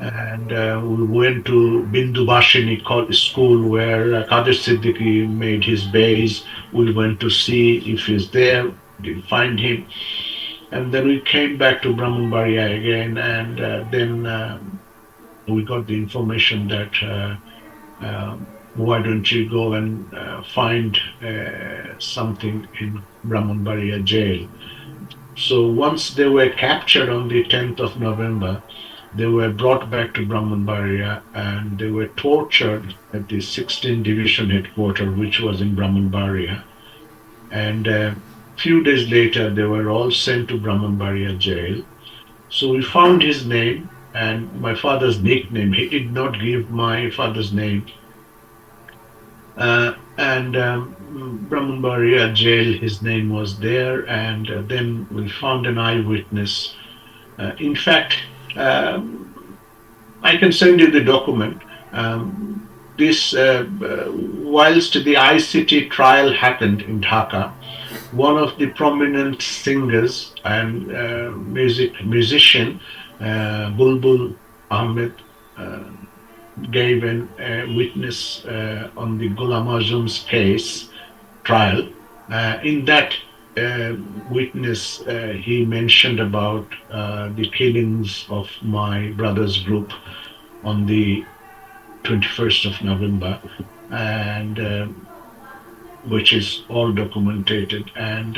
and we went to Bindu Bashini school where Qadir Siddiqui made his base. We went to see if he's there, didn't find him. And then we came back to Brahmanbaria again, and then we got the information that why don't you go and find something in Brahmanbaria jail. So once they were captured on the 10th of November, they were brought back to Brahmanbaria and they were tortured at the 16th Division headquarters, which was in Brahmanbaria. And a few days later, they were all sent to Brahmanbaria jail. So we found his name and my father's nickname. He did not give my father's name. And Brahmanbaria jail, his name was there. And then we found an eyewitness. In fact, I can send you the document. This, whilst the ICT trial happened in Dhaka, one of the prominent singers and musician, Bulbul Ahmed, gave a witness on the Ghulam Azam's case trial. In that witness, he mentioned about the killings of my brother's group on the 21st of November, and which is all documented, and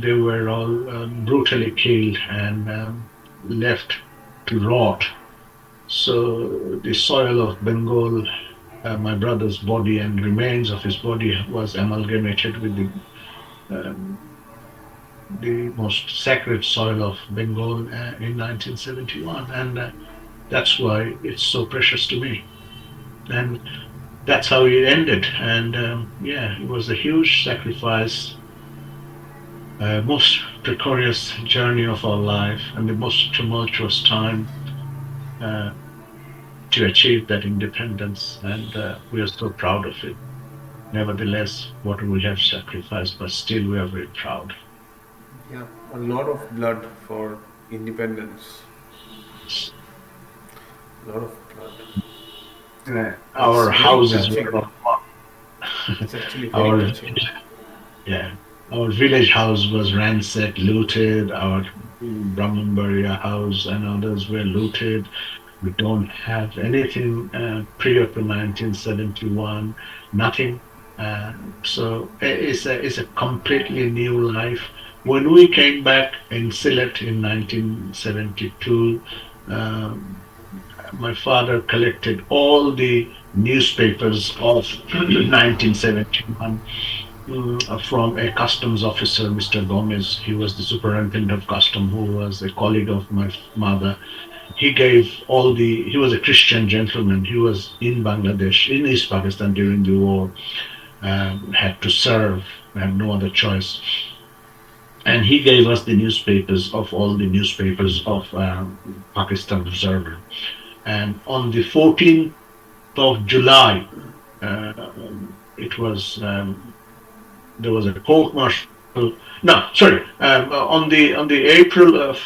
they were all brutally killed and left to rot. So the soil of Bengal, my brother's body and remains of his body was amalgamated with the the most sacred soil of Bengal in 1971, and that's why it's so precious to me. And that's how it ended. And yeah, it was a huge sacrifice, most precarious journey of our life, and the most tumultuous time uh, to achieve that independence. And we are so proud of it. Nevertheless, what we have sacrificed, but still we are very proud. Yeah, a lot of blood for independence. A lot of blood. It's Our very houses touching. were It's actually very our touching. yeah, our village house was ransacked, looted. Our Brahmanbaria house and others were looted. We don't have anything prior to 1971, nothing. Uh, so it's a completely new life. When we came back in Sylhet in 1972, um, my father collected all the newspapers of 1971 from a customs officer, Mr. Gomez. He was the superintendent of custom, who was a colleague of my mother. He gave all the, he was a Christian gentleman. He was in Bangladesh, in East Pakistan during the war, had to serve, had no other choice. And he gave us the newspapers of all the newspapers of Pakistan Observer. And on the 14th of July, uh, it was there was a court martial. No, sorry. On the April of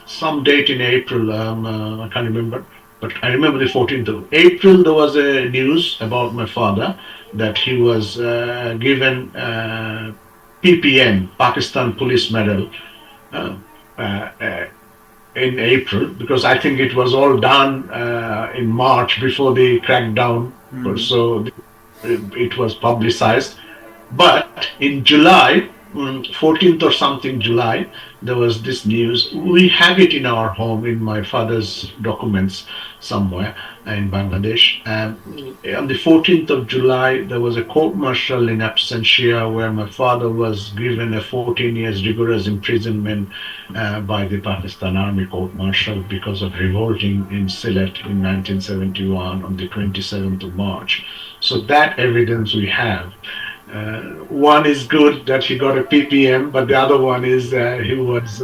some date in April, I can't remember, but I remember the 14th of April. There was a news about my father that he was given PPM, Pakistan Police Medal, uh, uh, uh, in April, because I think it was all done in March before the crackdown, so it was publicized. But in July, 14th or something July, there was this news. We have it in our home, in my father's documents somewhere in Bangladesh. On the 14th of July, there was a court martial in absentia where my father was given a 14 years rigorous imprisonment by the Pakistan Army court martial because of revolting in Sylhet in 1971 on the 27th of March. So that evidence we have. One is good that he got a PPM, but the other one is he was.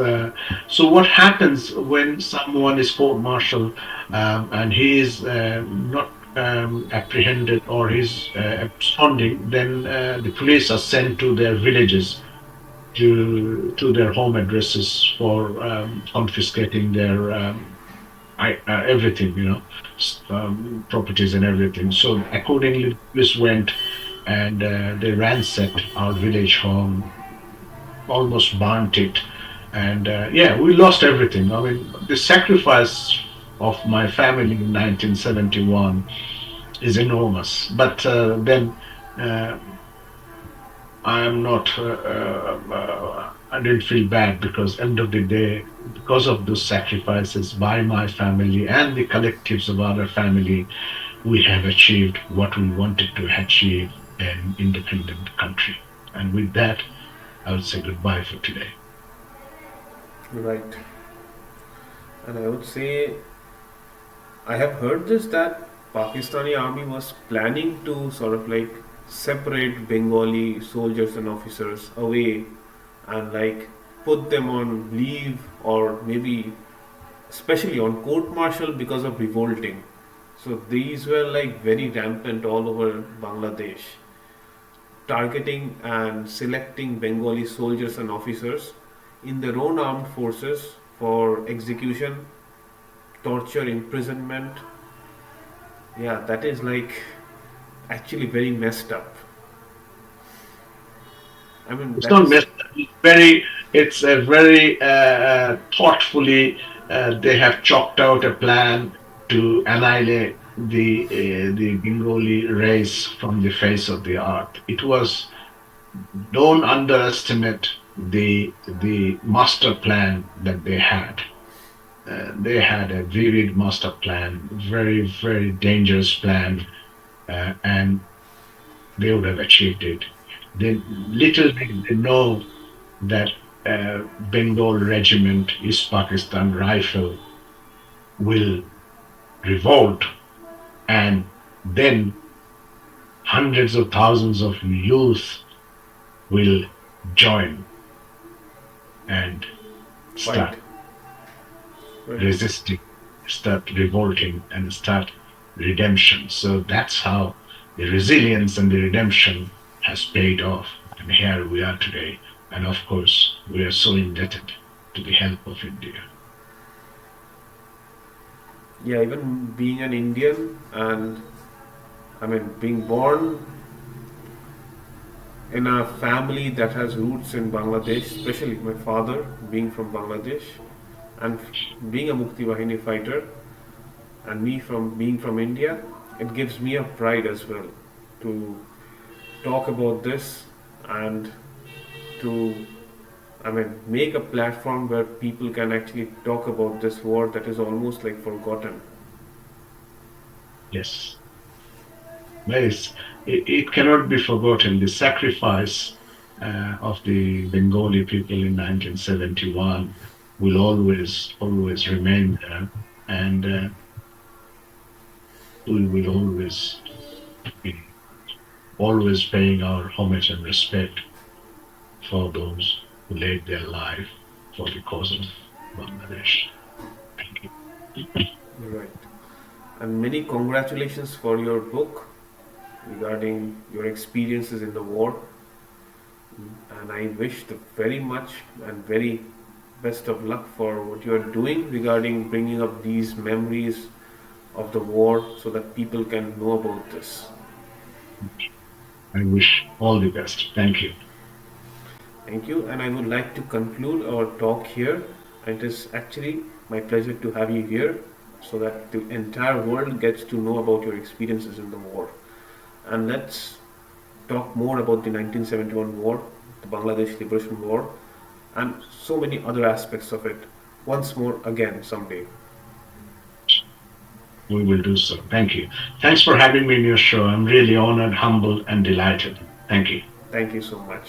So what happens when someone is court-martialed and he is not apprehended or he's absconding? Then the police are sent to their villages, to their home addresses for confiscating their everything, properties and everything. So accordingly, this went and they ransacked our village home, almost burnt it, and yeah, we lost everything. I mean, the sacrifice of my family in 1971 is enormous. But then uh, I am not. I didn't feel bad because end of the day, because of those sacrifices by my family and the collectives of other family, we have achieved what we wanted to achieve an independent country. And with that, I would say goodbye for today. Right. And I would say I have heard this that Pakistani army was planning to sort of like separate Bengali soldiers and officers away and like put them on leave or maybe especially on court martial because of revolting. So these were like very rampant all over Bangladesh, targeting and selecting Bengali soldiers and officers in their own armed forces for execution, torture, imprisonment. Yeah, that is like actually very messed up. I mean, It's that not is messed up. It's a very thoughtfully, they have chalked out a plan to annihilate the Bengali race from the face of the earth. It was, don't underestimate the master plan that they had. They had a vivid master plan, very, very dangerous plan, and they would have achieved it. They little did they know that Bengal Regiment, East Pakistan Rifle will revolt, and then hundreds of thousands of youth will join and Fight. start Right. resisting, start revolting, and start redemption. So that's how the resilience and the redemption has paid off. And here we are today. And of course, we are so indebted to the help of India. Yeah, even being an Indian and being born in a family that has roots in Bangladesh, especially my father being from Bangladesh and being a Mukti Bahini fighter, and me from being from India, it gives me a pride as well to talk about this and to make a platform where people can actually talk about this war that is almost like forgotten. Yes. Yes, it cannot be forgotten. The sacrifice of the Bengali people in 1971 will always remain there, and we will always be always paying our homage and respect for those who laid their life for the cause of Bangladesh. Thank you. Right. And many congratulations for your book regarding your experiences in the war. And I wish the very much and very best of luck for what you are doing regarding bringing up these memories of the war so that people can know about this. I wish all the best. Thank you. Thank you, and I would like to conclude our talk here. It is actually my pleasure to have you here so that the entire world gets to know about your experiences in the war. And let's talk more about the 1971 war, the Bangladesh Liberation War, and so many other aspects of it once more again someday. We will do so. Thank you. Thanks for having me in your show. I'm really honored, humbled, and delighted. Thank you. Thank you so much.